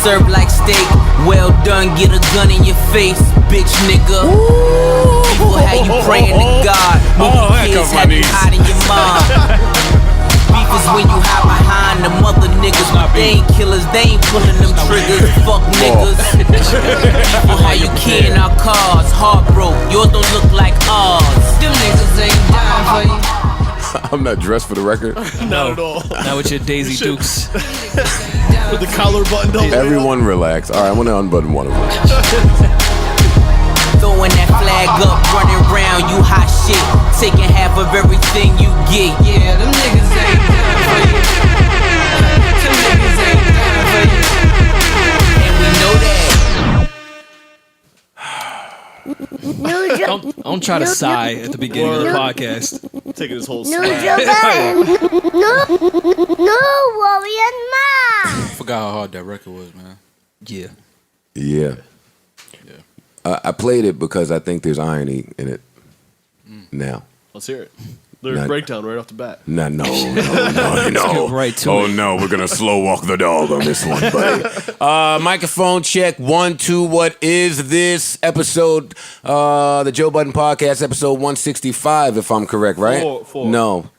served like steak. Well done, get a gun in your face, bitch nigga. People, how you praying to God? Movie kids have you hiding your mind. Beef is when you hide behind the mother niggas. They ain't killers, they ain't pulling them triggers. Fuck niggas. People, how you keying our cars? Heart broke, yours don't look like ours. Them niggas ain't dying for you. I'm not dressed for the record. Not at all. Not with your Daisy Dukes. With the collar buttoned over. Everyone relax. All right, I'm gonna unbutton one of them. Throwing that flag up, running round, you hot shit. Taking half of everything you get. Yeah, them niggas ain't down for you. Them niggas ain't down for you. And we know that. Don't try to sigh at the beginning of the podcast. Taking this whole No, swag. no, Rory and Mal. I forgot how hard that record was, man. Yeah. Yeah. I played it because I think there's irony in it now. Let's hear it. Lyric breakdown right off the bat. No. get right to it. No, we're gonna slow walk the dog on this one, buddy. Microphone check 1 2. What is this episode? The Joe Budden Podcast, episode 165, if I'm correct, right? Four. No.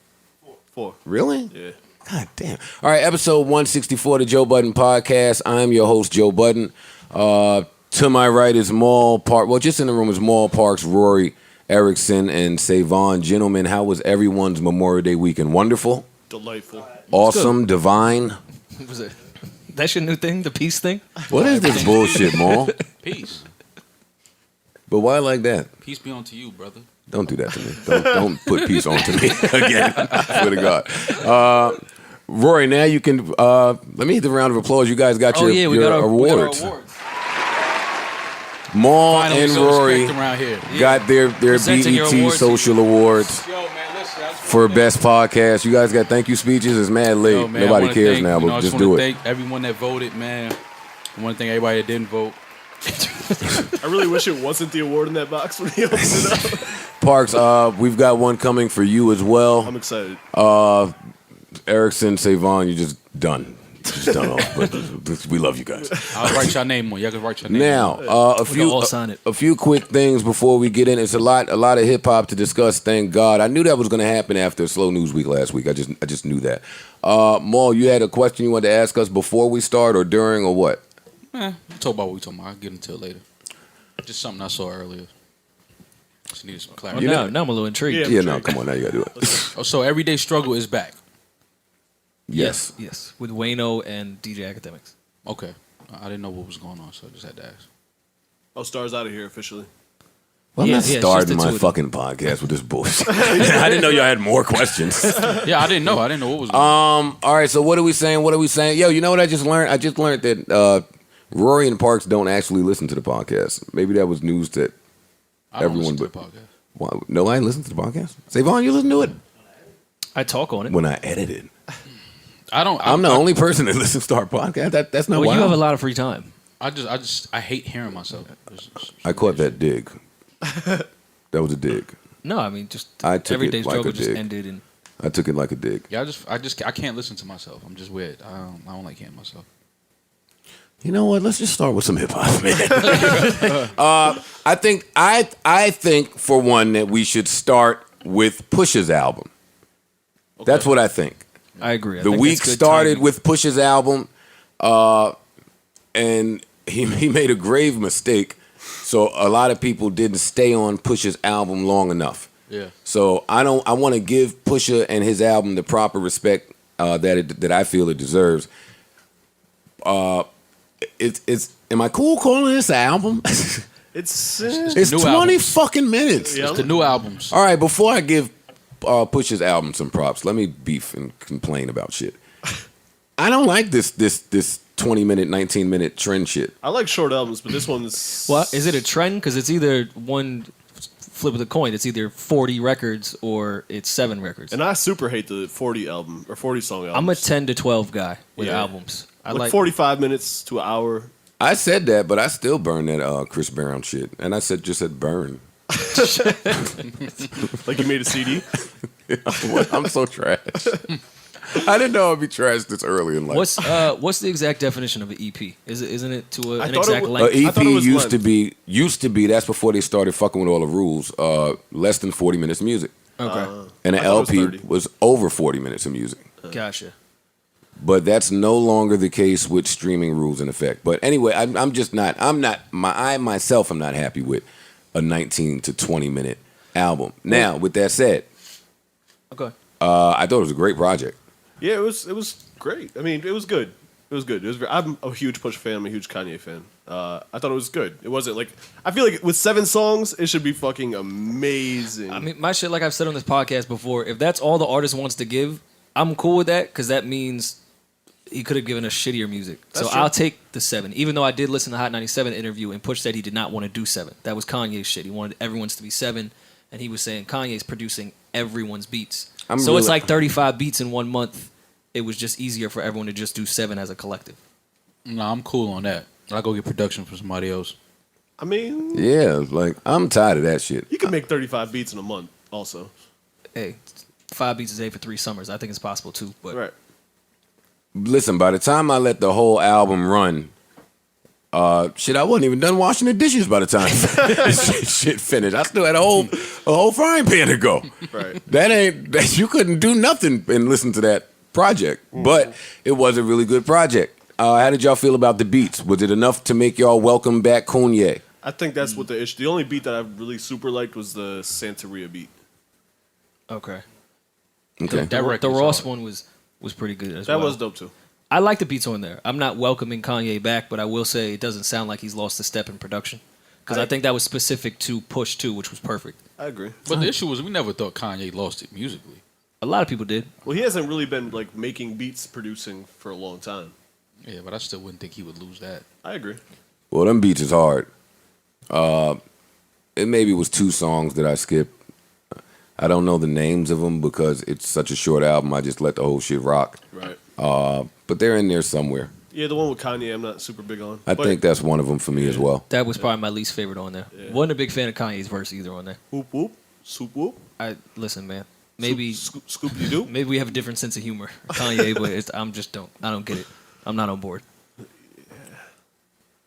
4. Really? Yeah. God damn. All right, episode 164, the Joe Budden Podcast. I'm your host, Joe Budden. To my right is Mal Park. Well, just in the room is Mal Parks, Rory Erickson, and Savon. Gentlemen, how was everyone's Memorial Day weekend? Wonderful? Delightful. Awesome? Divine? What was it? That's your new thing? The peace thing? What is this bullshit, Mal? Peace. But why like that? Peace be unto you, brother. Don't do that to me. Don't put peace onto me again. I swear to God. Rory, now you can, let me hit the round of applause. You guys got your awards. Mal Finally, and some Rory respect around here. got their Presenting your BET awards. Social Awards Yo, man, listen. for Best Podcast. You guys got thank you speeches. It's mad late. Yo, man, I Nobody wanna cares thank, now, but I just wanna do it. Thank everyone that voted, man. I want to thank everybody that didn't vote. I really wish it wasn't the award in that box when he opened it up. Parks, we've got one coming for you as well. I'm excited. Erickson, Savon, you're just done. Just done off. But we love you guys. I'll write your name on. Y'all can write your name. Now, on. a few quick things before we get in. It's a lot of hip hop to discuss. Thank God. I knew that was going to happen after Slow News Week last week. I just knew that. Mal, you had a question you wanted to ask us before we start, or during, or what? We'll talk about what we talking about. I'll get into it later. Just something I saw earlier. Just needed some clarity. Now I'm a little intrigued. Yeah, no, come on, now you got to do it. Oh, so Everyday Struggle is back. Yes. Yes. With Wayno and DJ Academics. Okay. I didn't know what was going on, so I just had to ask. Oh, Star's out of here officially. Well, I'm not it's just starting the my two of fucking podcast with this bullshit. I didn't know y'all had more questions. Yeah, I didn't know. I didn't know what was going on. All right, so what are we saying? Yo, you know what I just learned? I just learned that Rory and Parks don't actually listen to the podcast. Maybe that was news that I don't everyone listen to but the podcast. Why, no, I listen to the podcast. Savon, you listen to it? I talk on it. When I edit it. I'm the only person that listens to our podcast. That's not well, why. you have a lot of free time. I hate hearing myself. I caught that dig. That was a dig. No, I mean just I took Everyday it like Struggle a just dig. ended and I took it like a dig. Yeah, I can't listen to myself. I'm just weird. I don't like hearing myself. You know what? Let's just start with some hip hop, man. I think for one that we should start with Pusha's album. Okay. That's what I think. I agree. The week started with Pusha's album, and he made a grave mistake. So a lot of people didn't stay on Pusha's album long enough. Yeah. So I want to give Pusha and his album the proper respect that I feel it deserves. Am I cool calling this an album? It's 20 albums. fucking minutes. Yeah. It's the new albums. All right, before I give Pusha's album some props, let me beef and complain about shit. I don't like this 20-minute, 19-minute trend shit. I like short albums, but this one is... Well, is it a trend? Because it's either one flip of the coin. It's either 40 records or it's 7 records. And I super hate the 40 album or 40 song album. I'm a 10 to 12 guy with Yeah. albums. I like like 45 minutes to an hour. I said that, but I still burn that Chris Brown shit. And I just said burn. Like you made a CD? I'm so trash. I didn't know it'd be trash this early in life. What's the exact definition of an EP? Isn't it to an thought exact it was- length? An I EP thought it was used to be. That's before they started fucking with all the rules. Less than 40 minutes of music, Okay, and an I thought it was LP 30. was over 40 minutes of music. gotcha. But that's no longer the case with streaming rules in effect. But anyway, I'm just not. I myself am not happy with a 19 to 20 minute album. Now, with that said, Okay. I thought it was a great project. Yeah, it was great. I mean, it was good. It was good. I'm a huge Pusha fan. I'm a huge Kanye fan. I thought it was good. It wasn't like I feel like with 7 songs, it should be fucking amazing. I mean, my shit, like I've said on this podcast before, if that's all the artist wants to give, I'm cool with that because that means he could have given us shittier music. That's so true. I'll take the 7. Even though I did listen to Hot 97 interview and Push said he did not want to do 7. That was Kanye's shit. He wanted everyone's to be 7, and he was saying Kanye's producing everyone's beats. I'm So it's really- like 35 beats in 1 month. It was just easier for everyone to just do 7 as a collective. Nah, I'm cool on that. I'll go get production from somebody else. I mean, Yeah, like I'm tired of that shit. you can make 35 beats in a month. Also, Hey, 5 beats a day for 3 summers. I think it's possible too. But right? Listen, by the time I let the whole album run, shit, I wasn't even done washing the dishes by the time shit finished. I still had a whole frying pan to go. Right. That you couldn't do nothing and listen to that project, but it was a really good project. How did y'all feel about the beats? Was it enough to make y'all welcome back Kanye? I think that's what the issue. The only beat that I really super liked was the Santeria beat. okay. Okay. That record The is Ross hard. one was pretty good as That well. was dope too. I like the beats on there. I'm not welcoming Kanye back, but I will say it doesn't sound like he's lost a step in production. Because I think that was specific to Push 2, which was perfect. I agree. But the issue was we never thought Kanye lost it musically. A lot of people did. Well, he hasn't really been like making beats, producing for a long time. Yeah, but I still wouldn't think he would lose that. I agree. Well, them beats is hard. It maybe was 2 songs that I skipped. I don't know the names of them because it's such a short album. I just let the whole shit rock. Right. But they're in there somewhere. Yeah, the one with Kanye, I'm not super big on. I But think that's one of them for me as well. That was probably my least favorite on there. Yeah. Wasn't a big fan of Kanye's verse either on there. whoop whoop, soup whoop. Listen, man. Maybe Scoop you do. maybe we have a different sense of humor, Kanye, but I don't get it. I'm not on board.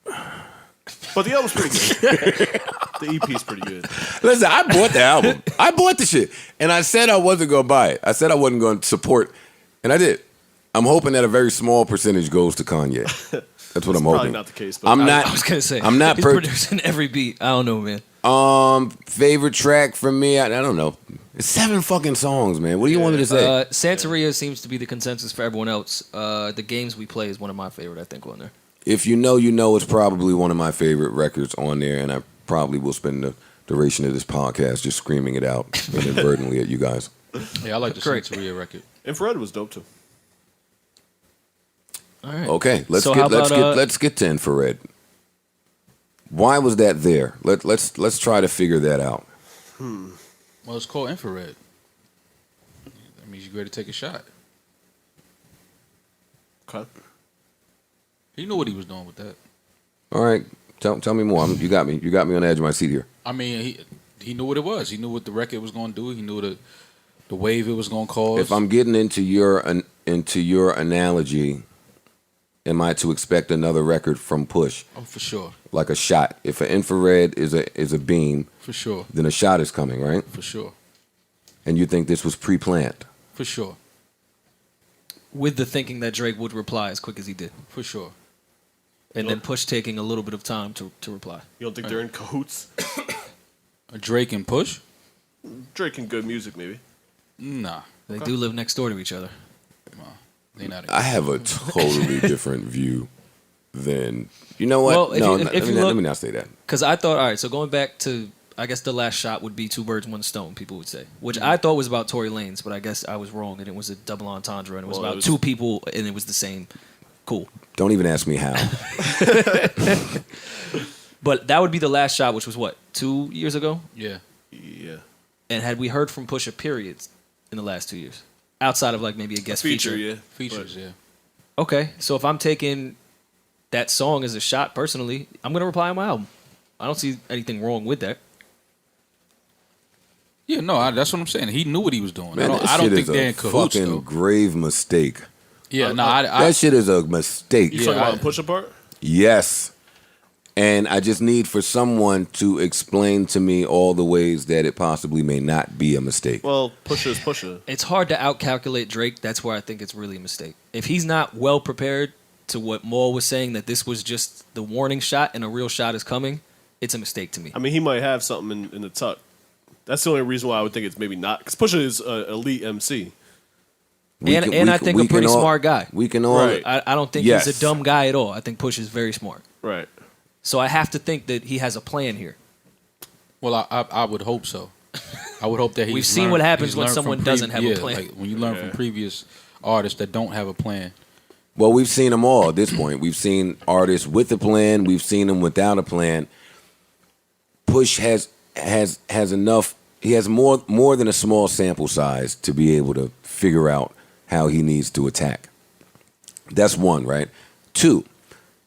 But the album's pretty good. The EP's pretty good. Listen, I bought the album. I bought the shit. And I said I wasn't going to buy it. I said I wasn't going to support. And I did. I'm hoping that a very small percentage goes to Kanye. That's what I'm Probably hoping. not the case. But I'm not. I was gonna say I'm not he's producing every beat. I don't know, man. Favorite track for me, I don't know. It's 7 fucking songs, man. What do you want me to say? Santeria seems to be the consensus for everyone else. The Games We Play is one of my favorite, I think, on there. If you know, you know. It's probably one of my favorite records on there, and I probably will spend the duration of this podcast just screaming it out inadvertently at you guys. Yeah, I like the Great. Santeria record. Infrared was dope too. All right. Okay, let's So get how about, let's get to Infrared. Why was that there? Let's try to figure that out. Well, it's called Infrared. That means you're ready to take a shot. Okay. He knew what he was doing with that. All right, tell me more. You got me on the edge of my seat here. I mean, he knew what it was. He knew what the record was going to do. He knew the wave it was going to cause. If I'm getting into your analogy, am I to expect another record from Push, oh, for sure, like a shot? If an infrared is a beam, for sure, then a shot is coming, right? for sure, And you think this was pre-planned? for sure, With the thinking that Drake would reply as quick as he did. for sure. And then Push taking a little bit of time to reply. You don't think they're in cahoots? A Drake and Push? Drake and good music, maybe. Nah, They do live next door to each other. they not. I have a totally different view than you know what? Well, if no, you- let if me you not- look- let me not say that. Because I thought, all right, so going back to, I guess the last shot would be 2 birds, 1 stone, people would say. Which I thought was about Tory Lanez, but I guess I was wrong, and it was a double entendre, and it was Well, it about was- 2 people, and it was the same. Cool. Don't even ask me how. But that would be the last shot, which was what, 2 years ago? Yeah, Yeah. And had we heard from Pusha periods in the last 2 years? Outside of like maybe a guest feature. Yeah. features. Yeah, Okay, so if I'm taking that song as a shot personally, I'm going to reply on my album. I don't see anything wrong with that. Yeah, no, that's what I'm saying. He knew what he was doing. Man, I don't think they're in a cahoots, fucking though. grave mistake. Yeah, no, That shit is a mistake. You talking about Pusha part? Yes. And I just need for someone to explain to me all the ways that it possibly may not be a mistake. Well, Pusha is Pusha. It's hard to outcalculate Drake. That's where I think it's really a mistake. If he's not well prepared to what Maul was saying, that this was just the warning shot and a real shot is coming, it's a mistake to me. I mean, he might have something in the tuck. That's the only reason why I would think it's maybe not. Because Pusha is an elite MC. I think a pretty smart guy. We can all. Right. I don't think Yes. he's a dumb guy at all. I think Push is very smart. Right. So I have to think that he has a plan here. Well, I would hope so. I would hope that he's We've seen learned- what happens he's when learned from someone doesn't have a plan. Like when you learn from previous artists that don't have a plan. Well, we've seen them all at this point. We've seen artists with a plan. We've seen them without a plan. Push has enough. He has more than a small sample size to be able to figure out how he needs to attack. That's one, right? Two,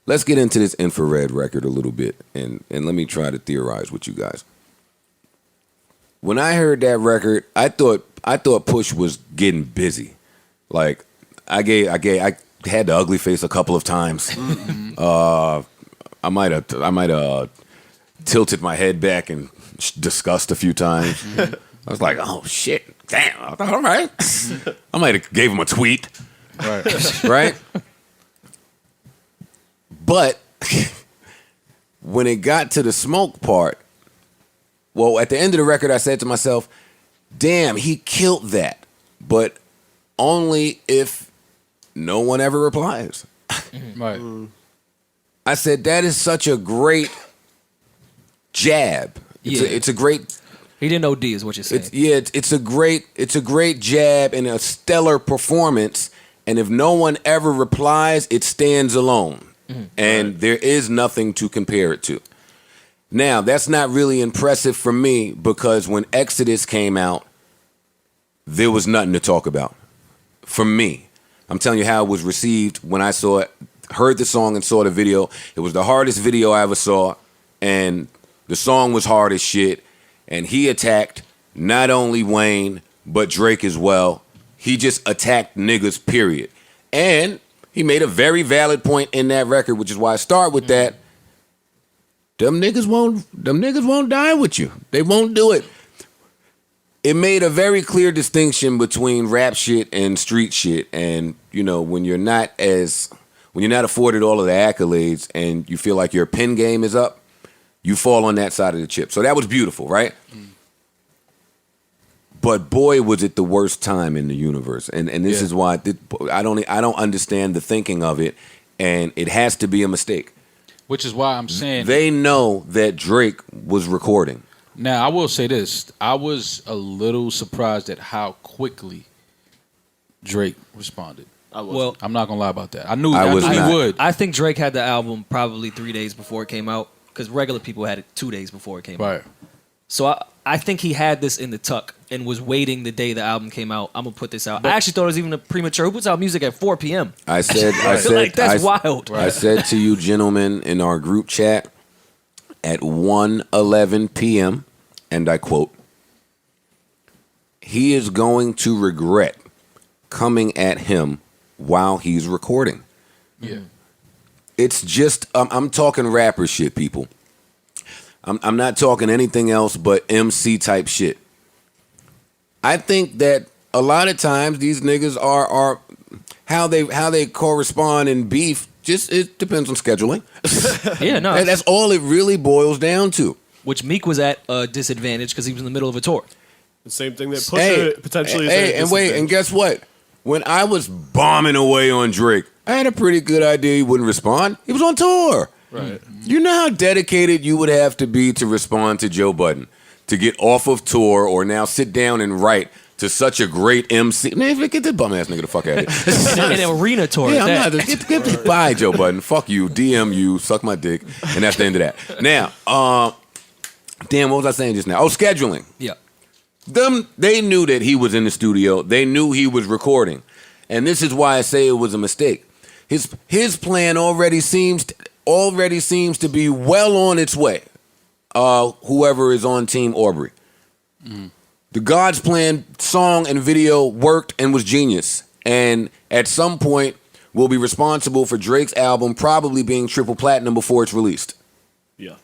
let's get into this Infrared record a little bit, and let me try to theorize with you guys. When I heard that record, I thought Push was getting busy. Like I had the ugly face a couple of times. I might have tilted my head back and discussed a few times. I was like, oh shit, damn, all right. I might have gave him a tweet, right? But when it got to the smoke part, well, at the end of the record, I said to myself, damn, he killed that, but only if no one ever replies. Right. I said, that is such a great jab. It's a great. He didn't OD is what you're saying. It's a great jab and a stellar performance. And if no one ever replies, it stands alone. And there is nothing to compare it to. Now, that's not really impressive for me because when Exodus came out, there was nothing to talk about. For me, I'm telling you how it was received when I saw it, heard the song and saw the video. It was the hardest video I ever saw, and the song was hard as shit. And he attacked not only Wayne, but Drake as well. He just attacked niggas, period. And he made a very valid point in that record, which is why I start with that. Them niggas won't die with you. They won't do it. It made a very clear distinction between rap shit and street shit. And, you know, when you're not afforded all of the accolades and you feel like your pen game is up, you fall on that side of the chip. So that was beautiful, right? But boy, was it the worst time in the universe. And this is why I don't understand the thinking of it, and it has to be a mistake. Which is why I'm saying They know that Drake was recording. Now, I will say this. I was a little surprised at how quickly Drake responded. Well, I'm not going to lie about that. I knew not. he would. I think Drake had the album probably 3 days before it came out because regular people had it 2 days before it came out. Right. So I think he had this in the tuck and was waiting the day the album came out. I'm going to put this out. I actually thought it was even a premature. Who puts out music at 4 p.m.? I said, Like, that's wild. I said to you gentlemen in our group chat at 1:11 p.m., and I quote, he is going to regret coming at him while he's recording. Yeah. It's just, I'm talking rapper shit, people. I'm not talking anything else but MC type shit. I think that a lot of times these niggas are how they correspond in beef. Just it depends on scheduling. Yeah, no. And that's all it really boils down to. Which Meek was at a disadvantage because he was in the middle of a tour. The same thing that Pusha potentially is. Hey, and wait, and guess what? When I was bombing away on Drake, I had a pretty good idea he wouldn't respond. He was on tour. Right. You know how dedicated you would have to be to respond to Joe Budden, to get off of tour or now sit down and write to such a great MC. Man, get this bum ass nigga the fuck out of here. In an arena tour. Yeah, at I'm that. not. Get bye, Joe Budden. Fuck you. DM you. Suck my dick. And that's the end of that. Now, damn, what was I saying just now? Oh, scheduling. Yeah. They knew that he was in the studio. They knew he was recording. And this is why I say it was a mistake. His plan already seems to be well on its way. Whoever is on Team Aubrey. The God's Plan song and video worked and was genius. And at some point will be responsible for Drake's album probably being triple platinum before it's released. Yeah.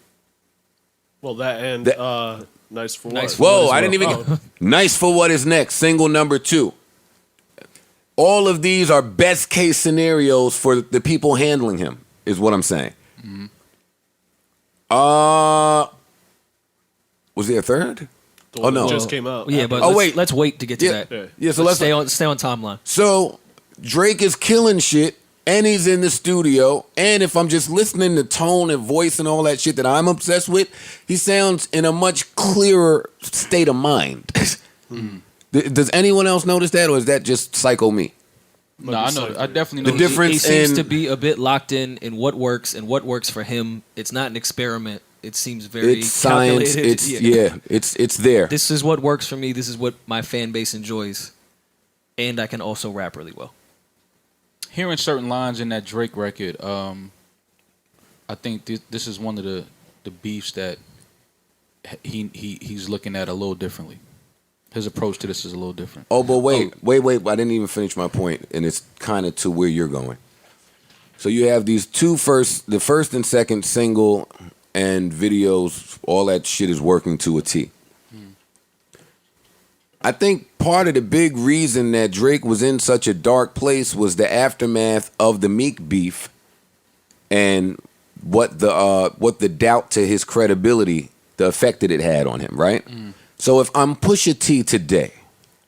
Well, that and Nice for Nice What. for Whoa, What as I didn't well. even get... Nice for What Is Next, single number 2. All of these are best case scenarios for the people handling him, is what I'm saying. Was there a third? The Oh, one that no. just came out. Yeah, but Oh, let's wait to get to Yeah. that. Yeah. Yeah, so let's let's stay on timeline. So Drake is killing shit, and he's in the studio. And if I'm just listening to tone and voice and all that shit that I'm obsessed with, he sounds in a much clearer state of mind. Does anyone else notice that, or is that just psycho me? No, I know. I definitely know The difference He seems in- to be a bit locked in what works and what works for him. It's not an experiment. It seems very It's science. calculated. It's there. This is what works for me. This is what my fan base enjoys, and I can also rap really well. hearing certain lines in that Drake record. I think this is one of the beefs that he's looking at a little differently. His approach to this is a little different. Oh, but wait. I didn't even finish my point, and it's kind of to where you're going. So you have these the first and second single and videos, all that shit is working to a T. I think part of the big reason that Drake was in such a dark place was the aftermath of the Meek beef and what the doubt to his credibility, the effect that it had on him, right? So if I'm Pusha T today,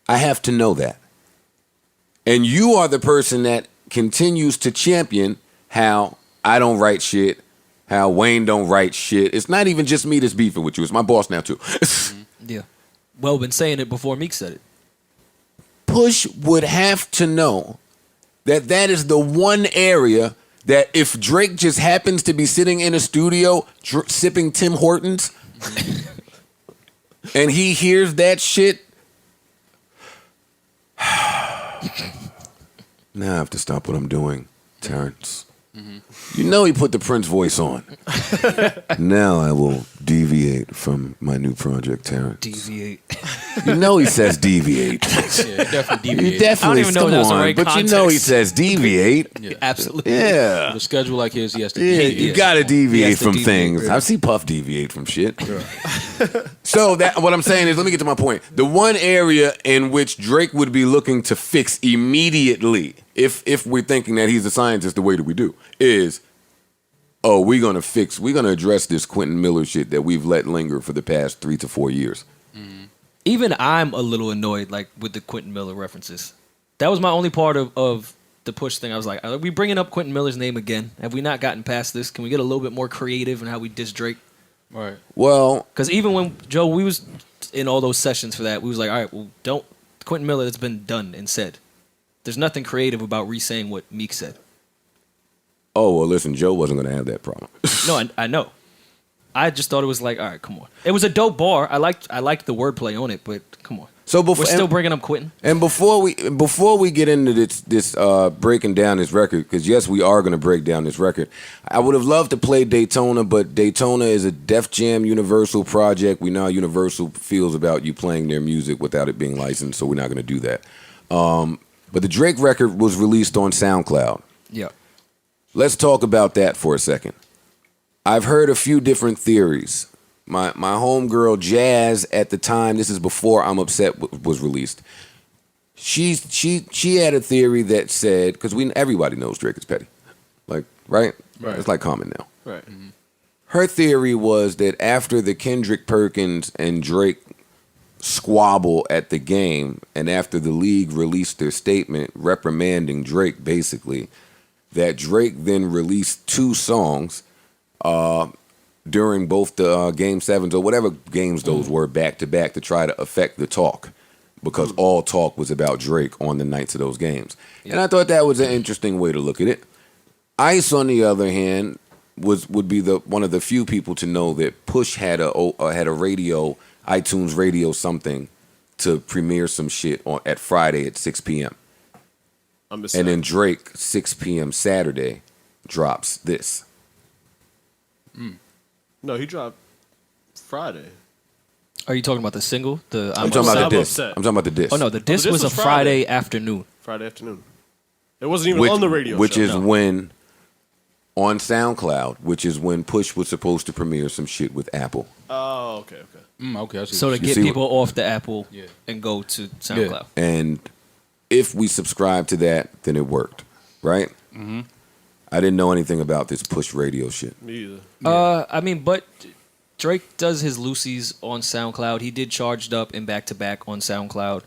I have to know that. And you are the person that continues to champion how I don't write shit, how Wayne don't write shit. It's not even just me that's beefing with you. It's my boss now, too. Yeah. Well, been saying it before Meek said it. Push would have to know that is the one area that if Drake just happens to be sitting in a studio sipping Tim Hortons and he hears that shit, now I have to stop what I'm doing, Terrence. You know he put the Prince voice on. Now I will deviate from my new project, Terrence. Deviate. You know he says deviate. Yeah, definitely You deviated. definitely, I don't even know if come that's the on, right but you know he context. says deviate. Yeah. Absolutely. Yeah. With a schedule like his, he has to Yeah, deviate. you gotta He deviate has to from deviate, things. yeah. I see Puff deviate from shit. So that what I'm saying is, let me get to my point. The one area in which Drake would be looking to fix immediately, if we're thinking that he's a scientist the way that we do, is we're gonna address this Quentin Miller shit that we've let linger for the past 3 to 4 years. Even I'm a little annoyed, like, with the Quentin Miller references. That was my only part of the Push thing. I was like, are we bringing up Quentin Miller's name again? Have we not gotten past this? Can we get a little bit more creative in how we diss Drake? Right. Well, Because even when, Joe, we was in all those sessions for that, we was like, all right, well, don't, Quentin Miller, that's been done and said. There's nothing creative about re-saying what Meek said. listen, Joe wasn't gonna have that problem. No, I know. I just thought it was like, all right, come on. It was a dope bar. I liked the wordplay on it, but come on. So We're still bringing up Quentin. And before we get into this breaking down this record, because yes, we are going to break down this record. I would have loved to play Daytona, but Daytona is a Def Jam Universal project. We know how Universal feels about you playing their music without it being licensed, so we're not going to do that. But the Drake record was released on SoundCloud. Yeah. Let's talk about that for a second. I've heard a few different theories. My homegirl Jazz at the time, this is before I'm Upset was released. She had a theory that said, because everybody knows Drake is petty, like right? It's like common now. Right. Her theory was that after the Kendrick Perkins and Drake squabble at the game, and after the league released their statement reprimanding Drake, basically, that Drake then released 2 songs during both the Game 7s or whatever games those were back to back to try to affect the talk, because all talk was about Drake on the nights of those games. And I thought that was an interesting way to look at it. Ice, on the other hand, would be one of the few people to know that Push had a radio, iTunes radio something, to premiere some shit at Friday at 6 p.m. I'm just And saying. then Drake, 6 p.m. Saturday, drops this. No, he dropped Friday. Are you talking about the single? I'm talking about the disc. Upset. I'm talking about the disc. Oh no, the disc was a Friday afternoon. Friday afternoon. It wasn't even on the radio Which show. is when, on SoundCloud, which is when Push was supposed to premiere some shit with Apple. Oh, okay. Okay, I see. So to what get see people off the Apple Yeah. and go to SoundCloud. And if we subscribe to that, then it worked, right? Mm-hmm. I didn't know anything about this Push radio shit. Me either. I mean, but Drake does his Lucy's on SoundCloud. He did Charged Up and Back to Back on SoundCloud.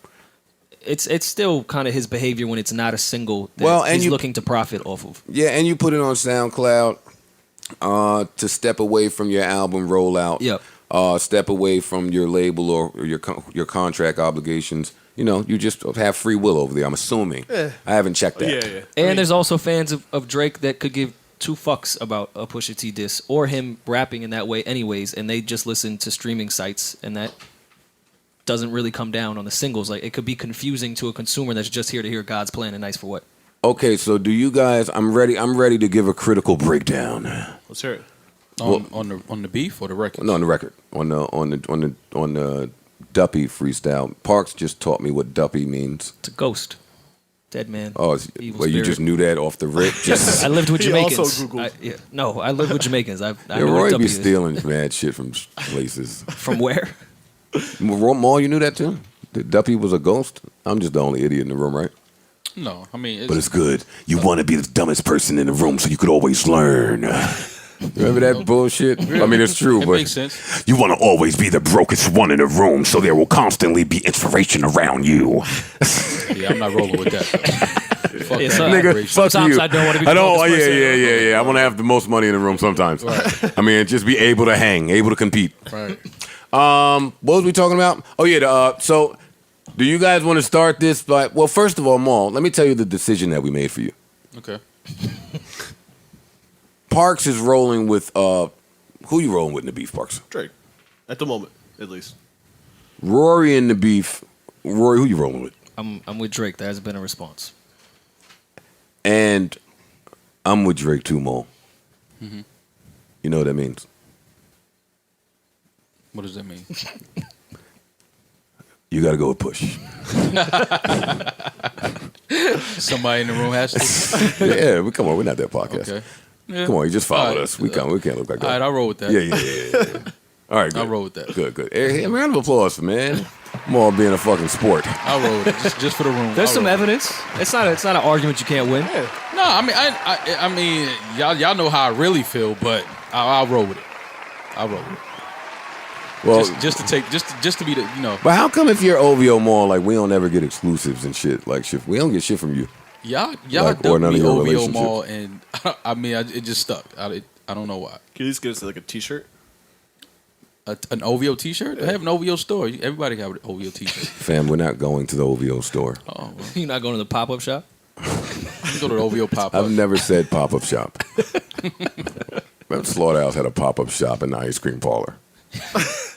It's still kind of his behavior when it's not a single that he's looking to profit off of. Yeah, and you put it on SoundCloud to step away from your album rollout. Yep. Step away from your label or your contract obligations. You know, you just have free will over there, I'm assuming. I haven't checked that. Yeah. And there's also fans of Drake that could give two fucks about a Pusha T diss or him rapping in that way anyways, and they just listen to streaming sites, and that doesn't really come down on the singles. Like, it could be confusing to a consumer that's just here to hear God's Plan and Nice for What. Okay, so do you guys? I'm ready to give a critical breakdown. Let's hear it. on the beef or the record? No, on the record. On the Duppy Freestyle. Parks just taught me what Duppy means. It's a ghost. Dead man. Oh, Evil well, you spirit. just knew that off the rip. Just I lived with He Jamaicans. also Googled. I lived with Jamaicans. I yeah, know what Roy Duppy be is. stealing mad shit from places. From where? Maul, you knew that too? That Duppy was a ghost? I'm just the only idiot in the room, right? No, I mean, But it's good. You want to be the dumbest person in the room so you could always learn. Remember that bullshit? I mean, it's true, it but makes sense. you want to always be the brokest one in the room so there will constantly be inspiration around you. Yeah, I'm not rolling with that. Fuck Yeah, that. so- Nigga, operation. fuck Sometimes you. I don't wanna be the I don't. brokest person in the room. Yeah. I want to have the most money in the room sometimes. I mean, just be able to hang, able to compete. Right. What was we talking about? Oh yeah. So, do you guys want to start this by? Well, first of all, Maul, let me tell you the decision that we made for you. Okay. Parks is rolling with who you rolling with in the beef, Parks? Drake. At the moment, at least. Rory in the beef. Rory, who you rolling with? I'm with Drake. There hasn't been a response. And I'm with Drake too, Maul. Mm-hmm. You know what that means? What does that mean? You got to go with Push. Somebody in the room has to. Yeah, come on, we're not that podcast. Okay. Yeah. Come on, you just followed All right. us. We can't look like that. All right, I'll roll with that. Yeah. All right, good. I'll roll with that. Good. Hey, a round of applause for man. Maul being a fucking sport. I'll roll with it. Just for the room. There's I'll some roll with it. evidence. It's not an argument you can't win. No, I mean, y'all know how I really feel, but I'll roll with it. I'll roll with it. Well, Just to be the, you know. but how come if you're OVO Maul, like we don't ever get exclusives and shit? Like shit, we don't get shit from you. Y'all Like, or dubbed none of me your OVO relationships. Mall, and I mean, it just stuck. I don't know why. Can you at least get us like a T-shirt? An OVO T-shirt? I have an OVO store. Everybody have an OVO T-shirt. Fam, we're not going to the OVO store. Oh, well. You're not going to the pop-up shop? You go to the OVO pop up. I've never said pop-up shop. Remember Slaughterhouse had a pop-up shop in the ice cream parlor.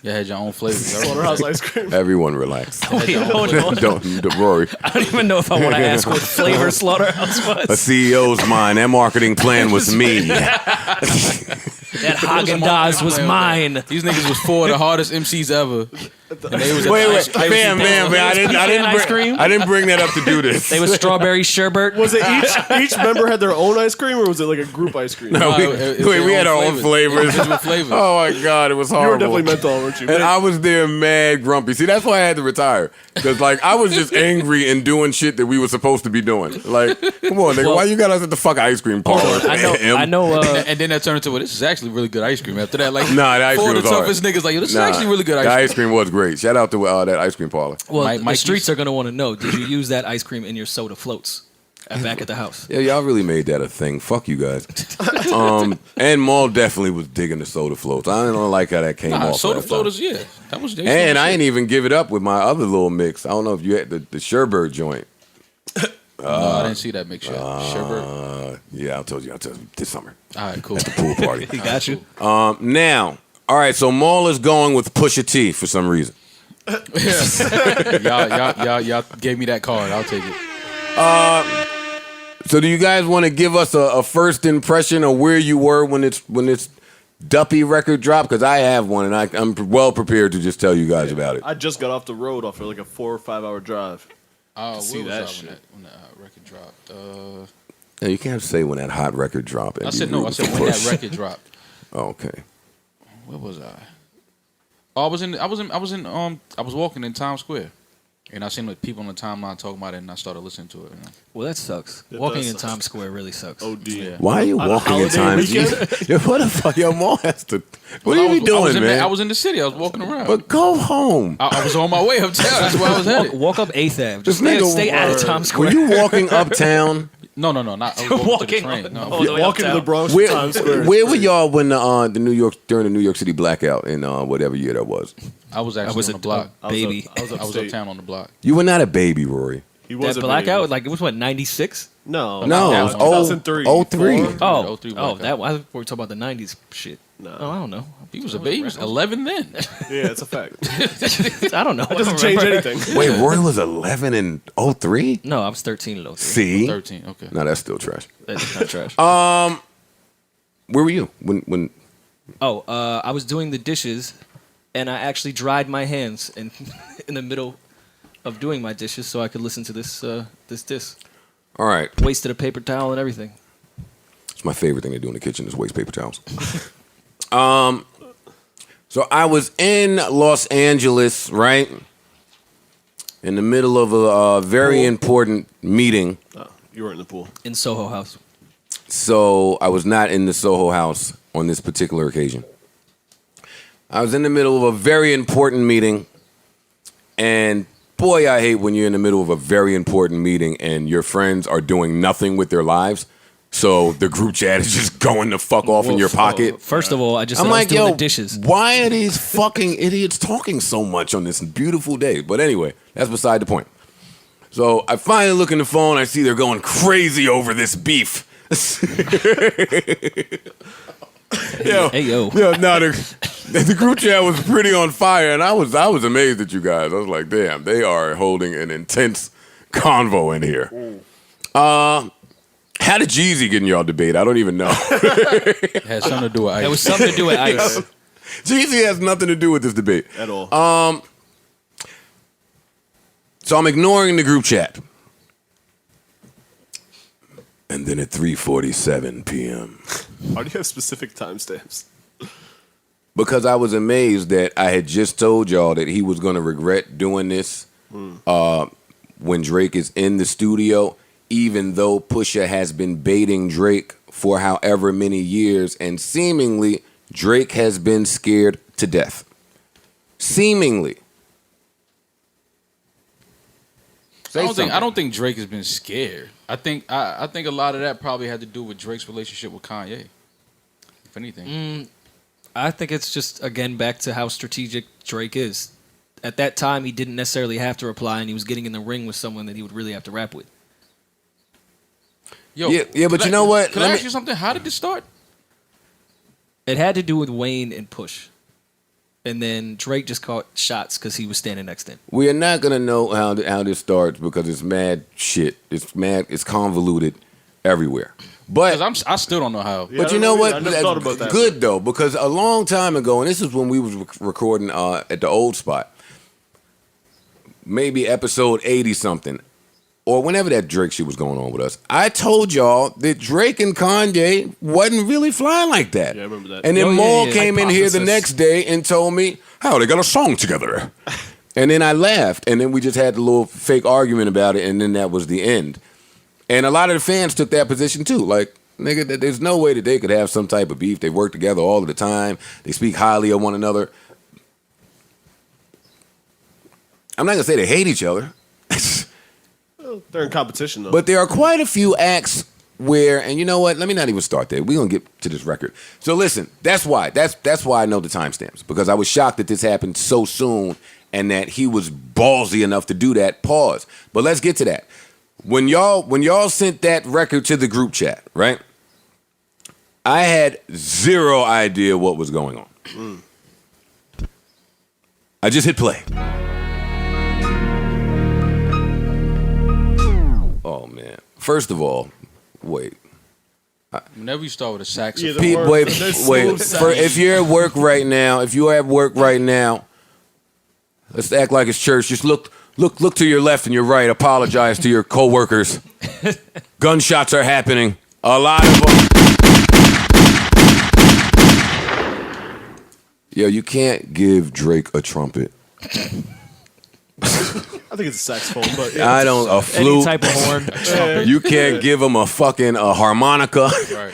You had your own flavor. Slaughterhouse ice cream. Everyone relax. Wait, hold on. don't Rory. I don't even know if I want to ask what flavor Slaughterhouse A was. CEO's mind. That marketing plan was me. That Haagen-Dazs was mine. These niggas was four of the hardest MCs ever. And they was at Wait, the ice- they was man. ice cream? I didn't bring that up to do this. They was strawberry sherbet. Was it each member had their own ice cream, or was it like a group ice cream? No, No, we had our own flavors. Individual flavors. Oh my god, it was You were horrible. definitely mental, weren't you? And I was there mad grumpy. See, that's why I had to retire. Because, like, I was just angry and doing shit that we were supposed to be doing. Like, come on, nigga, Well- why you got us at the fucking ice cream parlor? I know. And then that turned into, well, this is actually really good ice cream. After that, like, Nah, the ice four cream of the was toughest niggas, like, yo, this is Nah, actually really good the ice ice cream was great. Shout out to that ice cream parlor. Well, Mike- the Mikey's- streets are going to want to know, did you use that ice cream in your soda floats back at the house? Yeah, y'all really made that a thing. Fuck you guys. And Maul definitely was digging the soda floats. I don't like how that came Nah, off. soda last time. floaters, yeah. That was And I ain't even give it up with my other little mix. I don't know if you had the sherbet joint. No, I didn't see that mix yet. Sherbet. Yeah, I told you this summer. All right, cool. Pool party. He got you. Now, all right, so Maul is going with Pusha T for some reason. Y'all gave me that card. I'll take it. So do you guys want to give us a first impression of where you were when it's Duppy record drop? Because I have one, and I'm well prepared to just tell you guys about it. I just got off the road after like a 4 or 5 hour drive. Oh, see where that was I shit. when that record dropped? Yeah, you can't say when that hot record dropped. I said no. I said when that record dropped. Okay. Where was I? Oh, I was walking in Times Square, and I seen the people on the timeline talking about it, and I started listening to it. You know? Well, that sucks. It Walking does in suck. Times Square really sucks. OD. Yeah. Why are you On a walking in holiday Times? weekend? Yo, what the fuck? Your mom has to. What Well, are you doing, man? I was in the city. I was walking around. But go home. I was on my way uptown. That's where I was headed. Walk up 8th Ave. Just This nigga- stay out of Times Square. Were you walking uptown? No, not I was walking to the train. No, all the way Walking to the uptown. Bronx, Where, Times Square. where were y'all when the New York during the New York City blackout in whatever year that was? I was actually was on a the block. baby. I was I was upstate. uptown on the block. You were not a baby, Rory. He was That a blackout, baby. like it was what, 96? No, No, Yeah, it was 2003. 03. Oh, 03 oh, blackout. that. I thought we were talking about the 90s shit. No. Oh, I don't know. He was a baby. He was 11 then. Yeah, it's a fact. I don't know. It doesn't change anything. Wait, Rory was 11 in 03? No, I was 13 in 03. See? 13. Okay. No, that's still trash. That's not trash. Where were you when? I was doing the dishes, and I actually dried my hands in in the middle of doing my dishes, so I could listen to this disc. All right, Wasted a paper towel and everything. it's my favorite thing to do in the kitchen is waste paper towels. So I was in Los Angeles, right, in the middle of a very important meeting. Oh, you were in the pool. In Soho House. So I was not in the Soho House on this particular occasion. I was in the middle of a very important meeting, and boy, I hate when you're in the middle of a very important meeting and your friends are doing nothing with their lives. So the group chat is just going the fuck off in your pocket. First of all, I just I'm said I was like, doing yo, the dishes. why are these fucking idiots talking so much on this beautiful day? But anyway, that's beside the point. So I finally look in the phone. I see they're going crazy over this beef. Hey yo. No, the group chat was pretty on fire, and I was amazed at you guys. I was like, damn, they are holding an intense convo in here. How did Jeezy get in y'all debate? I don't even know. It had something to do with ice. It was something to do with ice. Jeezy has nothing to do with this debate. At all. So I'm ignoring the group chat. And then at 3:47 p.m., Why do you have specific timestamps? because I was amazed that I had just told y'all that he was going to regret doing this when Drake is in the studio, even though Pusha has been baiting Drake for however many years, and seemingly Drake has been scared to death. Seemingly. I don't think Drake has been scared. I think a lot of that probably had to do with Drake's relationship with Kanye. If anything. I think it's just, again, back to how strategic Drake is. At that time, he didn't necessarily have to reply, and he was getting in the ring with someone that he would really have to rap with. Yo, Yeah, but you know what? Can I ask you something? How did this start? It had to do with Wayne and Push. And then Drake just caught shots because he was standing next to him. We are not gonna know how this starts because it's mad shit. It's convoluted everywhere. But I still don't know how. Yeah, but you know what? I never thought about that. Good though, because a long time ago, and this is when we was recording at the old spot, maybe episode 80 something, or whenever that Drake shit was going on with us. I told y'all that Drake and Kanye wasn't really flying like that. Yeah, I remember that. And then Oh, yeah, Maul yeah. came in here the Hypothesis. next day and told me, how they got a song together. And then I laughed, and then we just had the little fake argument about it, and then that was the end. And a lot of the fans took that position too. Like, nigga, there's no way that they could have some type of beef. They work together all of the time. They speak highly of one another. I'm not gonna say they hate each other. They're in competition, though. But there are quite a few acts where, and you know what? Let me not even start there. We're gonna get to this record. So listen, that's why I know the timestamps, because I was shocked that this happened so soon and that he was ballsy enough to do that. Pause. But let's get to that. When y'all sent that record to the group chat, right? I had zero idea what was going on. I just hit play. Oh man. First of all, wait. Whenever you start with a saxophone, the Pete, words, they're so wait. sad. If you're at work right now, let's act like it's church. Just look to your left and your right. Apologize to your coworkers. Gunshots are happening. A lot of them. Yo, you can't give Drake a trumpet. I think it's a saxophone, but yeah. I don't. A flute. Any type of horn. You can't give him a fucking harmonica. right?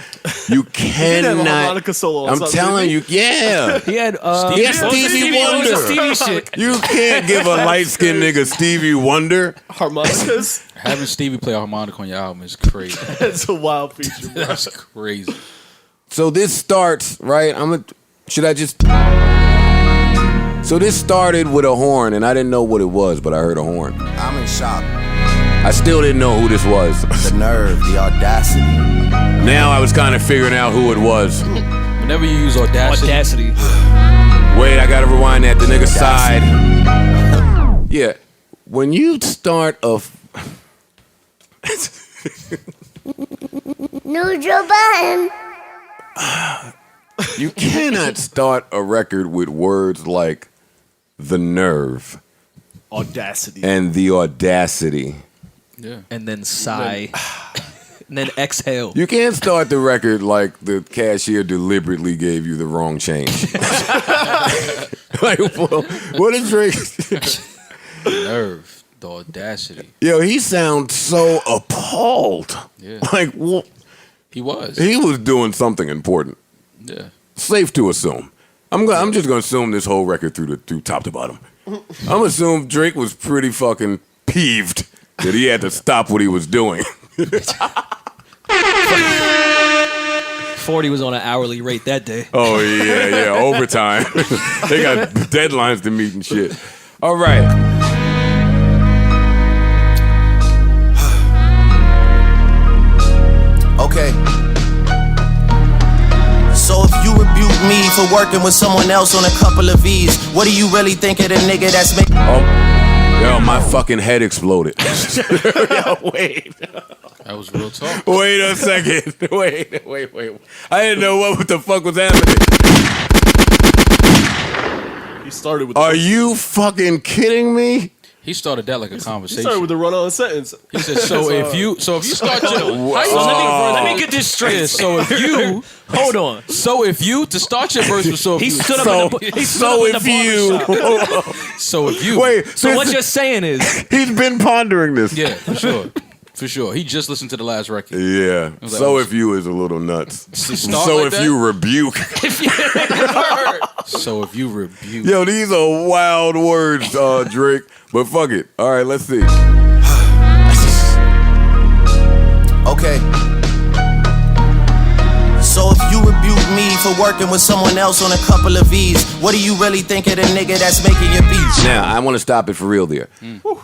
You He did have a cannot. harmonica solo. on I'm something, telling didn't you, yeah. He had Stevie Wonder. Stevie shit. You can't give a light skinned nigga Stevie Wonder. he? Harmonicas. Having Stevie play a harmonica on your album is crazy. It's a wild feature, bro. That's crazy. So this starts right. So this started with a horn, and I didn't know what it was, but I heard a horn. I'm in shock. I still didn't know who this was. The nerve, the audacity. Now I was kind of figuring out who it was. Whenever you use Audacity, Wait, I gotta rewind that. The nigga sighed. Yeah, when you start a New Joe Budden. you cannot start a record with words like the nerve Audacity. and the audacity. yeah. And then sigh. And then exhale. You can't start the record like the cashier deliberately gave you the wrong change. Like, well, what is Drake? The nerve, the audacity. Yo, he sounds so appalled. Yeah, Like, well, he was. he was doing something important. Yeah, Safe to assume. I'm just gonna assume this whole record through top to bottom. I'm gonna assume Drake was pretty fucking peeved that he had to stop what he was doing. 40 was on an hourly rate that day. Oh yeah, overtime. They got deadlines to meet and shit. All right. Okay. So if you rebuke me for working with someone else on a couple of V's, what do you really think of the nigga that's making? Yo, my fucking head exploded. Yo, wait. that was real talk. Wait a second. Wait. I didn't know what the fuck was happening. He started with. Are you fucking kidding me? He started that like a He conversation. started with the run-on sentence. He said, "So if you start your, Let me get this straight. Yeah, so if you Hold on. So if you to start your verse was so if He you stood up So, in the, he stood so up in if the you barbershop. so if you wait, So what you're saying is, he's been pondering this. yeah for sure he just listened to the last record. Yeah. was So like, if you is a little nuts. start So like if that? you rebuke. So if you rebuke Yo, these are wild words, Drake. But fuck it. All right, let's see. Okay. So if you rebuke me for working with someone else on a couple of V's, what do you really think of the nigga that's making your beats? Now, I want to stop it for real there.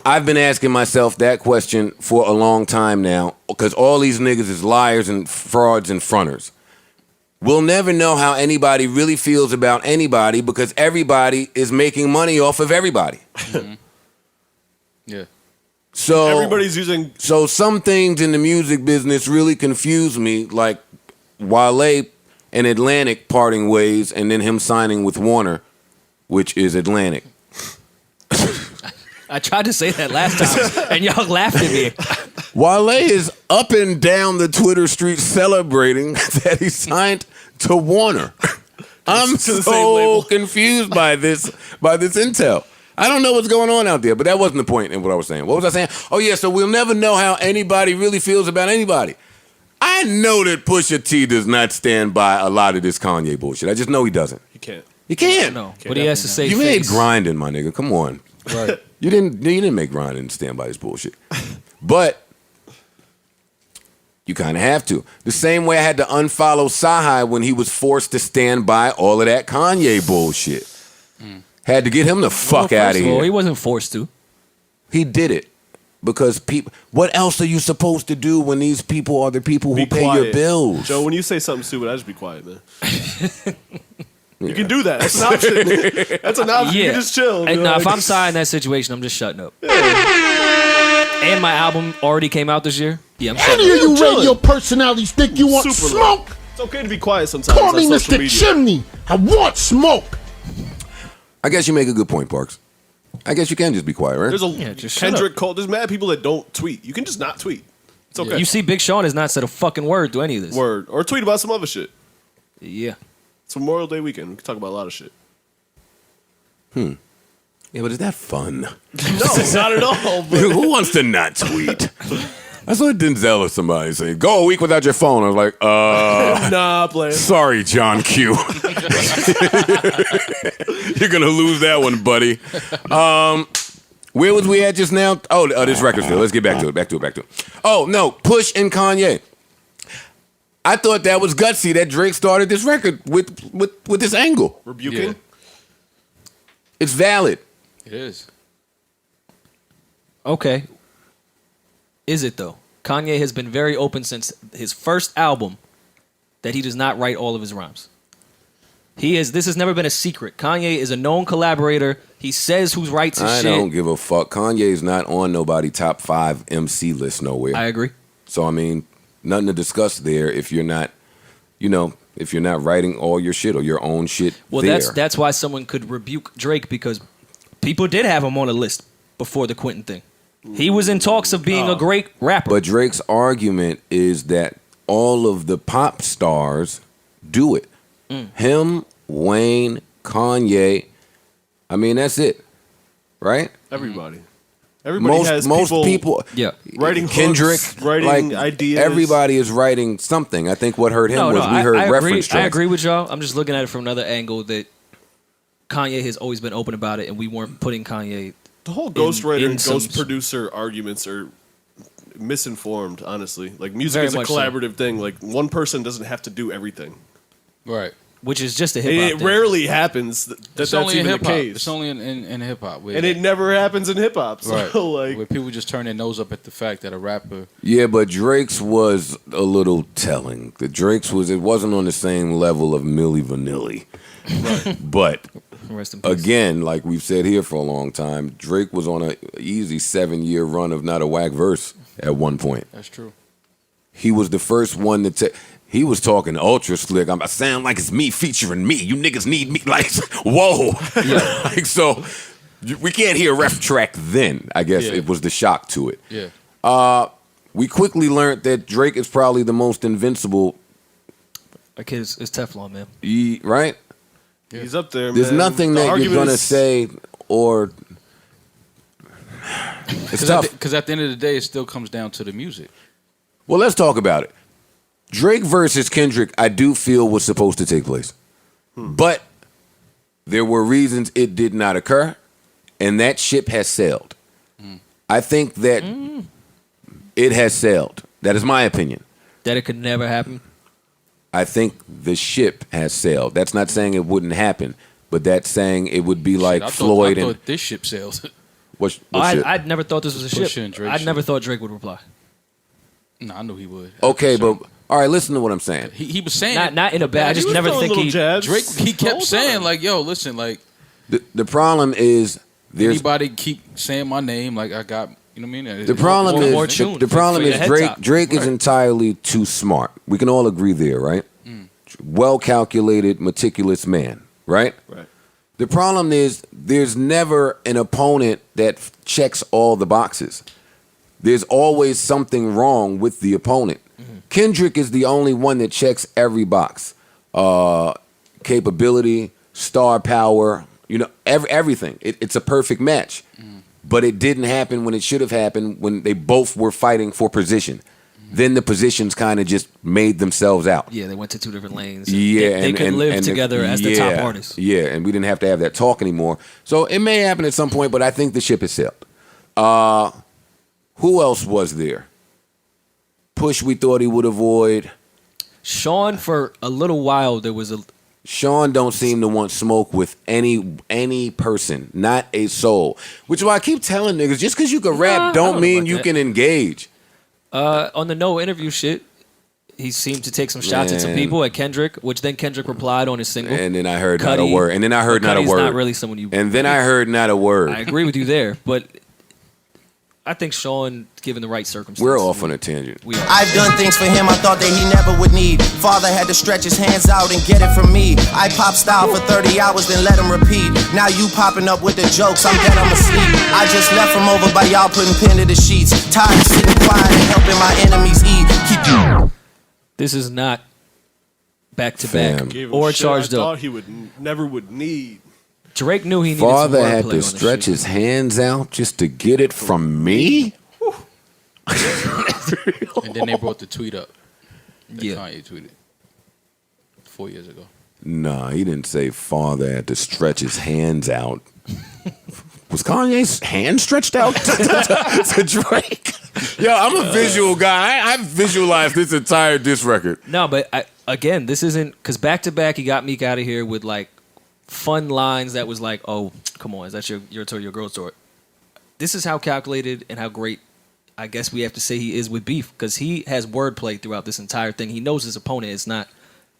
I've been asking myself that question for a long time now because all these niggas is liars and frauds and fronters. We'll never know how anybody really feels about anybody because everybody is making money off of everybody. yeah So Everybody's using. So some things in the music business really confuse me, like Wale and Atlantic parting ways and then him signing with Warner, which is Atlantic. I tried to say that last time, and y'all laughed at me. Wale is up and down the Twitter street celebrating that he signed to Warner. I'm the same so label. confused by this intel. I don't know what's going on out there, but that wasn't the point in what I was saying. What was I saying? Oh yeah, so we'll never know how anybody really feels about anybody. I know that Pusha T does not stand by a lot of this Kanye bullshit. I just know he doesn't. You can't. He can't. No, but he has to say You made face. grinding, my nigga. Come on. right You didn't make grinding stand by this bullshit. But you kind of have to. The same way I had to unfollow Sahai when he was forced to stand by all of that Kanye bullshit. Had to get him the fuck out of First of all, here. he wasn't forced to. He did it. Because people, what else are you supposed to do when these people are the people who Be pay quiet. your bills? Joe, when you say something stupid, I just be quiet, man. You can do that. That's an option. That's an option. You Yeah. can just chill. And be now, like- if I'm signing that situation, I'm just shutting up. and my album already came out this year. Yeah, I'm Any sorry. of you chilling. radio personalities think you want Super smoke? It's okay to be quiet sometimes. Call me on social Mr. media. Chimney. I want smoke. I guess you make a good point, Parks. I guess you can just be quiet, right? There's just shut Kendrick Cole. There's mad people that don't tweet. You can just not tweet. It's okay. You see, Big Sean has not said a fucking word to any of this. Word or tweet about some other shit. Yeah. It's Memorial Day weekend. We can talk about a lot of shit. Yeah, but is that fun? No, not at all. But Who wants to not tweet? I saw Denzel or somebody say, "Go a week without your phone." I was like, nah, player. sorry, John Q. You're gonna lose that one, buddy. Where was we at just now? Oh, this record still. Let's get back to it. Back to it. Oh no, Push and Kanye. I thought that was gutsy that Drake started this record with this angle. Rebuking. Yeah. It's valid. It is. Okay. Is it though? Kanye has been very open since his first album that he does not write all of his rhymes. This has never been a secret. Kanye is a known collaborator. He says who writes his I shit. don't give a fuck. Kanye's not on nobody top 5 MC list nowhere. I agree. So I mean, nothing to discuss there if you're not, if you're not writing all your shit or your own shit. Well, there. that's why someone could rebuke Drake, because people did have him on a list before the Quentin thing. He was in talks of being a great rapper. But Drake's argument is that all of the pop stars do it. Him, Wayne, Kanye. I mean, that's it, right? Everybody. Everybody has most people. Yeah. writing Kendrick, hooks, writing ideas. Everybody is writing something. I think what hurt him was we heard I reference agree, I tracks. agree with y'all. I'm just looking at it from another angle that Kanye has always been open about it, and we weren't putting Kanye. The whole ghostwriter in and some- ghost producer arguments are misinformed, honestly. Like, music Very is a much so. collaborative thing. Like, one person doesn't have to do everything. Right. Which is just a hip And hop it thing. rarely happens that's only in even hip the hop. case. It's only in hip hop. And it never happens in hip hop. So, right. like, Where people just turn their nose up at the fact that a rapper. Yeah, but Drake's was a little telling. The Drake's it wasn't on the same level of Milli Vanilli. But Rest in peace. again, like we've said here for a long time, Drake was on an easy 7-year run of not a whack verse at one point. That's true. He was the first one to he was talking ultra slick. I sound like it's me featuring me. You niggas need me. Like, whoa. Yeah. Like, so we can't hear ref track then. I guess Yeah. it was the shock to it. Yeah. We quickly learned that Drake is probably the most invincible, That kid is Teflon, man. right? he's up there, There's man. nothing The that you're argument going to is- say or... It's tough. Because at the end of the day, it still comes down to the music. Well, let's talk about it. Drake versus Kendrick, I do feel was supposed to take place. But there were reasons it did not occur, and that ship has sailed. I think that it has sailed. That is my opinion. That it could never happen. I think the ship has sailed. That's not saying it wouldn't happen, but that's saying it would be like I Floyd thought and... this ship sails. What ship? I'd never thought this was a Pusha ship. and Drake I shit. never thought Drake would reply. No, I knew he would. Okay, Sure. but... All right, listen to what I'm saying. He was saying Not in a bad. I He just was never throwing think little he. jabs Drake. He the kept whole saying time. like, "Yo, listen, like The problem is... There's anybody keep saying my name, like I got, you know what I mean." The problem More- is more the, tune the problem for your is head Drake. top. Drake is entirely too smart. We can all agree there, right? Well calculated, meticulous man, right? Right. The problem is there's never an opponent that checks all the boxes. There's always something wrong with the opponent. Kendrick is the only one that checks every box. Capability, star power, everything. It's a perfect match. But it didn't happen when it should have happened when they both were fighting for position. Then the positions kind of just made themselves out. Yeah, they went to two different lanes. Yeah, they could live together as the top artists. Yeah, and we didn't have to have that talk anymore. So it may happen at some point, but I think the ship has sailed. Who else was there? Push, we thought he would avoid. Sean, for a little while, there was a. Sean don't seem to want smoke with any person, not a soul. Which is why I keep telling niggas, just because you can rap I don't don't know mean about you that. can engage. On the no interview shit, he seemed to take some shots at some Man. people at Kendrick, which then Kendrick replied on his single. And then I heard not a Cudi- word. And then I heard not a Cudi's word. not really someone you. And then I heard not a word. I agree with you there, but I think Sean, given the right circumstances. We're off on a tangent. I've done things for him I thought that he never would need. Father had to stretch his hands out and get it from me. I pop style for 30 hours, then let him repeat. Now you popping up with the jokes, I'm dead, I'm asleep. I just left from over by y'all putting pen to the sheets. Tired of sitting quiet and helping my enemies eat. This is not back to back or charged I up. thought he never would need. Drake knew he needed Father some had wordplay to on stretch this his hands out just to get it from me? And then they brought the tweet up. That Yeah. Kanye tweeted 4 years ago. Nah, he didn't say Father had to stretch his hands out. Was Kanye's hand stretched out to Drake? Yo, I'm a visual guy. I visualized this entire diss record. No, but again, this isn't because back to back he got Meek out of here with like fun lines that was like, oh, come on, is that your girl story? This is how calculated and how great I guess we have to say he is with beef because he has wordplay throughout this entire thing. He knows his opponent is not.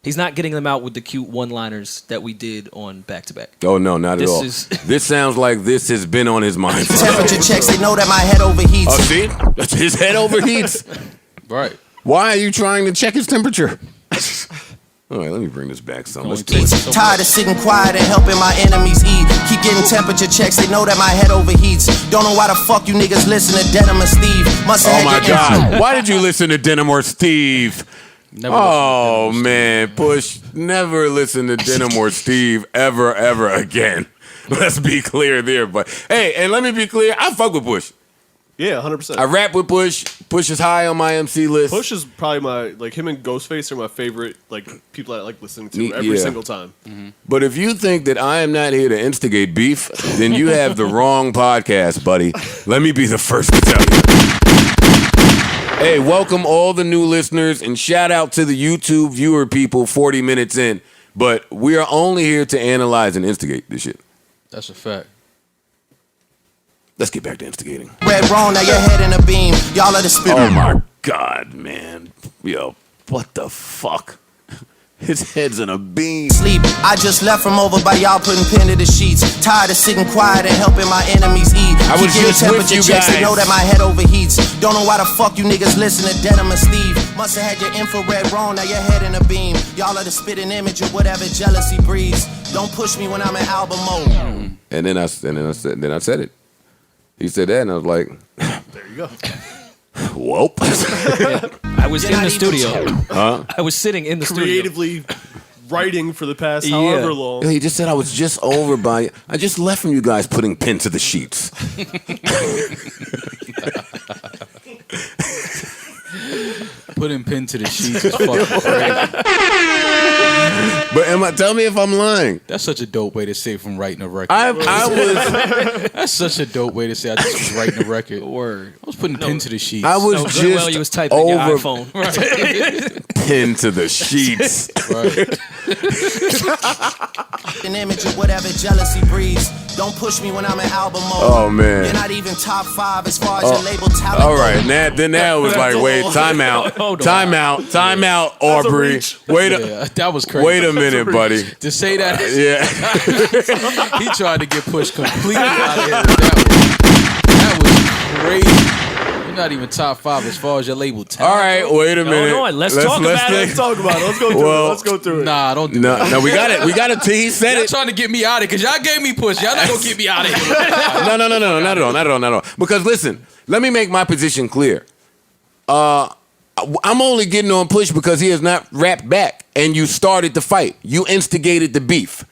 He's not getting them out with the cute one-liners that we did on Back to Back. Oh no, not at all. This sounds like this has been on his mind. Temperature checks, they know that my head overheats. Oh, see? That's his head overheats. Right. Why are you trying to check his temperature? All right, let me bring this back some. Let's Tired of sitting quiet and helping my enemies eat. Keep getting temperature checks, they know that my head overheats. Don't know why the fuck you niggas listen to Denim or Steve. Oh my God. Why did you listen to Denim or Steve? Never man, Push, never listen to Denim or Steve ever again. Let's be clear there. But hey, and let me be clear, I fuck with Push. Yeah, 100%. I rap with Push. Push is high on my MC list. Push is probably my, like, him and Ghostface are my favorite, like, people I like listening to every single time. Mm-hmm. But if you think that I am not here to instigate beef, then you have the wrong podcast, buddy. Let me be the first to tell you. Hey, welcome all the new listeners and shout out to the YouTube viewer people 40 minutes in. But we are only here to analyze and instigate this shit. That's a fact. Let's get back to instigating. Red wrong, now your head in a beam. Y'all are the spirit. Oh my God, man. Yo, what the fuck? His head's in a beam. Sleep. I just left from over by y'all putting pen to the sheets. Tired of sitting quiet and helping my enemies eat. I was Keep just getting with you checks, guys. they know that my head overheats. Don't know why the fuck you niggas listen to Denim and Steve. Must have had your infrared wrong, now your head in a beam. Y'all are the spitting image of whatever jealousy breeds. Don't push me when I'm in album mode. And then I said it. He said that, and I was like, There you go. "Whoop." I was in the studio. Huh? I was sitting in the Creatively writing for the past however long. He just said I was just over by. I just left from you guys putting pen to the sheets. Putting pen to the sheets is fucking crazy. But tell me if I'm lying. That's such a dope way to say from writing a record. I was. That's such a dope way to say I just was writing a record. Word. I was putting pen to the sheets. I was No, just very well you was typing in your over iPhone. pen to the sheets. Right. An image of whatever jealousy breeds. Don't push me when I'm in album mode. Oh, man. You're not even top 5 as far as your label talent. All right, then that was like, wait, time out, Aubrey. That was crazy. Wait a minute, buddy. To say that, Yeah. he tried to get pushed completely out of here. That was crazy. You're not even top 5 as far as your label talent. All right, wait a minute. No, let's talk about it. Let's talk about it. Let's go through it. Let's go through it. Nah, don't do that. No, we got it. We got it. He said Y'all it. trying to get me out of it because y'all gave me push. Y'all not going to get me out of here. No, not at all. Because listen, let me make my position clear. I'm only getting on Push because he has not rapped back, and you started the fight. You instigated the beef.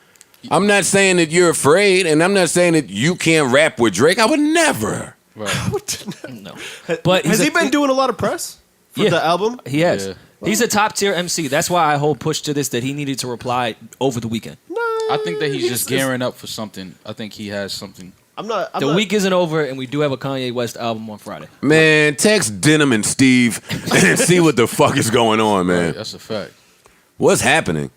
I'm not saying that you're afraid, and I'm not saying that you can't rap with Drake. I would never. Right. No. But Has he been doing a lot of press for the album? He has. Yeah. He's a top tier MC. That's why I hold Push to this that he needed to reply over the weekend. I think that he's just gearing up for something. I think he has something. The week isn't over, and we do have a Kanye West album on Friday. Man, text Denim and Steve and see what the fuck is going on, man. Right, that's a fact. What's happening?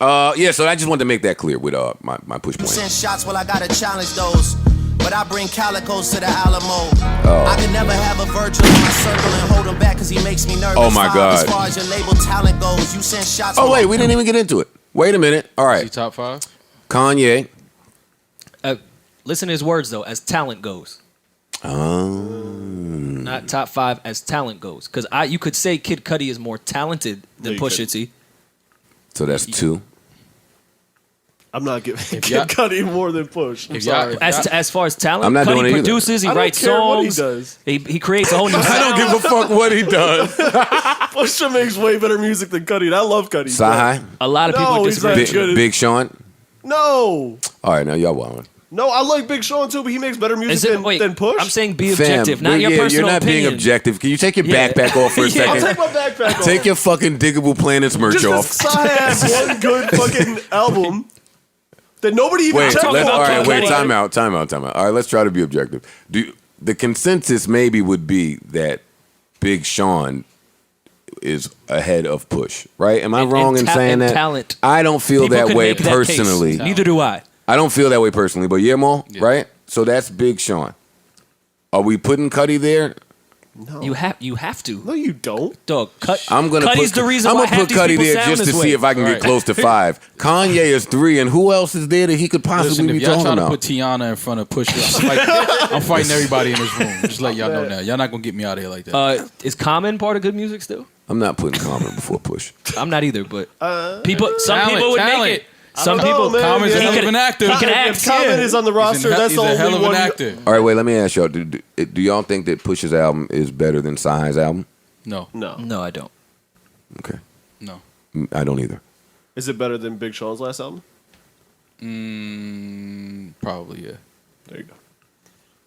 Yeah, so I just wanted to make that clear with my push point. Send shots, well, I gotta challenge those. But I bring calicos to the Alamo. I can never have a virtual in my circle and hold him back because he makes me nervous. Oh, my God. As far as your label talent goes, you send shots. Oh, wait, we didn't even get into it. Wait a minute. All Is he right. top 5? Kanye. Listen to his words, though, as talent goes. Not top 5 as talent goes. Because you could say Kid Cudi is more talented than No, you Pusha couldn't. T. So that's 2. I'm not giving Kid y'all- Cudi more than Push. I'm if y'all- sorry. As far as talent, I'm not Cudi doing it either. produces, he I don't writes care what he songs. does. He creates a whole new I sound. don't give a fuck what he does. Pusha makes way better music than Cudi. And I love Cudi. Sci-Hi? A lot of No, people he's not disagree. good. Big Sean? No. All right, now y'all wildin'. No, I like Big Sean too, but he makes better Is music it, than Push. I'm saying be Fam, objective, not your yeah, personal you're not opinion. being objective. Can you take your Yeah. backpack off for a Yeah. I'll second? take my backpack off. Take your fucking Diggable Planets merch Just off. because Psy has one good fucking album that nobody even Wait, checked all out. right, wait, Like, time out. All right, let's try to be objective. The consensus maybe would be that Big Sean is ahead of Push, right? Am I wrong in saying that? Talent. I don't feel People that could way make that case. personally. Neither do I. I don't feel that way personally, but yeah, Mo, right? So that's Big Sean. Are we putting Cudi there? No. You have to. No, you don't. Dog, I'm gonna Cuddy's put, the reason I'm why gonna half put these Cudi people there sound just to this see way. if I can get Right. close to 5. Kanye is 3, and who else is there that he could possibly Listen, be if y'all talking trying to about? put Tiana in front of Pusha, I'm fighting everybody in this room. Just let y'all know now. Y'all not gonna get me out of here like that. Is Common part of good music still? I'm not putting Common before Push. I'm not either, but some people would talent. make it. Some I don't people. know, man. Common's a Yeah. hell of an actor. He can act. If Common is on the roster, that's He's the a only hell of one. an actor. All right, wait. Let me ask y'all: Do y'all think that Push's album is better than Psy's album? No, No, I don't. Okay, no. I don't either. Is it better than Big Sean's last album? Probably, yeah. There you go.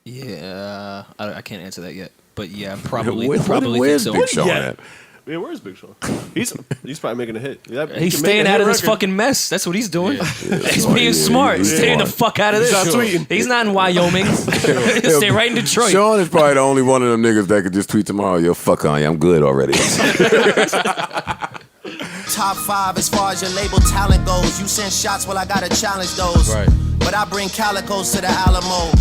Yeah, I can't answer that yet, but yeah, probably Where's think so. Big Sean Yeah. at? Yeah, where's Big Sean? He's probably making a hit. Yeah, he He's can make staying a out hit of this record. fucking mess. That's what he's doing. He's Yeah, being smart. he's Staying the smart. fuck out of this. He's not tweeting. He's not in Wyoming. Stay right in Detroit. Sean is probably the only one of them niggas that could just tweet tomorrow, yo, fuck Kanye, I'm good already. Top 5 as far as your label talent goes. You send shots, well, I gotta challenge those. Right. But I bring calicos to the Alamo.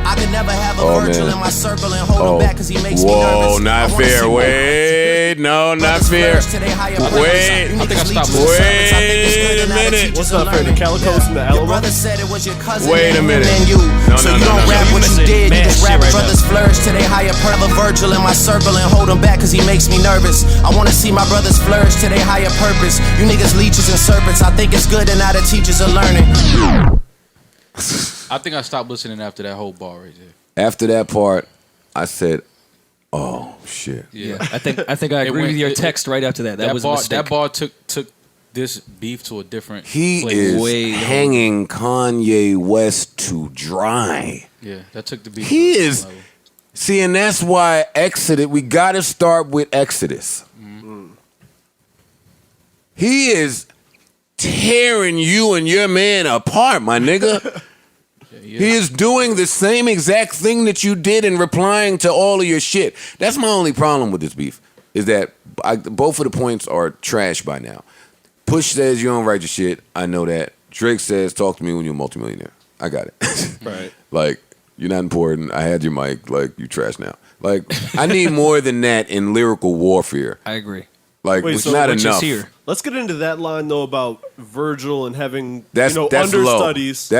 I could never have a Oh, Virgil man. in my circle and hold him back because he makes me Whoa, nervous. not I wanna fair. see Wait, no, not brothers fair. flourish till they higher purpose. Wait. You I think I niggas stopped leeches listening. and servants. I think it's good and now the Wait a minute. teachers What's are not fair? The learning. Calicos from the Your Alamo? brother said it was your cousin. Wait a and minute. him and you. No, So no, you no, don't no, rap no. what you missing did. You mad just shit rap right brothers flourish till they higher purpose. Virgil in my circle and hold him back because he makes me nervous. I want to see my brothers flourish till they higher purpose. You niggas leeches and serpents. I think it's good and now the teachers are learning. I think I stopped listening after that whole bar right there. After that part, I said, oh, shit. Yeah. I think I agree went- with your it- text right after that. That was a bar. mistake. That bar took this beef to a different. He place. is Way hanging Kanye West to dry. Yeah, that took the beef. He to a is. different level. See, and that's why Exodus, we got to start with Exodus. He is tearing you and your man apart, my nigga. He is doing the same exact thing that you did in replying to all of your shit. That's my only problem with this beef, is that both of the points are trash by now. Push says you don't write your shit. I know that. Drake says talk to me when you're a multimillionaire. I got it. Right. Like, you're not important. I had your mic. Like, you trash now. Like, I need more than that in lyrical warfare. I agree. Like, Wait, it's so not Which enough. is here. Let's get into that line though about Virgil and having That's low. understudies.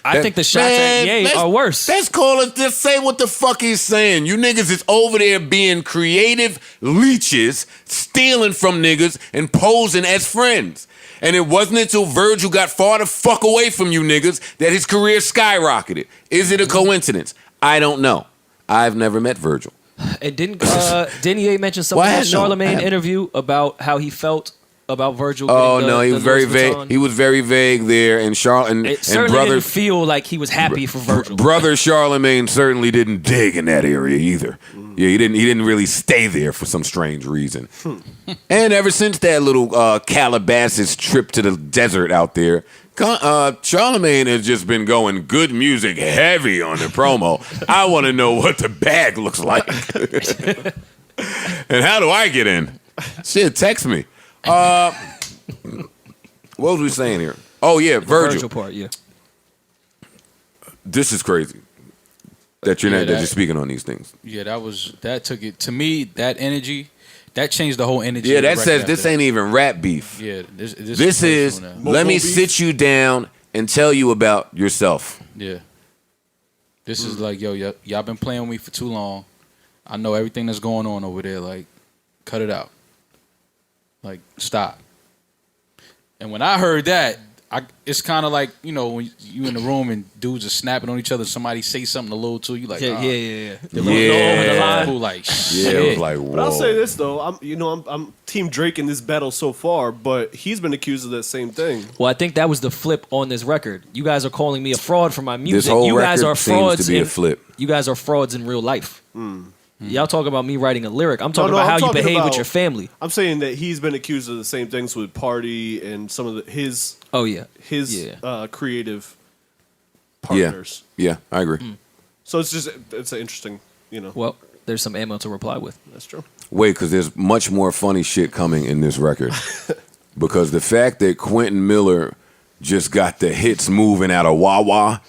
I think the shots at Ye let's- are worse. Let's call it. Just say what the fuck he's saying. You niggas is over there being creative leeches, stealing from niggas and posing as friends. And it wasn't until Virgil got far the fuck away from you niggas that his career skyrocketed. Is it a coincidence? I don't know. I've never met Virgil. And didn't Ye mention something Well, I in had the no- I Charlemagne had- interview about how he felt about Virgil? Oh getting no, he the was very Louis vague. Vuitton? He was very vague there, and It certainly brother didn't feel like he was happy for Virgil. Brother Charlemagne certainly didn't dig in that area either. Yeah, he didn't really stay there for some strange reason. And ever since that little Calabasas trip to the desert out there, Charlemagne has just been going good music heavy on the promo. I want to know what the bag looks like. And how do I get in? Shit, text me. What was we saying here? Oh yeah, Virgil part, yeah. This is crazy that you're Yeah, not that that- you're speaking on these things. Yeah, that took it to me. That energy, that changed the whole energy. Yeah, of the that record this after that. ain't even rap beef. Yeah, This is personal now. let me beef? sit you down and tell you about yourself. Yeah. This is like, yo, y'all been playing with me for too long. I know everything that's going on over there. Like, cut it out. Like, stop. And when I heard that, it's kind of like, you know, when you in the room and dudes are snapping on each other, somebody say something a little too, you like, yeah. Like, shit. Yeah, it was like, whoa. But I'll say this though, I'm Team Drake in this battle so far, but he's been accused of that same thing. Well, I think that was the flip on this record. You guys are calling me a fraud for my music. This whole you guys record are frauds seems to be in, a flip. You guys are frauds in real life. Y'all talk about me writing a lyric. I'm talking about how you behave with your family. I'm saying that he's been accused of the same things with Party and some of his creative partners. Yeah, I agree. So it's an interesting, you know. Well, there's some ammo to reply with. That's true. Wait, because there's much more funny shit coming in this record. Because the fact that Quentin Miller just got the hits moving out of Wawa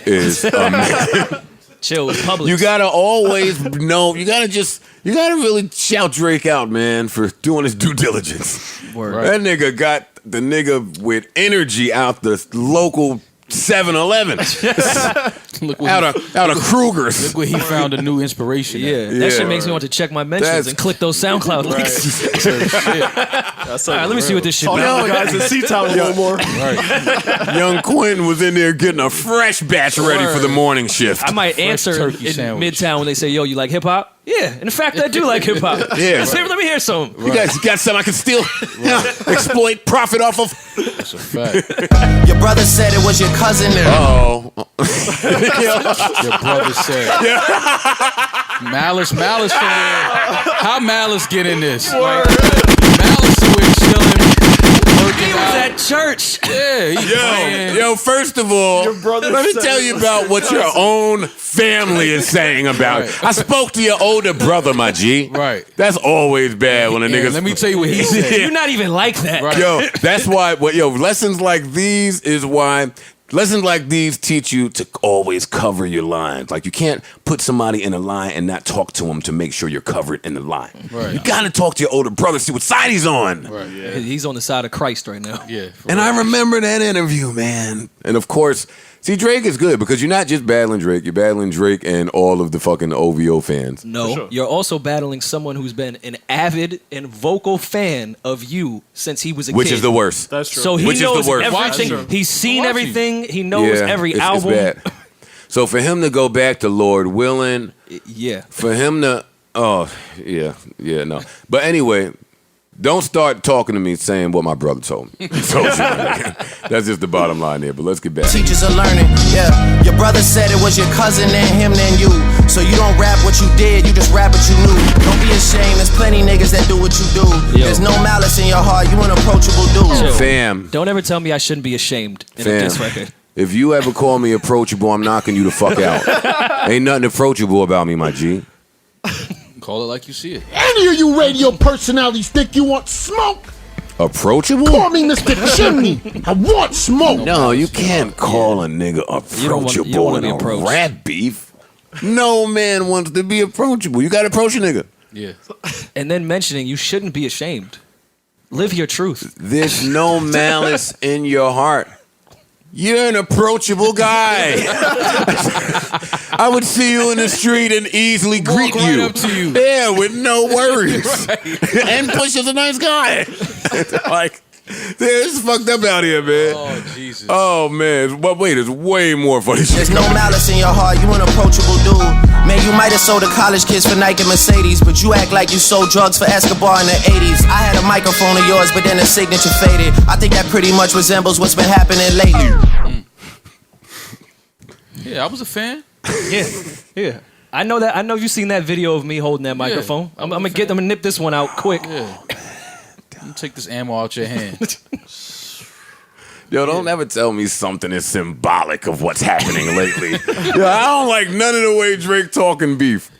is amazing. Chill with public. You gotta always know. You gotta really shout Drake out, man, for doing his due diligence. Word. That nigga got the nigga with energy out the local 7-Eleven. out of Kruger's. Look where he found a new inspiration. That shit makes me want to check my mentions and click those SoundCloud links. All right, let me see what this shit is. Guys in C-Town a little more. Right. Young Quentin was in there getting a fresh batch ready for the morning shift. I might answer in Midtown when they say, yo, you like hip-hop? Yeah, in fact, I do like hip-hop. Yeah. Let me hear some. You guys got something I can steal, exploit, profit off of? That's a fact. Your brother said it was your cousin. Oh. Your brother said. Malice from where? How Malice get in this? Like, Malice is chilling. He was at church. Yeah, yo, first of all, let me tell you about what your own family is saying about it. I spoke to your older brother, my G. Right. That's always bad when a nigga. Let me tell you what he said. You're not even like that. Right. Yo, that's why. Lessons like these is why. Lessons like these teach you to always cover your lines. Like, you can't put somebody in a line and not talk to them to make sure you're covered in the line. Right. You gotta talk to your older brother, see what side he's on. Right. Yeah. He's on the side of Christ right now. Yeah. And I remember that interview, man. And of course, see, Drake is good because you're not just battling Drake, you're battling Drake and all of the fucking OVO fans. No, you're also battling someone who's been an avid and vocal fan of you since he was a kid. Which is the worst. That's true. So he Which knows is the worst. everything. He's seen everything. He knows every album. It's bad. So for him to go back to Lord Willing, for him to, no. But anyway, don't start talking to me saying what my brother told me. That's just the bottom line there, but let's get back. Teachers are learning, yeah. Your brother said it was your cousin and him and you. So you don't rap what you did, you just rap what you knew. Don't be ashamed, there's plenty niggas that do what you do. There's no malice in your heart, you an approachable dude. Fam. Don't ever tell me I shouldn't be ashamed in a diss record. If you ever call me approachable, I'm knocking you the fuck out. Ain't nothing approachable about me, my G. Call it like you see it. Any of you radio personalities think you want smoke? Approachable? Call me Mr. Chimney. I want smoke. No, you can't call a nigga approachable you don't wanna in be a approached. rap beef. No man wants to be approachable. You gotta approach a nigga. Yeah. And then mentioning you shouldn't be ashamed. Live your truth. There's no malice in your heart. You're an approachable guy. I would see you in the street and easily greet right you. up to you. Yeah, with no worries. And Pusha's a nice guy. Like, it's fucked up out here, man. Oh, Jesus. Oh, man. But wait, there's way more funny shit. There's no malice in your heart, you an approachable dude. Man, you might have sold the college kids for Nike and Mercedes, but you act like you sold drugs for Escobar in the 80s. I had a microphone of yours, but then the signature faded. I think that pretty much resembles what's been happening lately. Yeah, I was a fan. Yeah. I know that. I know you've seen that video of me holding that microphone. I'm gonna nip this one out quick. Yeah. You take this ammo out your hand. Yo, don't ever tell me something is symbolic of what's happening lately. Yo, I don't like none of the way Drake talking beef.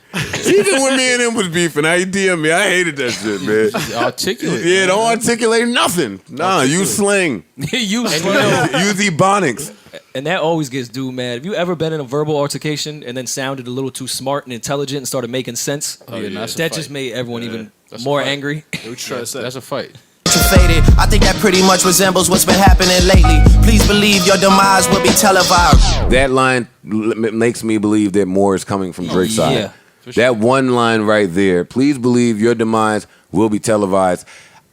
Even when me and him was beefing, I DM me. I hated that shit, man. Articulate. Yeah, don't articulate nothing. Nah, use slang. You Use ebonics. And that always gets dude mad. Have you ever been in a verbal altercation and then sounded a little too smart and intelligent and started making sense? Oh, yeah, that's a that fight. just made everyone even That's more a fight. angry. What you trying to say? That's a fight. future faded. I think that pretty much resembles what's been happening lately. Please believe your demise will be televised. That line makes me believe that more is coming from Drake's side. Yeah. That one line right there. Please believe your demise will be televised.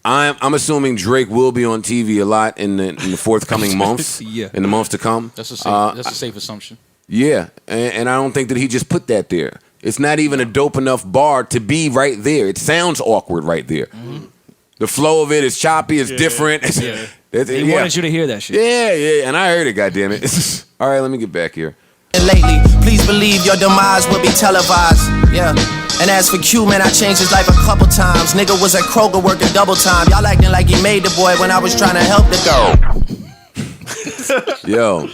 I'm assuming Drake will be on TV a lot in the forthcoming months. Yeah. In the months to come. That's a safe assumption. Yeah, and I don't think that he just put that there. It's not even a dope enough bar to be right there. It sounds awkward right there. Mm-hmm. The flow of it is choppy. It's different. He wanted you to hear that shit. Yeah, and I heard it. Goddammit. All right, let me get back here. And lately, please believe your demise will be televised. Yeah. And as for Q, man, I changed his life a couple times. Nigga was at Kroger working double time. Y'all acting like he made the boy when I was trying to help the girl. Yo,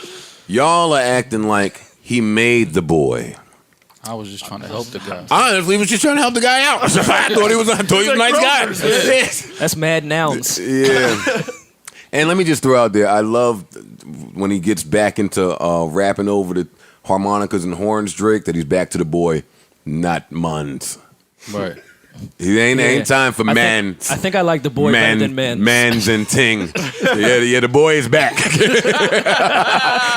y'all are acting like he made the boy. I was just trying to help the guy. Honestly, was just trying to help the guy out. I thought he was a nice guy. That's mad nouns. Yeah. And let me just throw out there, I love when he gets back into rapping over the harmonicas and horns, Drake, that he's back to the boy, not mans. Right. He ain't time for mans. I think I like the boy better than mans. Mans and ting. Yeah, the boy is back.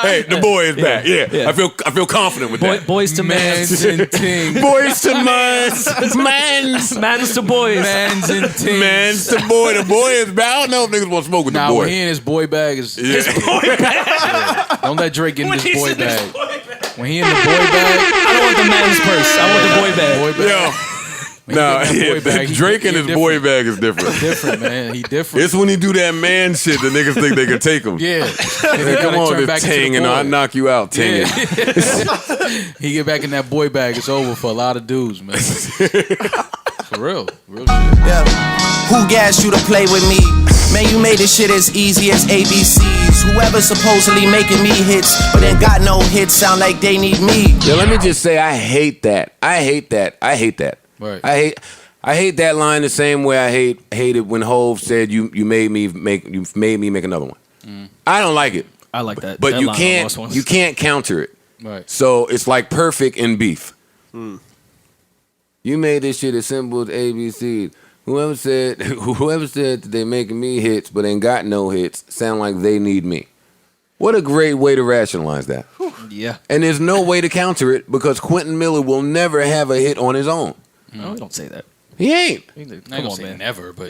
Hey, the boy is back. Yeah. I feel confident with that. Boys to mans and ting. Boys to mans. Mans. Mans to boys. Mans and ting. Mans to boy. The boy is back. I don't know if niggas want to smoke with the boy. When he in his boy bag is... His boy bag? Don't let Drake get in his boy bag. When he in the boy bag... I don't want the man's purse. I want the boy bag. Boy bag. Yo. No, Drake and his boy bag is different. Different, man. He different. It's when he do that man shit the niggas think they can take him. Yeah. Come on, this ting, and I'll knock you out, ting. Yeah. He get back in that boy bag, it's over for a lot of dudes, man. For real. Real shit. Yeah. Who gassed you to play with me? Man, you made this shit as easy as ABCs. Whoever supposedly making me hits, but then got no hits, sound like they need me. Yeah, let me just say, I hate that. Right. I hate that line the same way I hated when Hov said you made me make another one. I don't like it. I like that. But that you can't counter it. Right. So it's like perfect in beef. You made this shit as simple as ABC. Whoever said that they making me hits but ain't got no hits sound like they need me. What a great way to rationalize that. Yeah. And there's no way to counter it because Quentin Miller will never have a hit on his own. No, don't say that. He ain't. Come on, man. Never, but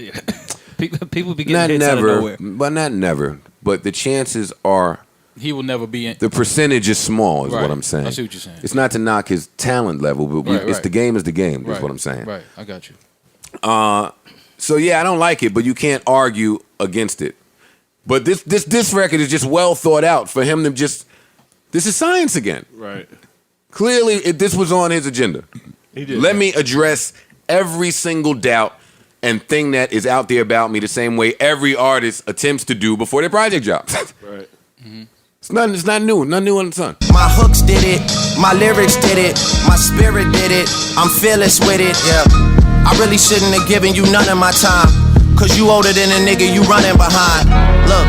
people be getting hits out of nowhere. But not never. But the chances are he will never be in. The percentage is small, is right. what I'm saying. I see what you're saying. It's not to knock his talent level, but the game is the game, is what I'm saying. Right, I got you. So yeah, I don't like it, but you can't argue against it. But this record is just well thought out for him to just. This is science again. Right. Clearly, this was on his agenda. He did. Let me address every single doubt and thing that is out there about me the same way every artist attempts to do before their project drops. Right. Mm-hmm. It's not new. Nothing new under the sun. My hooks did it. My lyrics did it. My spirit did it. I'm fearless with it. Yeah. I really shouldn't have given you none of my time. Cause you older than a nigga you running behind. Look,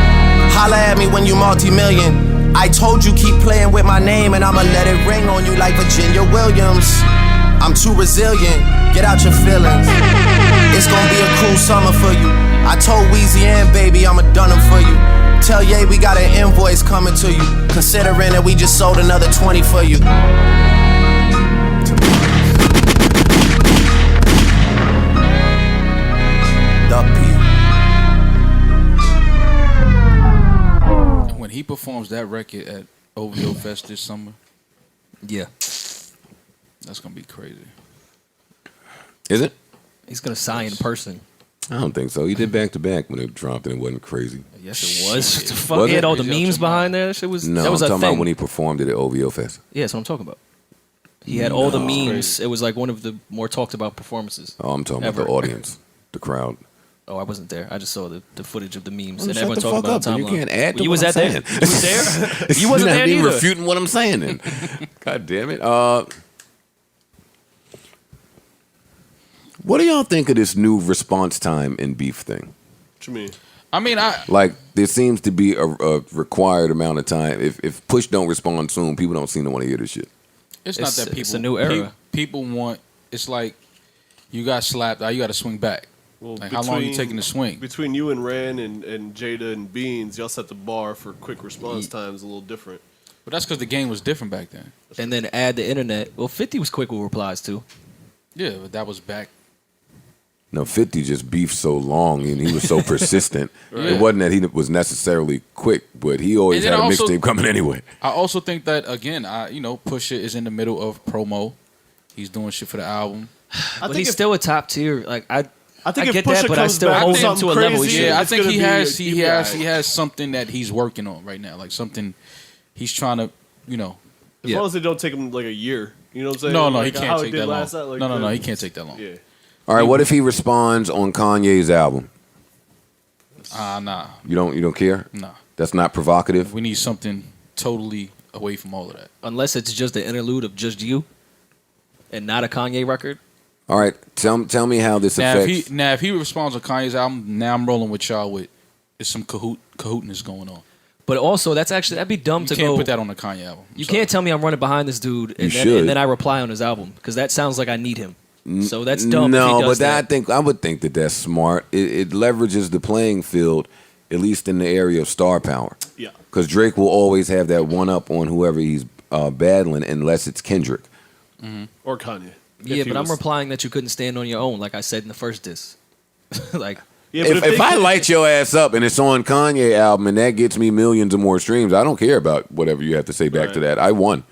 holla at me when you multi-million. I told you keep playing with my name and I'ma let it ring on you like Virginia Williams. I'm too resilient, get out your feelings. It's gonna be a cool summer for you. I told Weezy and baby I'ma done them for you. Tell Ye we got an invoice coming to you. Considering that we just sold another 20 for you. Duppy. When he performs that record at OVO Fest this summer, yeah, that's gonna be crazy. Is it? He's gonna sign in person. I don't think so. He did back to back when it dropped and it wasn't crazy. Yes, it was. What the fuck? He had all the memes behind there. That shit was. No, that was I'm a talking thing. about when he performed it at OVO Fest. Yeah, that's what I'm talking about. He had all the memes. It was like one of the more talked about performances. Oh, I'm talking about the audience, the crowd. Oh, I wasn't there. I just saw the footage of the memes Well, and shut everyone the talking fuck about up, the timeline. you can't add to you what was I'm at there? saying. You was there? You wasn't You're there not even either. refuting what I'm saying then. God damn it. What do y'all think of this new response time in beef thing? What you mean? I mean, like there seems to be a required amount of time. If Push don't respond soon, people don't seem to want to hear this shit. It's not that people. It's a new era. People want. It's like you got slapped. You got to swing back. Well, Like, how long you taking the swing? Between you and Ran and Jada and Beans, y'all set the bar for quick response times a little different. But that's because the game was different back then. And then add the internet. Well, 50 was quick with replies too. Yeah, but that was back. No, 50 just beefed so long and he was so persistent. It wasn't that he was necessarily quick, but he always had a mixtape coming anyway. I also think that, again, Pusha is in the middle of promo. He's doing shit for the album. But he's still a top tier. Like I think if get Pusha that, but I comes still back hold with him to a something level. crazy, Yeah, I it's think gonna he be has something that he's working on right now. Like something he's trying to, As long as it don't take him like a year. You know what I'm saying? No, like he can't take that long. No, he can't take that long. Yeah. All right, what if he responds on Kanye's album? Nah. You don't care? Nah. That's not provocative? We need something totally away from all of that. Unless it's just an interlude of just you and not a Kanye record. All right, tell me how this affects. If he responds on Kanye's album, now I'm rolling with y'all with there's some cahootness going on. But also, that'd be dumb to You can't go. put that on the Kanye album. You can't tell me I'm running behind this dude and then I reply on his album because that sounds like I need him. So that's dumb. No, if he does but I would think that that's smart. It leverages the playing field, at least in the area of star power. Yeah. Because Drake will always have that one up on whoever he's battling, unless it's Kendrick. Or Kanye. Yeah, but I'm replying that you couldn't stand on your own, like I said in the first diss. Like, yeah, but if I light your ass up and it's on Kanye album and that gets me millions of more streams, I don't care about whatever you have to say back to that. I won.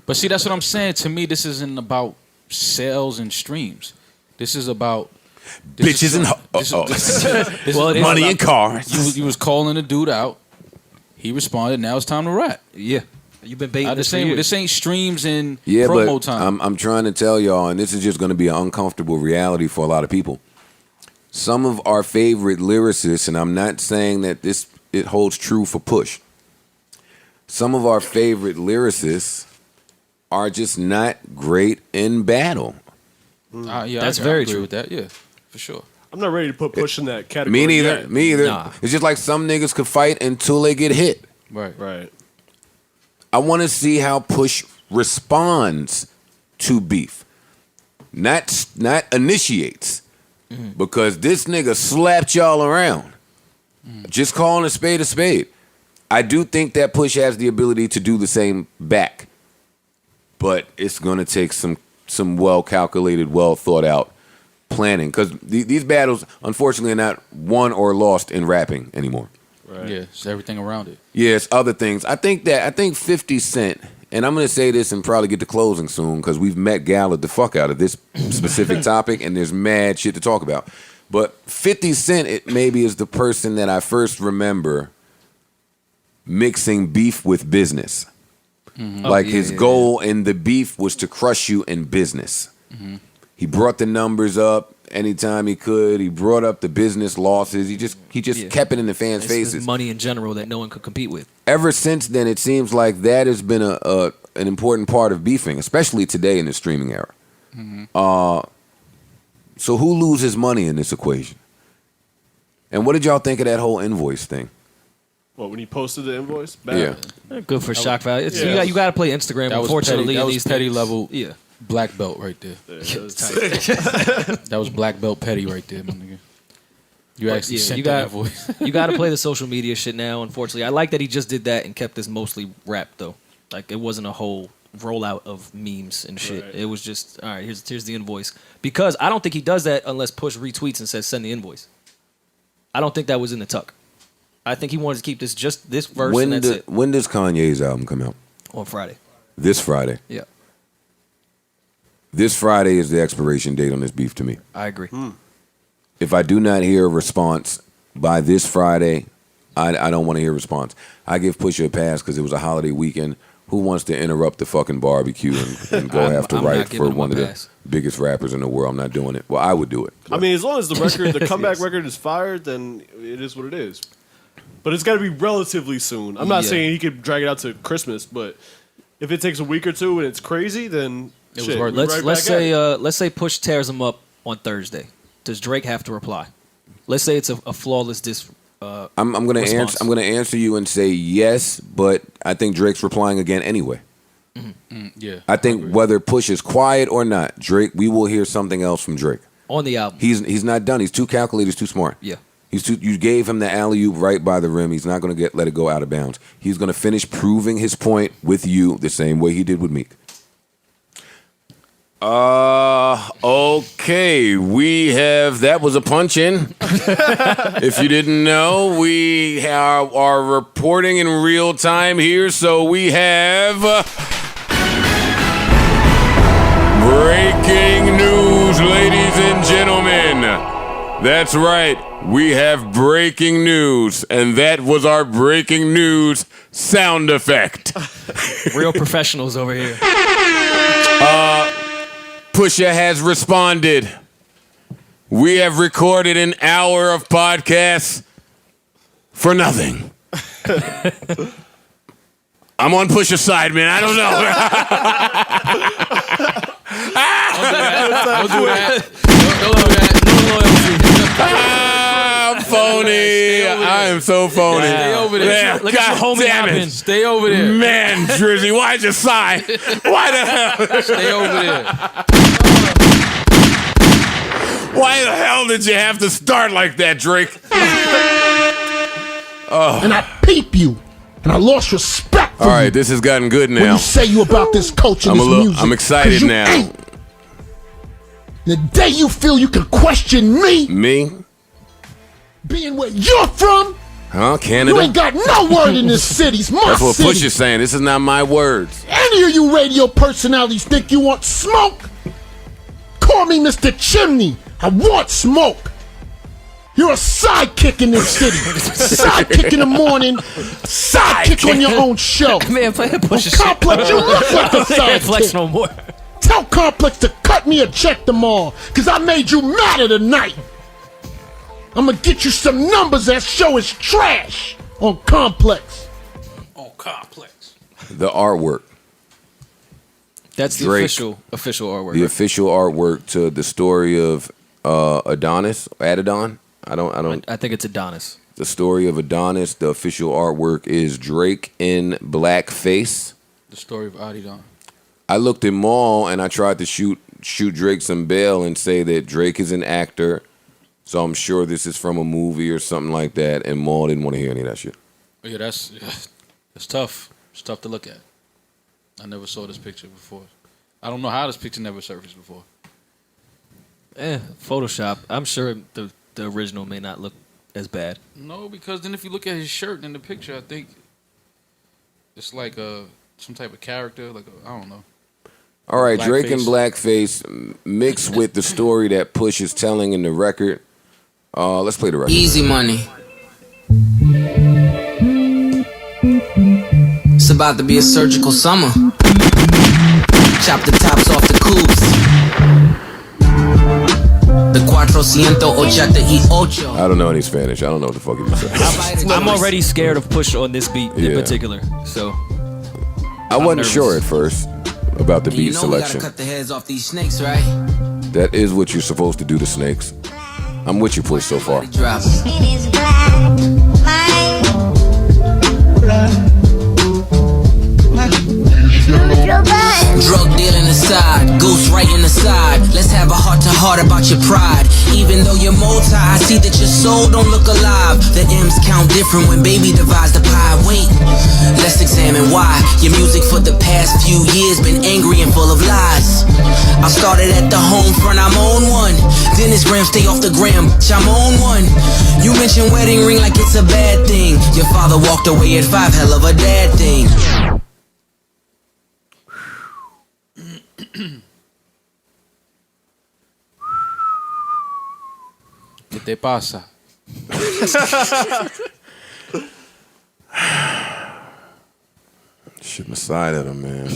But see, that's what I'm saying. To me, this isn't about sales and streams. This is about bitches and money and cars. You was calling the dude out. He responded. Now it's time to rap. Yeah, you've been baiting this for years. This ain't streams and Yeah, promo but time. I'm trying to tell y'all, and this is just going to be an uncomfortable reality for a lot of people. Some of our favorite lyricists, and I'm not saying that it holds true for Push. Some of our favorite lyricists are just not great in battle. That's very true with that. Yeah, for sure. I'm not ready to put Push in that category. Me neither. yet. Me either. Nah. It's just like some niggas could fight until they get hit. Right. I want to see how Push responds to beef, not initiates, because this nigga slapped y'all around. Just calling a spade. I do think that Push has the ability to do the same back, but it's gonna take some well calculated, well thought out planning, because these battles, unfortunately, are not won or lost in rapping anymore. Right. Yeah, it's everything around it. Yeah, it's other things. I think 50 Cent, and I'm going to say this and probably get to closing soon because we've met Gallad the fuck out of this specific topic and there's mad shit to talk about. But 50 Cent, it maybe is the person that I first remember mixing beef with business. Like his goal in the beef was to crush you in business. He brought the numbers up anytime he could. He brought up the business losses. He just kept it in the fans' faces. Money in general that no one could compete with. Ever since then, it seems like that has been an important part of beefing, especially today in the streaming era. So who loses money in this equation? And what did y'all think of that whole invoice thing? What, when he posted the invoice? Bad. Yeah. Good for shock value. You got to play Instagram. That was Unfortunately, petty, that was these petty things. level. Yeah. Black belt right there. That was black belt petty right there, my nigga. You actually sent that invoice. You got to play the social media shit now. Unfortunately, I like that he just did that and kept this mostly rap though. Like it wasn't a whole rollout of memes and shit. Right. It was just all right. Here's the invoice, because I don't think he does that unless Push retweets and says send the invoice. I don't think that was in the tuck. I think he wanted to keep this verse and that's it. When does Kanye's album come out? On Friday. This Friday. Yeah, This Friday is the expiration date on this beef to me. I agree. If I do not hear a response by this Friday, I don't want to hear a response. I give Pusha a pass because it was a holiday weekend. Who wants to interrupt the fucking barbecue and go have to I'm write not for giving him one a of pass. the biggest rappers in the world? I'm not doing it. Well, I would do it. I mean, as long as the comeback record is fired, then it is what it is. But it's got to be relatively soon. I'm not saying he could drag it out to Christmas, but if it takes a week or two and it's crazy, then was shit, worth it. we're Let's right back at it. say Push tears him up on Thursday. Does Drake have to reply? Let's say it's a flawless diss. I'm going to answer. response. I'm going to answer you and say yes, but I think Drake's replying again anyway. Yeah. I think whether Push is quiet or not, Drake, we will hear something else from Drake. On the album. He's not done. He's too calculated. He's too smart. Yeah. You gave him the alley-oop right by the rim. He's not going to let it go out of bounds. He's going to finish proving his point with you the same way he did with Meek. Okay. That was a punch-in. If you didn't know, we are reporting in real time here, so we have breaking news, ladies and gentlemen. That's right. We have breaking news, and that was our breaking news sound effect. Real professionals over here. Pusha has responded. We have recorded an hour of podcasts for nothing. I'm on Pusha's side, man. I don't know. Don't do that. Don't do that. No loyalty. I'm phony. I am so phony. Stay over there. Yeah, Look at your God homie damn it. hopping. Stay over there. Man, Drizzy, why'd you sigh? Why the hell? Stay over there. Why the hell did you have to start like that, Drake? And I peep you. And I lost respect for All you. right, this has gotten good When now. you say you about this culture and this music. I'm excited 'cause you now. ain't. The day you feel you can question me, Me? being where you're from, Huh? Canada? you ain't got no word in this city. It's my That's what city. Push is saying. This is not my words. Any of you radio personalities think you want smoke? Call me Mr. Chimney. I want smoke. You're a sidekick in this city. Sidekick in the morning. Sidekick on your own show. Man, play a push shit. Complex, you look like a Can't flex sidekick. no more. Tell Complex to cut me a check tomorrow, cause I made you madder tonight. I'ma get you some numbers that show is trash on Complex. On Complex. The artwork. That's the Drake. official artwork. The official artwork to the story of Adidon. I think it's Adonis. The story of Adonis. The official artwork is Drake in blackface. The story of Adidon. I looked at Mal and I tried to shoot Drake some bail and say that Drake is an actor, so I'm sure this is from a movie or something like that. And Mal didn't want to hear any of that shit. Yeah, that's tough. It's tough to look at. I never saw this picture before. I don't know how this picture never surfaced before. Photoshop. I'm sure the original may not look as bad. No, because then if you look at his shirt in the picture, I think it's like some type of character. I don't know. All right, Blackface. Drake in blackface mixed with the story that Push is telling in the record. Let's play the record. Easy money. It's about to be a surgical summer. Chop the tops off the coupes. The 488. I don't know any Spanish. I don't know what the fuck he said. I'm already scared of Push on this beat in Yeah. particular. So I wasn't nervous. sure at first about the And beat you know selection. we gotta cut the heads off these snakes, right? That is what you're supposed to do to snakes. I'm with you, Push, so far. Drop. Drug dealing aside, ghost writing aside. Let's have a heart to heart about your pride. Even though you're multi, I see that your soul don't look alive. The M's count different when baby divides the pie. Wait, let's examine why your music for the past few years been angry and full of lies. I started at the home front, I'm on one. Then this gram stay off the gram, bitch, I'm on one. You mentioned wedding ring like it's a bad thing. Your father walked away at 5, hell of a dad thing. ¿Qué te pasa? Shit beside at him, man.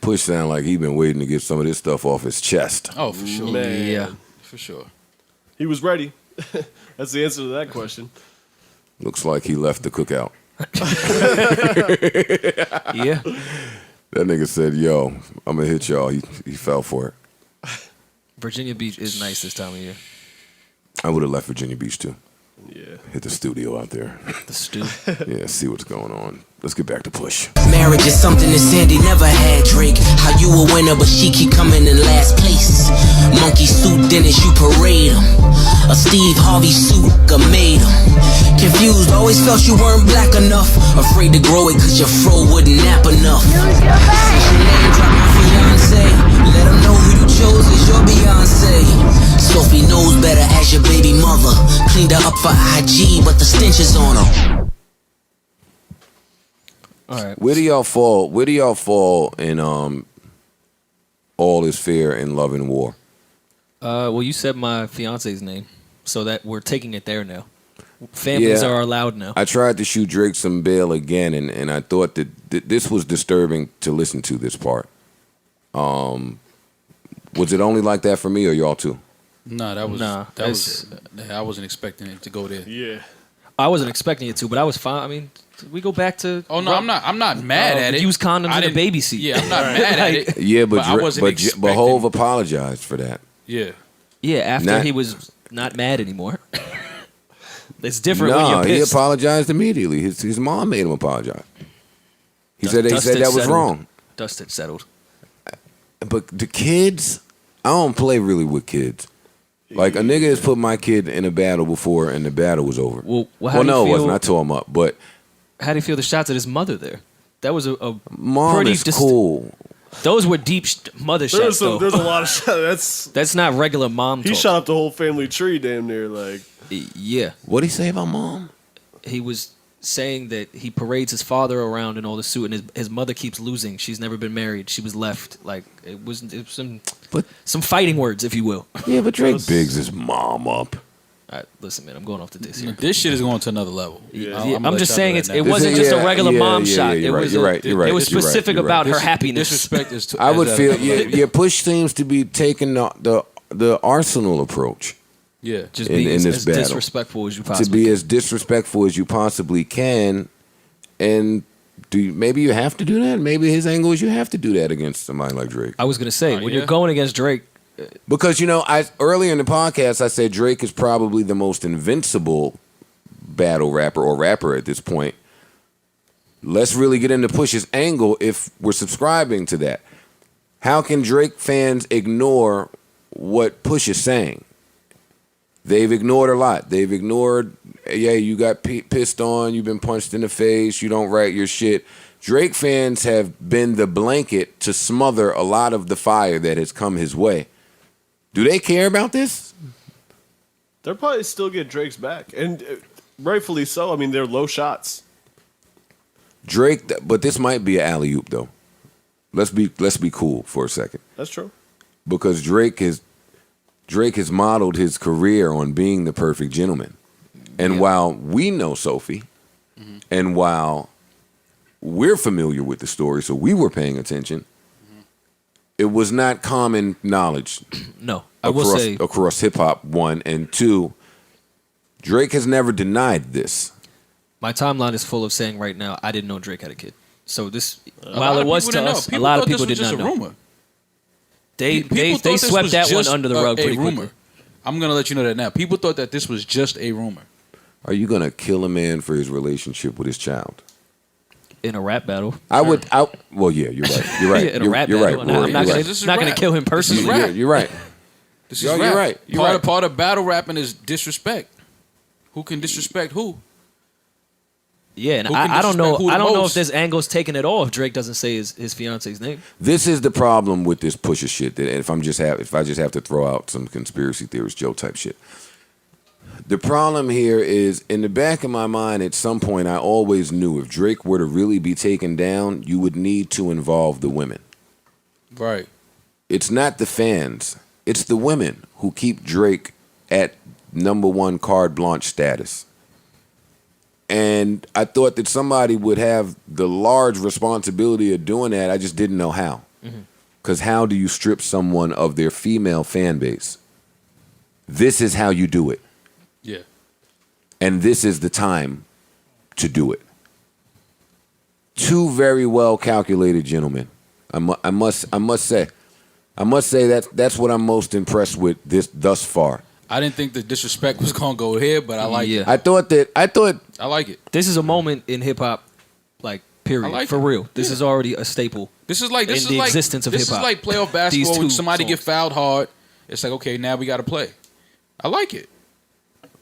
Push sound like he been waiting to get some of this stuff off his chest. Oh, for sure. Man. yeah. For sure. He was ready. That's the answer to that question. Looks like he left the cookout. Yeah. That nigga said, yo, I'm gonna hit y'all. He fell for it. Virginia Beach is nice this time of year. I would have left Virginia Beach too. Yeah. hit the studio out there. The stew. Yeah, see what's going on. Let's get back to Push. Marriage is something that Sandy never had, Drake. How you a winner, but she keep coming in last place. Monkey suit Dennis, you parade him. A Steve Harvey suit, made him. Confused, always felt you weren't black enough. Afraid to grow it cause your fro wouldn't nap enough. Use your bag. Your name drop my fiance. Let him know who you chose as your Beyonce. Sophie knows better as your baby mother. Cleaned her up for IG, but the stench is on her. All right. Where do y'all fall? Where do y'all fall in All Is Fair in Love and War? Well, you said my fiance's name, so that we're taking it there now. Families Yeah. are allowed now. I tried to shoot Drake some bail again, and I thought that this was disturbing to listen to this part. Was it only like that for me or y'all too? No, that was Nah, that was. I wasn't expecting it to go there. Yeah. I wasn't expecting it to, but I was fine. I mean, we go back to. Oh no, I'm not mad at it. Use condoms I in the didn't- baby seat. Yeah, I'm not mad at it. Yeah, but I wasn't but expecting. Hov apologized for that. Yeah. Yeah, after Not- he was not mad anymore. It's different when No, you're he pissed. apologized immediately. His mom made him apologize. He said Dust that it was settled. wrong. Dust it settled. But the kids, I don't play really with kids. Like a nigga has put my kid in a battle before, and the battle was over. Well, how do you no, it feel- wasn't. I tore him up. But How do you feel the shots at his mother there? That was a mom pretty is cool. Those were deep mother shots, though. There's a lot of shots. That's not regular mom He talk. shot up the whole family tree damn near. Like, Yeah. What'd he say about mom? He was saying that he parades his father around in all the suit, and his mother keeps losing. She's never been married. She was left. Like it was some fighting words, if you will. Yeah, but Drake bigs his mom up. All right, listen, man, I'm going off the diss here. This shit is going to another level. Yeah, I'ma I'm let just y'all saying know it that now. wasn't just a regular mom shot. You're It right, was you're right, you're right, It was you're right, specific you're right. about her happiness. Disrespect is too. I would as feel a- your push seems to be taking the Arsenal approach. Yeah. Just in be as this battle. disrespectful as you To possibly be as disrespectful as you possibly can, and maybe you have to do that. Maybe his angle is you have to do that against somebody like Drake. I was gonna say when yeah? you're going against Drake, Because I earlier in the podcast I said Drake is probably the most invincible battle rapper or rapper at this point. Let's really get into Push's angle if we're subscribing to that. How can Drake fans ignore what Push is saying? They've ignored a lot. They've ignored, yeah, you got pissed on, you've been punched in the face, you don't write your shit. Drake fans have been the blanket to smother a lot of the fire that has come his way. Do they care about this? they'll probably still get Drake's back, and rightfully so. I mean, they're low shots. Drake, but this might be an alley-oop though. Let's be cool for a second. That's true. Because Drake has modeled his career on being the perfect gentleman. And while we know Sophie, and while we're familiar with the story, so we were paying attention, it was not common knowledge no, I will say across hip-hop, one. And two, Drake has never denied this. my timeline is full of saying right now I didn't know Drake had a kid. So this, A while lot it of was people to didn't know. us, a lot of thought people this did was not just a know. rumor. They People thought they this swept was that one just under the rug a pretty rumor. quickly. I'm gonna let you know that now. People thought that this was just a rumor. Are you gonna kill a man for his relationship with his child? In a rap battle, Well, yeah, you're right. You're right. in a rap you're battle, right. and I'm Rory, not you're gonna right. This is not gonna rap. kill him personally. rap. You're right. This Yo, is you're rap. right. You're right. Part of battle rapping is disrespect. Who can disrespect who? Yeah, and Who can I don't know. disrespect who the I don't know if most? this angle's taken at all if Drake doesn't say his fiance's name. This is the problem with this Pusha shit. That if I just have to throw out some conspiracy theorist Joe type shit. The problem here is in the back of my mind. At some point, I always knew if Drake were to really be taken down, you would need to involve the women. Right. It's not the fans. It's the women who keep Drake at #1 carte blanche status. And I thought that somebody would have the large responsibility of doing that. I just didn't know how. Because how do you strip someone of their female fan base? This is how you do it. Yeah. And this is the time to do it. Two very well calculated gentlemen. I must say that's what I'm most impressed with this thus far. I didn't think the disrespect was gonna go here, but I like it. I thought I like it. This is a moment in hip hop, like period, I like for it. real. This is already a staple. This is like existence of hip This hop. is like playoff basketball when somebody get fouled hard. It's like, okay, now we got to play. I like it.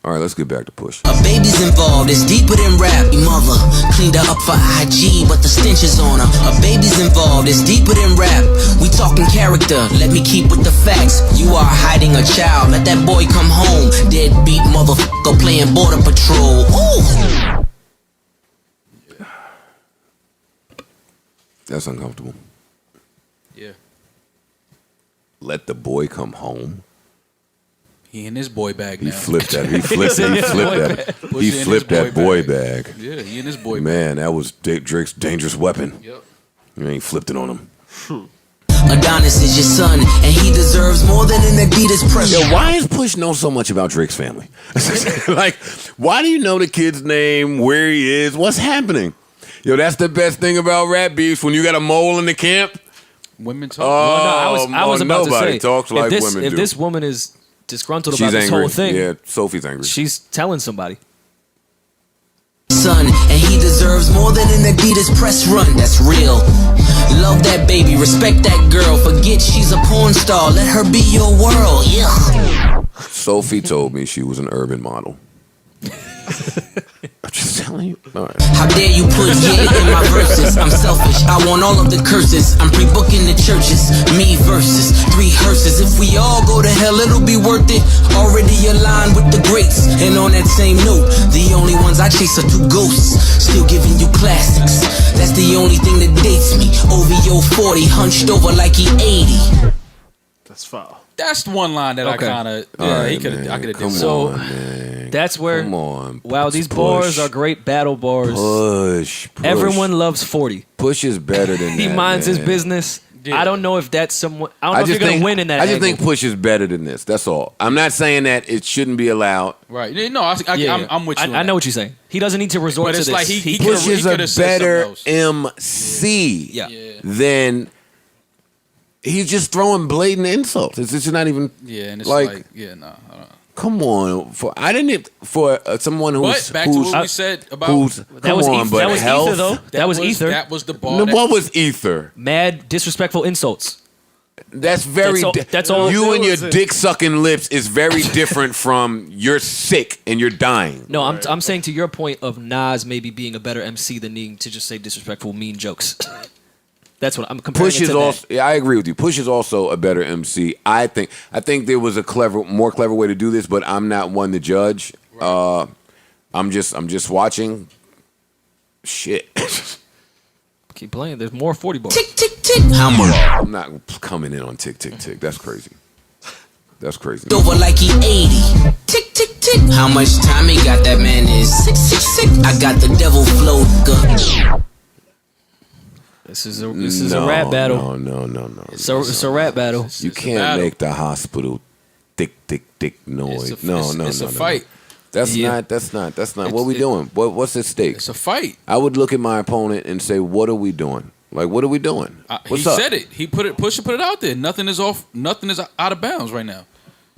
All right, let's get back to Push. A baby's involved, it's deeper than rap. Your mother cleaned her up for IG, but the stench is on her. A baby's involved, it's deeper than rap. We talking character, let me keep with the facts. You are hiding a child, let that boy come home. Deadbeat motherfucker playing border patrol. Ooh. That's uncomfortable. Yeah. Let the boy come home. He in his boy bag now. He flipped that. He flipped that boy bag. Yeah, he in his boy bag. Man, that was Drake's dangerous weapon. Yep. You ain't flipped it on him. Adonis is your son, and he deserves more than an Adidas present. Yo, why does Push know so much about Drake's family? Like, why do you know the kid's name, where he is, what's happening? Yo, that's the best thing about rap beefs. When you got a mole in the camp, women talk. I was about to nobody say, talks like women do. If this woman is disgruntled She's about this angry. whole thing, Yeah, Sophie's angry. she's telling somebody. Son, and he deserves more than an Adidas press run. That's real. Love that baby, respect that girl. Forget she's a porn star. Let her be your world. Yeah. Sophie told me she was an urban model. I'm just telling you. All right. How dare you put yeah in my verses? I'm selfish. I want all of the curses. I'm pre-booking the churches. Me versus 3 hearses. If we all go to hell, it'll be worth it. Already aligned with the greats. And on that same note, the only ones I chase are 2 ghosts. Still giving you classics. That's the only thing that dates me. OVO 40, hunched over like he 80. That's foul. That's one line that Okay. I kind of. All Yeah, right, he could. I man. could have Come did So- on, man. That's where. Come on. Wow, these Push. bars are great battle bars. Push. Everyone loves 40. Push is better than He that. minds his man. business. Yeah. I don't know if that's someone. I don't know if you're gonna win in that. I just angle. think Push is better than this. That's all. I'm not saying that it shouldn't be allowed. Right. No, I'm with you. on I know that. what you're saying. He doesn't need to resort But to it's this. like he Push is a coulda said better something else. MC Yeah. than he's just throwing blatant insults. It's just not even. Yeah, and it's like, like yeah, no. I don't. Come on, for someone who's But back to what we said about who's that come was on, ether, but that was health. ether though. That was ether. That was the bar. No, that- what was ether? Mad disrespectful insults. That's very. That's all- You and your That was it. dick sucking lips is very different from you're sick and you're dying. No, I'm saying to your point of Nas maybe being a better MC than needing to just say disrespectful, mean jokes. That's what I'm comparing. Push it is to also. Yeah, I agree with you. Push is also a better MC. I think there was a more clever way to do this, but I'm not one to judge. I'm just watching. Shit. Keep playing. There's more 40 bars. Tick, tick, tick. How much? I'm not coming in on tick tick tick. That's crazy. That's crazy. Over like he 80. Tick, tick, tick. How much time he got? That man is sick, sick, sick. I got the devil flow. This is a rap battle. No. It's a rap battle. You It's a can't battle. make the hospital thick noise. It's a- No. it's a fight. That's Yeah. not. What we doing? What's at stake? It's a fight. I would look at my opponent and say, "What are we doing? Like, what are we doing? What's he up?" said it. He put it out there. Nothing is off. Nothing is out of bounds right now.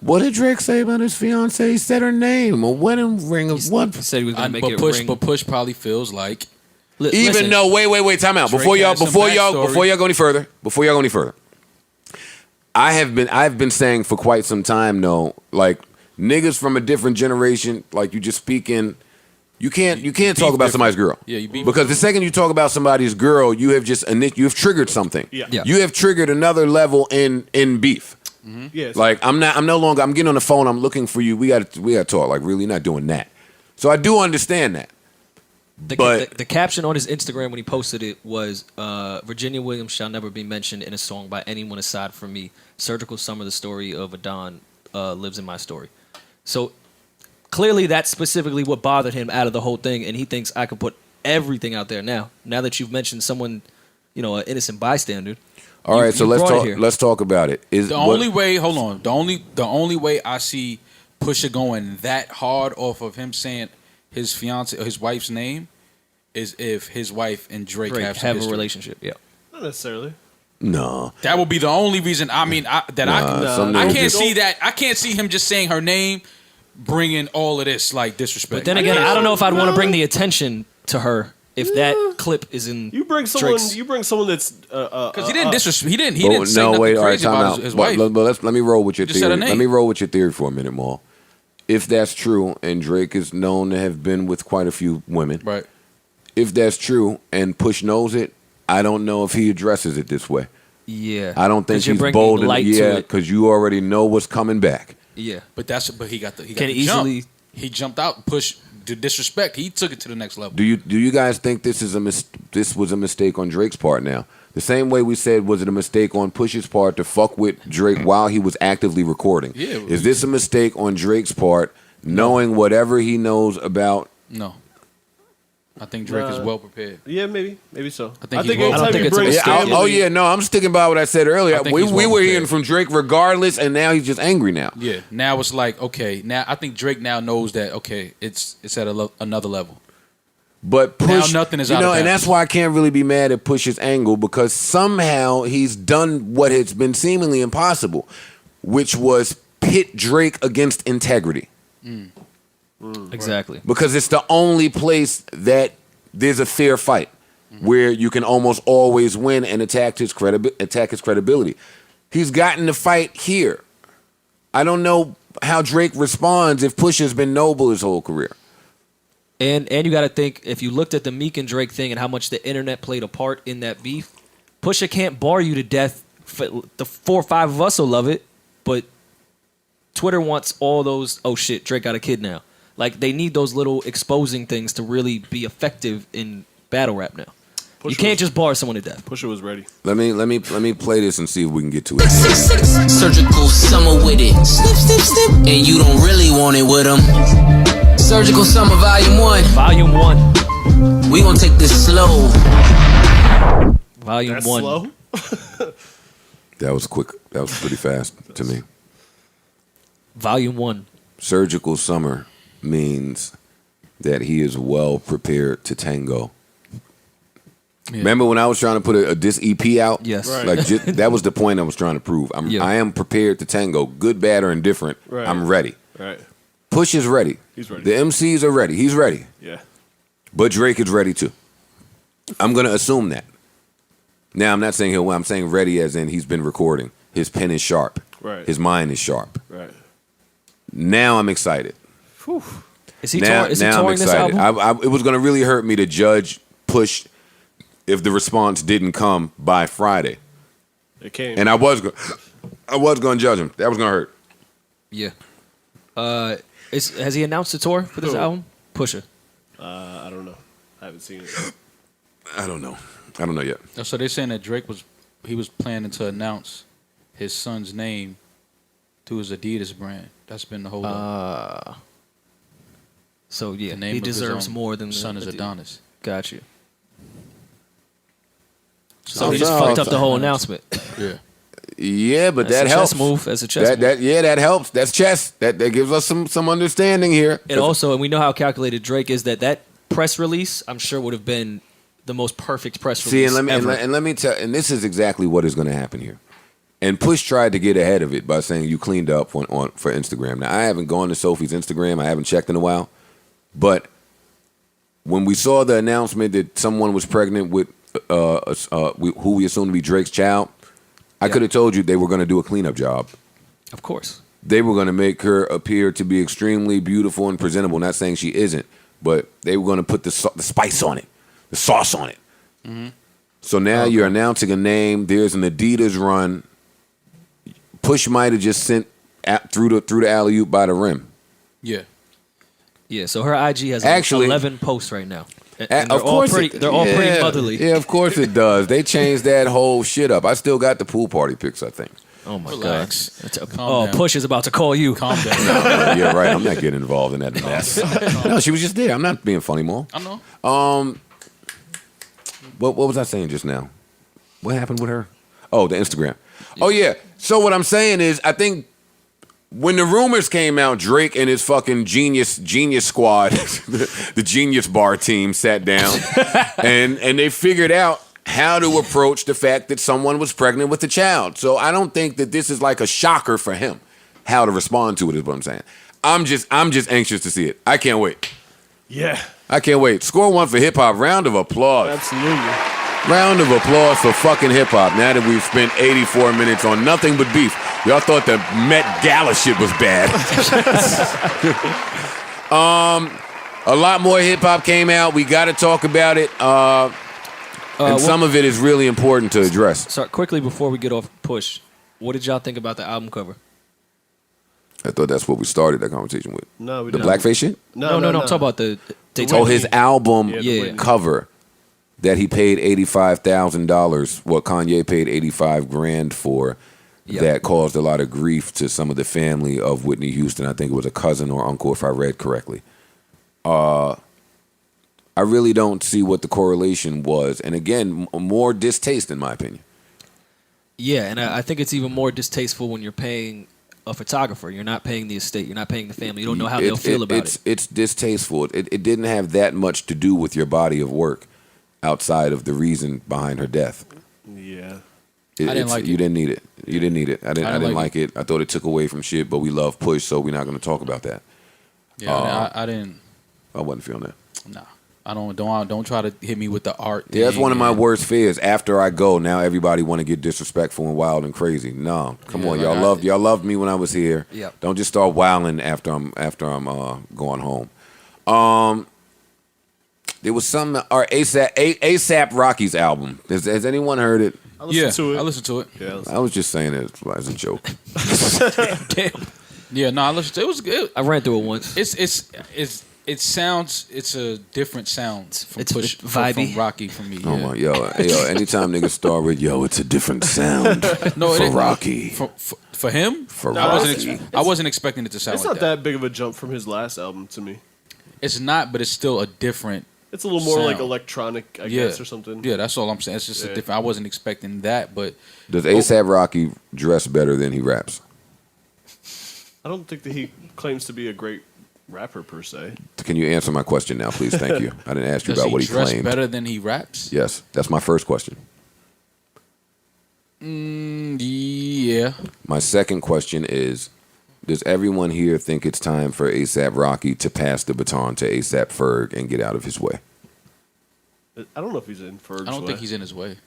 What did Drake say about his fiance? He said her name, a wedding ring of what? He said he was gonna make it ring. But Push probably feels like Even Listen, though, wait, time out. Drake Before y'all has some go any further. I've been saying for quite some time though, like niggas from a different generation, like you just speaking, you can't talk about somebody's girl. Yeah, you beef because the second you talk about somebody's girl, you have triggered something. Yeah. You have triggered another level in beef. Yeah. Like I'm getting on the phone, I'm looking for you. We got to talk. Like really not doing that. So I do understand that. the caption on his Instagram when he posted it was Virginia Williams shall never be mentioned in a song by anyone aside from me. Surgical Summer, the story of Adidon lives in my story. So clearly that's specifically what bothered him out of the whole thing, and he thinks I could put everything out there now. Now that you've mentioned someone, an innocent bystander. All right, so you let's brought it talk. here. Let's talk about it. the only way. Hold on. The only way I see Pusha going that hard off of him saying his fiance or his wife's name is if his wife and Drake have some a history. relationship. Yeah. Not necessarily. No. That would be the only reason. I mean, I can't see just- that. I can't see him just saying her name, bringing all of this like disrespect. But then again, I don't know if I'd want to bring the attention to her if that clip is in. You bring someone. Drake's. You bring someone that's because he didn't disrespect. He didn't But say nothing crazy time about out. his But wife. let me roll with your Just said her theory. name. Let me roll with your theory for a minute, Maul. If that's true, and Drake is known to have been with quite a few women, Right. if that's true, and Push knows it, I don't know if he addresses it this way. Yeah, I don't think 'Cause you're he's bringing bold enough. light to Yeah, it. because you already know what's coming back. Yeah, But he got the Can the easily- jump. He jumped out and pushed the disrespect. He took it to the next level. Do you guys think this was a mistake on Drake's part now? The same way we said, was it a mistake on Push's part to fuck with Drake while he was actively recording? Yeah. Is this a mistake on Drake's part, knowing whatever he knows about? No. I think Drake is well prepared. Yeah, maybe so. I think he's think well- anytime I don't think you it's a bring mistake. Yeah, family, no, I'm sticking by what I said earlier. I think We he's well were prepared. hearing from Drake regardless, and now he's just angry now. Yeah. Now it's like, okay, now I think Drake now knows that, okay, it's at another level. But Push, Now nothing is you out know, of and bounds. that's why I can't really be mad at Push's angle, because somehow he's done what has been seemingly impossible, which was pit Drake against integrity. exactly. Because it's the only place that there's a fair fight where you can almost always win and attack his credibility. He's gotten the fight here. I don't know how Drake responds if Push has been noble his whole career. And you got to think, if you looked at the Meek and Drake thing and how much the internet played a part in that beef, Pusha can't bar you to death. The 4 or 5 of us will love it, but Twitter wants all those, oh shit, Drake got a kid now. Like, they need those little exposing things to really be effective in battle rap now. You can't just bar someone to death. Pusha was ready. Let me play this and see if we can get to it. Surgical summer with it. Snip, snip, snip. And you don't really want it with them. Surgical summer volume 1. Volume 1. We gonna take this slow. Volume That's 1. slow. That was quick. That was pretty fast to me. Volume 1. Surgical summer means that he is well prepared to tango. Yeah. Remember when I was trying to put this EP out? Yes. Right. Like that was the point I was trying to prove. I am prepared to tango, good, bad, or indifferent. Right. I'm ready. Right. Push is ready. He's ready. The MCs are ready. He's ready. Yeah. But Drake is ready too. I'm gonna assume that. Now I'm not saying he'll win. I'm saying ready as in he's been recording. His pen is sharp. Right. His mind is sharp. Right. Now I'm excited. Is he, Now touring this I'm excited. album? It was gonna really hurt me to judge Push if the response didn't come by Friday, It came. and I was gonna judge him. That was gonna hurt. Yeah. Has he announced a tour for this Who? album? Pusha. I don't know. I haven't seen it. I don't know yet. So they're saying that Drake was planning to announce his son's name to his Adidas brand. That's been the whole up. So yeah, The name he of his deserves own more than son is Adonis. Got you. So So he just fucked up the whole announcement. Yeah. Yeah, but That's that a helps. chess move. That's a chess move. That helps. That's chess. That gives us some understanding here. And also, and we know how calculated Drake is. That press release, I'm sure, would have been the most perfect press See, release and ever. let me tell, and this is exactly what is going to happen here. And Push tried to get ahead of it by saying you cleaned up for Instagram. Now I haven't gone to Sophie's Instagram. I haven't checked in a while, but when we saw the announcement that someone was pregnant with who we assume to be Drake's child, I could have told you they were going to do a cleanup job. Of course. They were going to make her appear to be extremely beautiful and presentable. Not saying she isn't, but they were going to put the spice on it, the sauce on it. Mm-hmm. So now you're announcing a name. There's an Adidas run. Push might have just sent through the alley-oop by the rim. Yeah. Yeah, so her IG has Actually- 11 posts right now. And Of course, they're all pretty motherly. Yeah, of course it does. They changed that whole shit up. I still got the pool party pics, I think. Oh my Relax. god. Calm down. Push is about to call you. Calm down. Yeah, right. I'm not getting involved in that mess. No, she was just there. I'm not being funny, Mo. I know. What was I saying just now? What happened with her? Oh, the Instagram. Oh, yeah. So what I'm saying is, I think when the rumors came out, Drake and his fucking genius squad, the Genius Bar team, sat down and they figured out how to approach the fact that someone was pregnant with a child. So I don't think that this is like a shocker for him. How to respond to it is what I'm saying. I'm just anxious to see it. I can't wait. Yeah. I can't wait. Score one for hip hop. Round of applause. Absolutely. Round of applause for fucking hip hop. Now that we've spent 84 minutes on nothing but beef. Y'all thought the Met Gala shit was bad. A lot more hip hop came out. We got to talk about it. And some of it is really important to address. So quickly before we get off Push, what did y'all think about the album cover? I thought that's what we started that conversation with. No, we the didn't. blackface shit? No. I'm talking about the his album Yeah. cover that he paid $85,000, what Kanye paid $85,000 for, that caused a lot of grief to some of the family of Whitney Houston. I think it was a cousin or uncle, if I read correctly. I really don't see what the correlation was. And again, more distaste, in my opinion. Yeah, and I think it's even more distasteful when you're paying a photographer. You're not paying the estate. You're not paying the family. You don't know how they'll feel about it. It's distasteful. It didn't have that much to do with your body of work outside of the reason behind her death. Yeah. I didn't like it. You didn't need it. You didn't need it. I didn't like it. I thought it took away from shit, but we love Push, so we're not going to talk about that. Yeah, I didn't. I wasn't feeling that. Nah. Don't try to hit me with the art thing. Yeah, that's one of my worst fears. After I go, now everybody want to get disrespectful and wild and crazy. No, come on, y'all loved me when I was here. Yep. Don't just start wilding after I'm going home. There was some ASAP Rocky's album. Has anyone heard it? I listened to it. I listened to it. Yeah, I was just saying it as a joke. Damn. Yeah, no, I listened to it. It was good. I ran through it once. It's a different sound from It's Push vibey. from Rocky for me. Oh my, yo, anytime niggas start with it's a different sound for Rocky. For him? I wasn't expecting it to sound it's like not that big of a jump from his last album to me. It's not, but it's still a different. It's a little more sound. like electronic, I guess, or something. Yeah, that's all I'm saying. It's just a different. I wasn't expecting that, but Does ASAP Rocky dress better than he raps? I don't think that he claims to be a great rapper per se. Can you answer my question now, please? Thank you. I didn't ask you does about what he dress claimed. better than he raps? Yes, that's my first question. Yeah. My second question is, does everyone here think it's time for ASAP Rocky to pass the baton to ASAP Ferg and get out of his way? I don't know if he's in Ferg's I don't way. think he's in his way.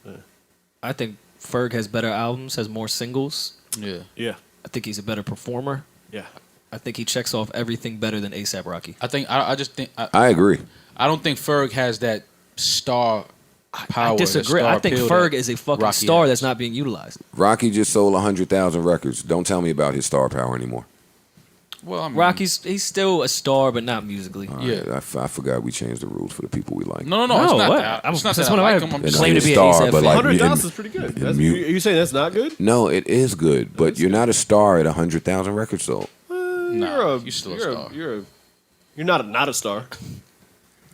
I think Ferg has better albums, has more singles. Yeah. Yeah. I think he's a better performer. Yeah. I think he checks off everything better than ASAP Rocky. I just think I agree. I don't think Ferg has that star power. I disagree. that star I think appeal Ferg that is a fucking Rocky star has. that's not being utilized. Rocky just sold 100,000 records. Don't tell me about his star power anymore. Well, I mean, Rocky's still a star, but not musically. All right, I forgot we changed the rules for the people we like. No, it's No, not what? that. I'm- It's not that's that one I of like my him. I'm And just claim not to his be an star, ASAP but fan. like 100,000 is pretty good. Are you saying that's not good? No, it is good, but you're not a star at 100,000 records sold. Nah, you're still a star. You're not a star.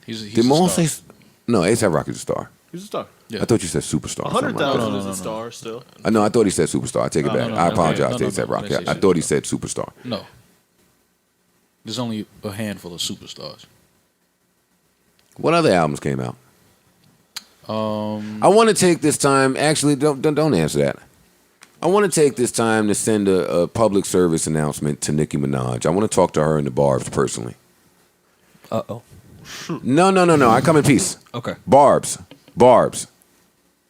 He's Did a Maul star. say? No, ASAP Rocky's a star. He's a star. Yeah. I thought you said superstar. 100,000 is a star still. No, I thought he said superstar. I take it back. no, I no, apologize no, to ASAP no, Rocky. I didn't say I thought he said superstar. No. There's only a handful of superstars. What other albums came out? I want to take this time. Actually, don't answer that. I want to take this time to send a public service announcement to Nicki Minaj. I want to talk to her and the Barbs personally. Uh-oh. No. I come in peace. Okay. Barbs.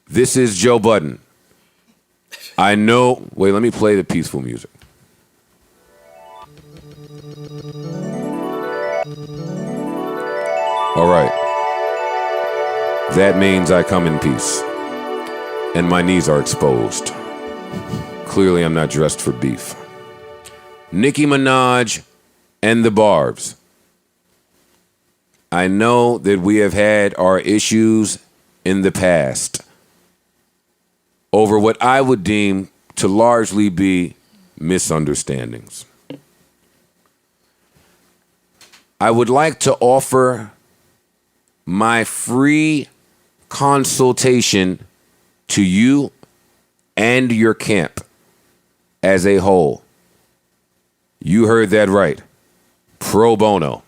This is Joe Budden. I know. Wait, let me play the peaceful music. All right. That means I come in peace. And my knees are exposed. Clearly, I'm not dressed for beef. Nicki Minaj and the Barbs. I know that we have had our issues in the past over what I would deem to largely be misunderstandings. I would like to offer my free consultation to you and your camp as a whole. You heard that right. Pro bono.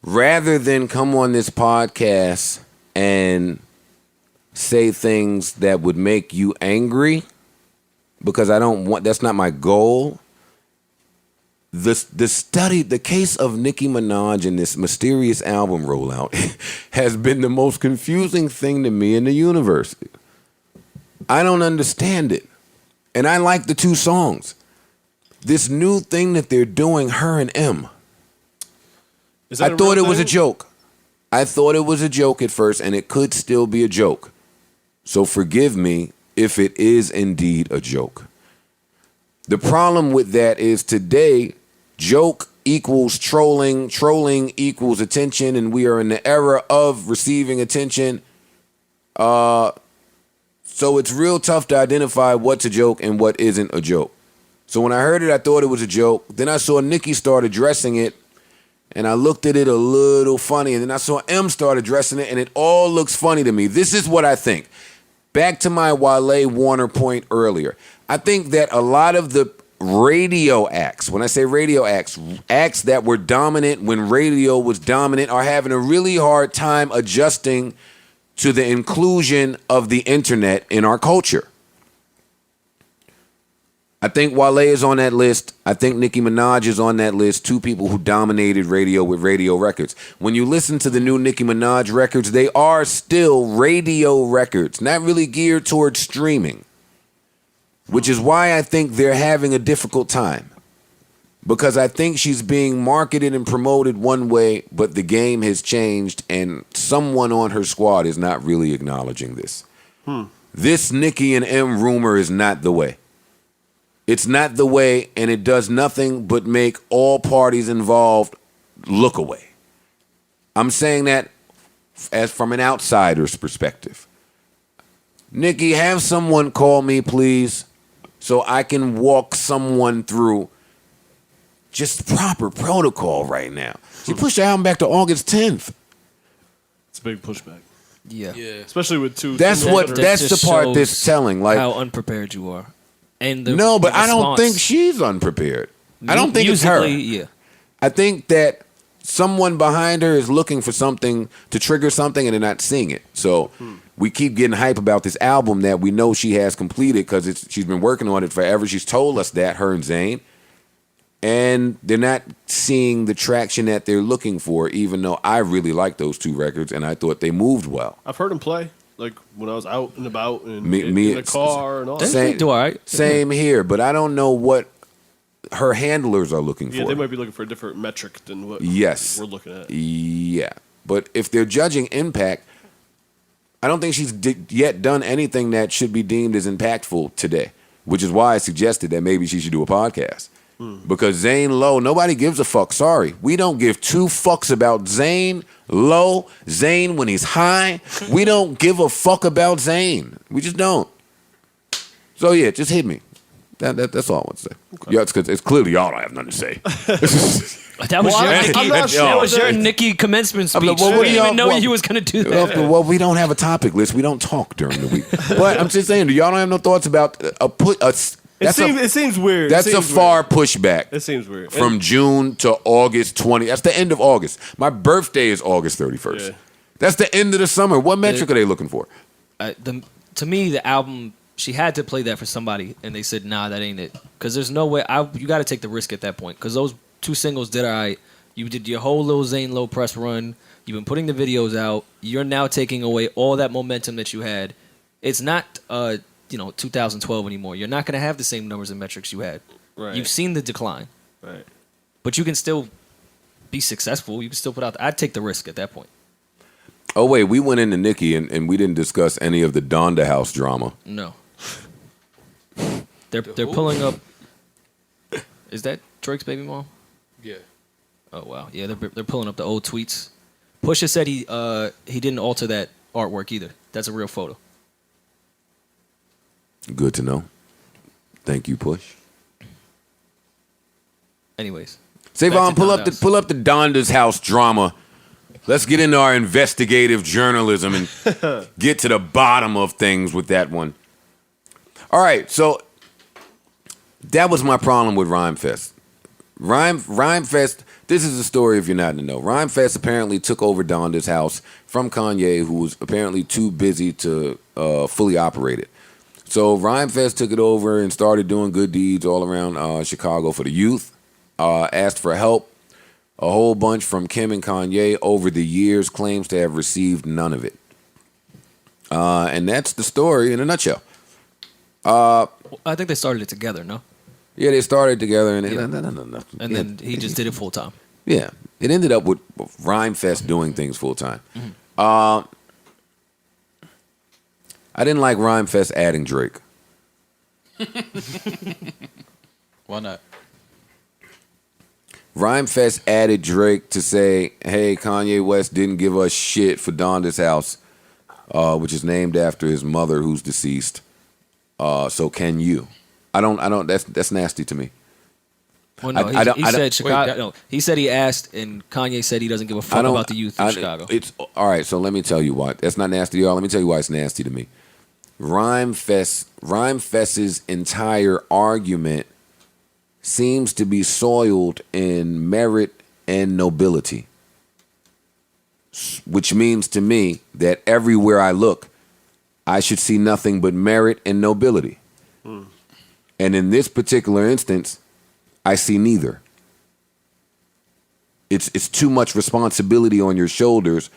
Rather than come on this podcast and say things that would make you angry because I don't want. That's not my goal. The case of Nicki Minaj and this mysterious album rollout has been the most confusing thing to me in the universe. I don't understand it. And I like the two songs. This new thing that they're doing, her and M. I thought it was a joke. I thought it was a joke at first, and it could still be a joke. So forgive me if it is indeed a joke. The problem with that is today, joke equals trolling, trolling equals attention, and we are in the era of receiving attention. So it's real tough to identify what's a joke and what isn't a joke. So when I heard it, I thought it was a joke. Then I saw Nicki start addressing it, and I looked at it a little funny. And then I saw M start addressing it, and it all looks funny to me. This is what I think. Back to my Wale Warner point earlier. I think that a lot of the radio acts, when I say radio acts, acts that were dominant when radio was dominant, are having a really hard time adjusting to the inclusion of the internet in our culture. I think Wale is on that list. I think Nicki Minaj is on that list. Two people who dominated radio with radio records. When you listen to the new Nicki Minaj records, they are still radio records, not really geared towards streaming, which is why I think they're having a difficult time. Because I think she's being marketed and promoted one way, but the game has changed, and someone on her squad is not really acknowledging this. This Nicki and M rumor is not the way. It's not the way, and it does nothing but make all parties involved look away. I'm saying that as from an outsider's perspective. Nicki, have someone call me, please, so I can walk someone through just proper protocol right now. She pushed the album back to August 10th. It's a big pushback. Yeah. Especially with two. That's the part that's telling. Like how unprepared you are. And no, but the I don't response. think she's unprepared. I don't think it's her. Yeah. I think that someone behind her is looking for something to trigger something and they're not seeing it. So we keep getting hype about this album that we know she has completed because she's been working on it forever. She's told us that, her and Zayn. And they're not seeing the traction that they're looking for, even though I really like those two records and I thought they moved well. I've heard them play. Like when I was out and about and in the car and all that. They do all right. Same here, but I don't know what her handlers are looking for. Yeah, they might be looking for a different metric than what we're looking at. Yeah, but if they're judging impact, I don't think she's yet done anything that should be deemed as impactful today, which is why I suggested that maybe she should do a podcast. Because Zane Lowe, nobody gives a fuck. Sorry. We don't give two fucks about Zane Lowe, Zane when he's high. We don't give a fuck about Zane. We just don't. So yeah, just hit me. That's all I want to say. Okay. Yeah, it's clearly y'all don't have nothing to say. That was your Nicki commencement speech. Well, I didn't even know you was going to do that. Well, we don't have a topic list. We don't talk during the week. But I'm just saying, y'all don't have no thoughts about it seems weird. That's a far pushback. It seems weird. From June to August 20. That's the end of August. My birthday is August 31st. Yeah. That's the end of the summer. What metric are they looking for? To me, the album, she had to play that for somebody, and they said, nah, that ain't it. Because there's no way. You got to take the risk at that point. Because those two singles did all right. You did your whole Lil Zane Low press run. You've been putting the videos out. You're now taking away all that momentum that you had. It's not 2012 anymore. You're not going to have the same numbers and metrics you had. Right. You've seen the decline. Right. But you can still be successful. You can still put out. I'd take the risk at that point. Oh wait, we went into Nicki and we didn't discuss any of the Donda House drama. No. They're pulling up. Is that Drake's baby mom? Yeah. Oh wow. Yeah, they're pulling up the old tweets. Pusha said he didn't alter that artwork either. That's a real photo. Good to know. Thank you, Push. Anyways, Savon, pull up the Donda's House drama. Let's get into our investigative journalism and get to the bottom of things with that one. All right, so that was my problem with Rhymefest. Rhymefest This is the story if you're not in the know. Rhymefest apparently took over Donda's house from Kanye, who was apparently too busy to fully operate it. So Rhymefest took it over and started doing good deeds all around Chicago for the youth. Asked for help. A whole bunch from Kim and Kanye over the years, claims to have received none of it. And that's the story in a nutshell. I think they started it together, no? Yeah, they started together, and And then he just did it full time. Yeah, it ended up with Rhymefest doing things full time. I didn't like Rhymefest adding Drake. Why not? Rhymefest added Drake to say, "Hey, Kanye West didn't give us shit for Donda's house, which is named after his mother, who's deceased. So can you?" I don't. That's nasty to me. Well, no, he said Chicago. No, he said he asked, and Kanye said he doesn't give a fuck about the youth of Chicago. It's all right. So let me tell you why. That's not nasty, y'all. Let me tell you why it's nasty to me. Rhymefest's entire argument seems to be soiled in merit and nobility, which means to me that everywhere I look, I should see nothing but merit and nobility. And in this particular instance, I see neither. It's too much responsibility on your shoulders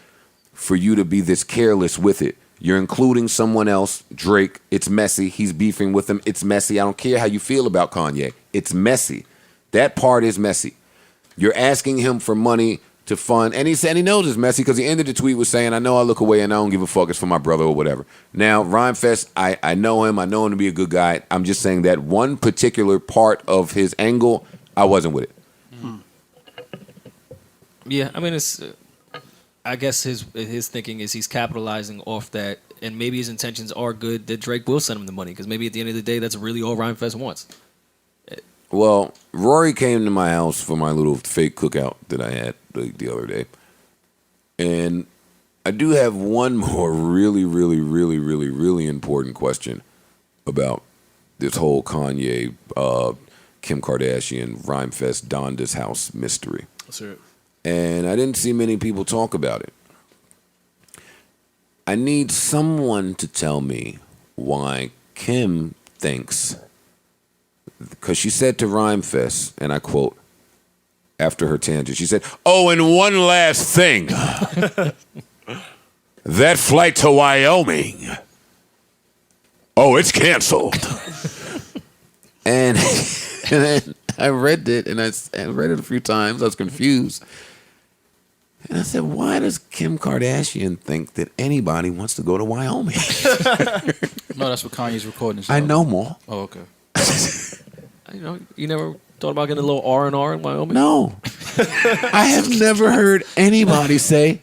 for you to be this careless with it. You're including someone else, Drake. It's messy. He's beefing with him. It's messy. I don't care how you feel about Kanye. It's messy. That part is messy. You're asking him for money to fund, and he said he knows it's messy because he ended the tweet with saying, "I know I look away and I don't give a fuck. It's for my brother or whatever." Now, Rhymefest, I know him. I know him to be a good guy. I'm just saying that one particular part of his angle, I wasn't with it. Yeah, I mean, it's. I guess his thinking is he's capitalizing off that, and maybe his intentions are good that Drake will send him the money because maybe at the end of the day, that's really all Rhymefest wants. Well, Rory came to my house for my little fake cookout that I had the other day. And I do have one more really important question about this whole Kanye, Kim Kardashian, Rhymefest, Donda's house mystery. Let's hear it. And I didn't see many people talk about it. I need someone to tell me why Kim thinks, because she said to Rhymefest, and I quote, after her tangent, she said, "Oh, and one last thing. That flight to Wyoming, oh, it's canceled." and then I read it, and I read it a few times. I was confused. And I said, why does Kim Kardashian think that anybody wants to go to Wyoming? No, that's what Kanye's recording. I know more. Oh, okay. You never thought about getting a little R&R in Wyoming? No. I have never heard anybody say,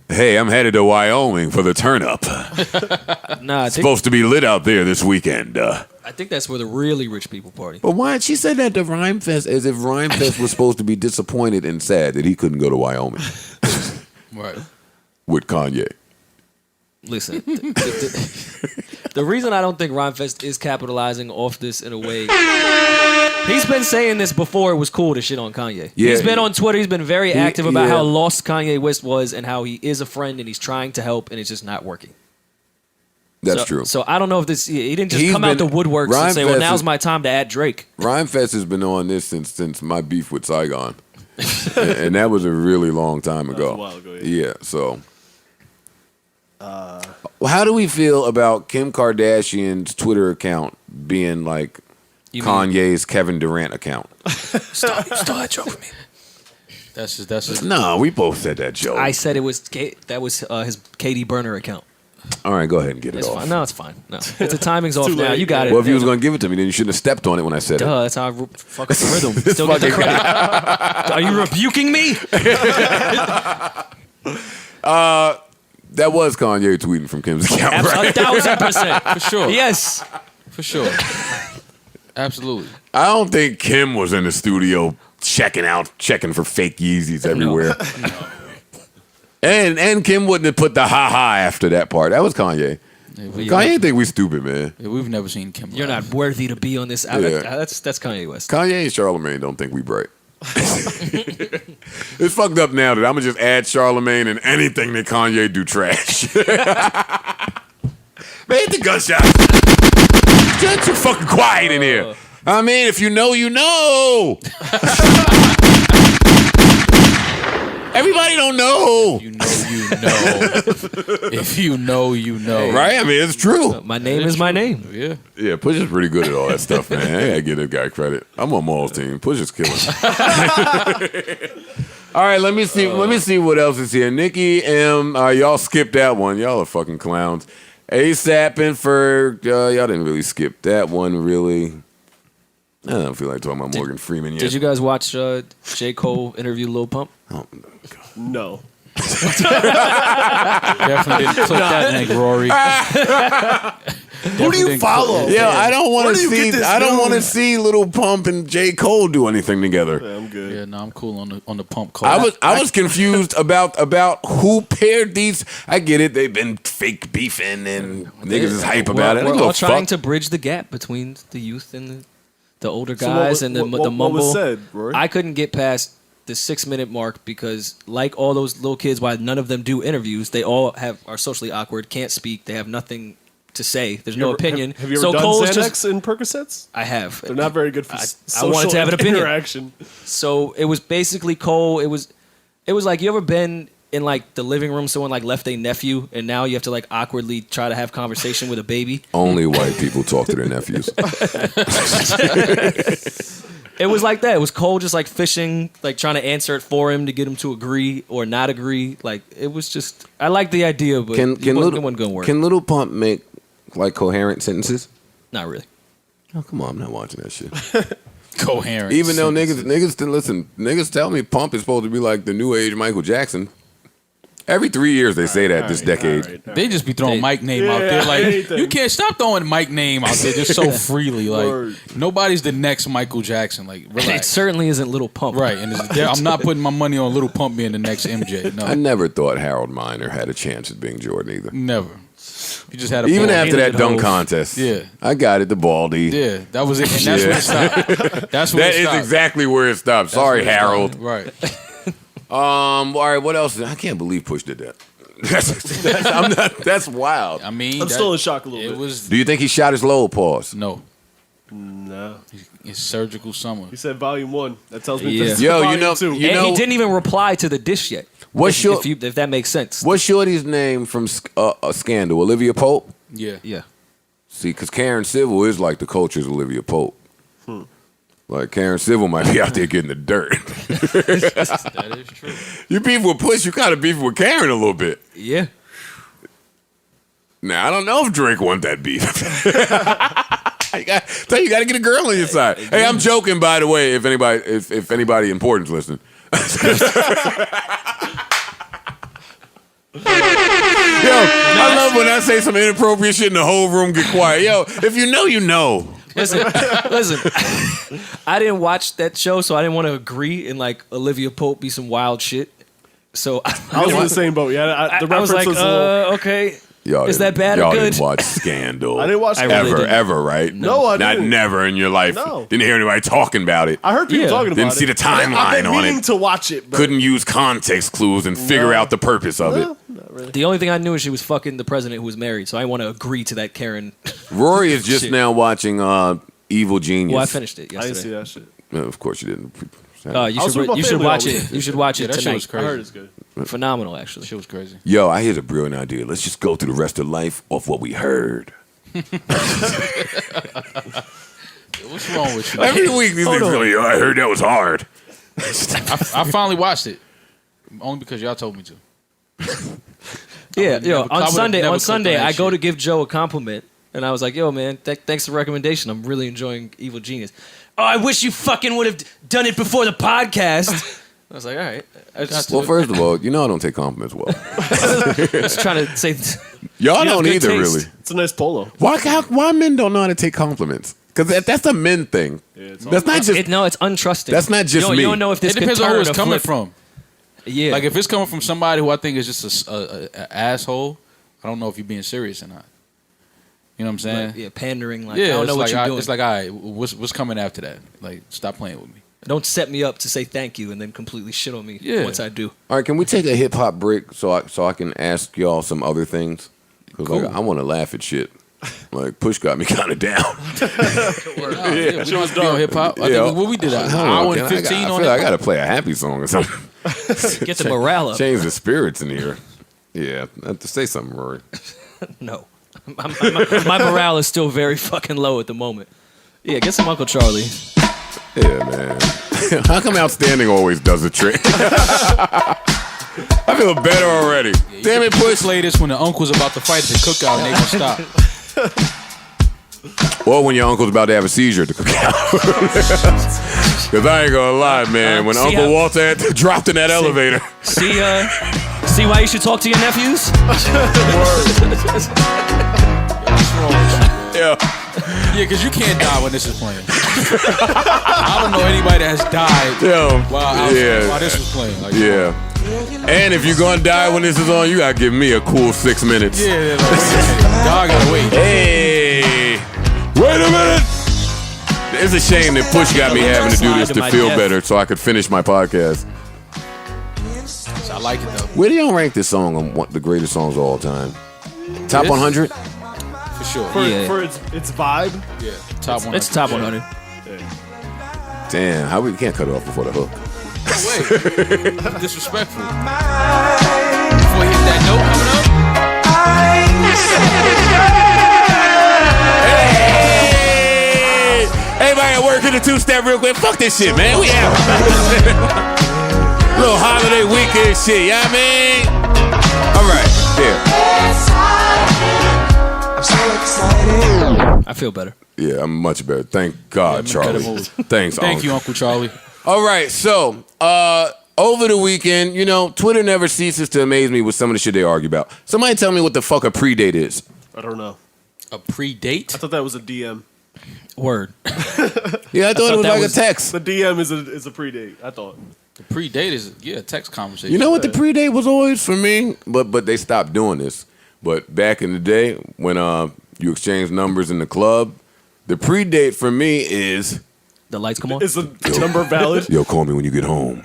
"Hey, I'm headed to Wyoming for the turn up. Nah, It's supposed to be lit out there this weekend." I think that's where the really rich people party. But why? She said that to Rhymefest as if Rhymefest was supposed to be disappointed and sad that he couldn't go to Wyoming. Right. With Kanye. Listen, the reason I don't think Rhymefest is capitalizing off this in a way, he's been saying this before it was cool to shit on Kanye. Yeah, he's been on Twitter. He's been very active about yeah. how lost Kanye West was and how he is a friend and he's trying to help and it's just not working. That's true. So I don't know if this, he didn't just come out the woodworks and say, well, now's my time to add Drake. Rhymefest has been on this since my beef with Saigon. and that was a really long time ago. That was a while ago, yeah. So. How do we feel about Kim Kardashian's Twitter account being like Kanye's Kevin Durant account? Stop that joke with me. That's just No, we both said that joke. I said it was his Katie Burner account. All right, go ahead and get It's it off. fine. No, it's fine. No, it's a timing's off now. You got it. Well, if you was going to give it to me, then you shouldn't have stepped on it when I said it. That's how I fuck up the rhythm. Still get the credit. Are you rebuking me? That was Kanye tweeting from Kim's account, right? 1,000%. for sure. Yes. For sure. Absolutely. I don't think Kim was in the studio checking for fake Yeezys everywhere. No. And Kim wouldn't have put the ha-ha after that part. That was Kanye. Yeah, Kanye think we stupid, man. Yeah, we've never seen Kim. You're not worthy to be on this. Yeah. That's Kanye West. Kanye and Charlamagne don't think we bright. It's fucked up now that I'm gonna just add Charlemagne and anything that Kanye do trash. Man, hit the gunshots. Get too fucking quiet in here. I mean, if you know, you know. Everybody don't know. You know, you know. If you know, you know. Right? I mean, it's true. My name is my name. Yeah. Yeah, Push is pretty good at all that stuff, man. I gotta give this guy credit. I'm on Maul's team. Push is killing. All right, let me see. Let me see what else is here. Nicki M. Y'all skipped that one. Y'all are fucking clowns. ASAP and Ferg. Y'all didn't really skip that one, really. I don't feel like talking about Morgan Freeman yet. Did you guys watch J. Cole interview Lil Pump? Oh, No. Definitely didn't click that link, Rory. Who do you follow? yeah, I don't want Where to do you see. get this I don't want to news? see Lil Pump and J. Cole do anything together. Yeah, I'm good. Yeah, no, I'm cool on the pump call. I was confused about who paired these. I get it. They've been fake beefing and niggas is hype about it. We're I go, all trying fuck. to bridge the gap between the youth and the older So what guys was- and the what mumble. was said, Rory? I couldn't get past the 6-minute mark because, like all those little kids, while none of them do interviews, they all are socially awkward, can't speak, they have nothing to say. There's no opinion. Have you ever so done Cole's Xanax just and Percocets? I have. They're not very good for I social wanted to have an opinion. interaction. So it was basically Cole. It was like, you ever been in like the living room, someone like left a nephew, and now you have to like awkwardly try to have conversation with a baby. Only white people talk to their nephews. It was like that. It was Cole just like fishing, like trying to answer it for him to get him to agree or not agree. Like it was just. I like the idea, but it wasn't going to work. Can Little Pump make like coherent sentences? Not really. Oh come on, I'm not watching that shit. coherent. Even though niggas still listen, niggas tell me Pump is supposed to be like the new age Michael Jackson. Every 3 years they say that this decade. They just be throwing Mike name out there. Like you can't stop throwing Mike name out there just so freely. Like nobody's the next Michael Jackson. Like relax. It certainly isn't Little Pump. Right, and I'm not putting my money on Little Pump being the next MJ. No, I never thought Harold Miner had a chance at being Jordan either. never. You just had a Even ball. after that dunk Hove. contest. Yeah. I got it, the baldy. Yeah, that was it. And that's where it stopped. That's where That it is stopped. exactly where it stopped. That's Sorry, where it stopped. Harold. Right. All right, what else? I can't believe Push did that. That's wild. I mean, I'm still in shock a little It bit. was Do you think he shot his low? Pause. no. No. It's surgical summer. He said volume 1. That tells me Yeah. this is Yo, volume you know- 2. you And know- he didn't even reply to the dish yet. What's your- if that makes sense? What's Shorty's name from Scandal? Olivia Pope? Yeah. Yeah. See, because Karen Civil is like the culture's Olivia Pope. Like Karen Civil might be out there getting the dirt. That is true. You beef with Push, you kind of beef with Karen a little bit. Yeah. Now I don't know if Drake want that beef. you got to get a girl on your side. Hey, I'm joking, by the way. If anybody important's listening. Yo, I love when I say some inappropriate shit and the whole room get quiet. Yo, if you know, you know. Listen. I didn't watch that show, so I didn't want to agree and like Olivia Pope be some wild shit. So I was in the same boat. Yeah, the I was reference like, was a little... okay. Y'all Is that didn't- bad or y'all good? didn't watch Scandal. I didn't watch I Scandal. really didn't. ever, right? No, I Not didn't. never in your life. No. Didn't hear anybody talking about it. I heard people Yeah. talking about Didn't it. see the I've timeline been on meaning it. to watch it, but Couldn't use context clues and figure out the purpose of it. not really. The only thing I knew is she was fucking the president who was married, so I didn't want to agree to that Karen. Rory is just Shit. now watching Evil Genius. Well, I finished it I didn't see yesterday. that shit. No, of course you didn't. You I was with my should family watch all it. weekend. You should watch Yeah, it that shit tonight. was I crazy. heard it's good. Phenomenal, actually. Shit was crazy. Yo, I here's a brilliant idea. Let's just go through the rest of life off what we heard. What's wrong with you? Every week these niggas go, yo, I heard that was hard. I finally watched it. Only because y'all told me to. Yeah, would've yo, never- I on would've Sunday, never on clicked Sunday, on that I go shit. to give Joe a compliment, and I was like, "Yo, man, thanks for the recommendation. I'm really enjoying Evil Genius." Oh, I wish you fucking would have done it before the podcast. I was like, all right. I just Well, first of all, you know I don't take compliments well. was trying to say. Y'all You have don't good either, taste. really. It's a nice polo. Why men don't know how to take compliments? Because that's a men thing. it's That's not just. No, it's untrusting. That's not just you me. don't, You don't know if this It depends could on who turn it's a coming flip. from. Yeah, Like if it's coming from somebody who I think is just a asshole, I don't know if you're being serious or not. You know what I'm saying? Like, yeah, pandering. Like, Yeah, I don't it's know what like, you're doing. It's like, all right, what's coming after that? Like, stop playing with me. Don't set me up to say thank you and then completely shit on me once I do. All right, can we take a hip hop break so I can ask y'all some other things? Because Cool. I want to laugh at shit. Like Push got me kind of down. We don't have to be on hip hop. I think what we did an hour and 15 on it. I got to play a happy song or something. Get the morale up. Change the spirits in here. Yeah, I have to say something, Rory. No. My morale is still very fucking low at the moment. Yeah, get some Uncle Charlie. Yeah, man. How come Outstanding always does the trick? I feel better already. Yeah, Damn it, Push. Play this when the uncle's about to fight at the cookout and they gonna stop. Or when your uncle's about to have a seizure at the cookout. Because I ain't gonna lie, man. When Uncle Walter dropped in that elevator. See why you should talk to your nephews? Yeah. Yeah, because you can't die when this is playing. I don't know anybody that has died while this was playing. Like, Yeah. And if you're gonna die when this is on, you gotta give me a cool 6 minutes. Yeah, dog gotta wait. Hey, wait a minute. It's a shame that Push got me having to do this to feel better so I could finish my podcast. I like it though. Where do y'all rank this song on the greatest songs of all time? Top 100? For sure. For its vibe. Yeah, top 100. It's top 100. Damn, we can't cut it off before the hook. Wait, disrespectful. Before you hit that note coming up. Hey! Everybody at work in the two-step real quick. Fuck this shit, man. We out. Little holiday weekend shit, you know what I mean? All right, I feel better. Yeah, I'm much better. Thank God, Charlie. Thanks, Thank you, Uncle Charlie. All right, so over the weekend, you know, Twitter never ceases to amaze me with some of the shit they argue about. Somebody tell me what the fuck a predate is. I don't know. A pre-date? I thought that was a DM. Word. Yeah, I thought it was like a text. The DM is a predate. I thought. The pre-date is a text conversation. You know what the predate was always for me? But they stopped doing this. But back in the day, when you exchange numbers in the club, the predate for me is... The lights come on? Is the number valid? Yo, call me when you get home.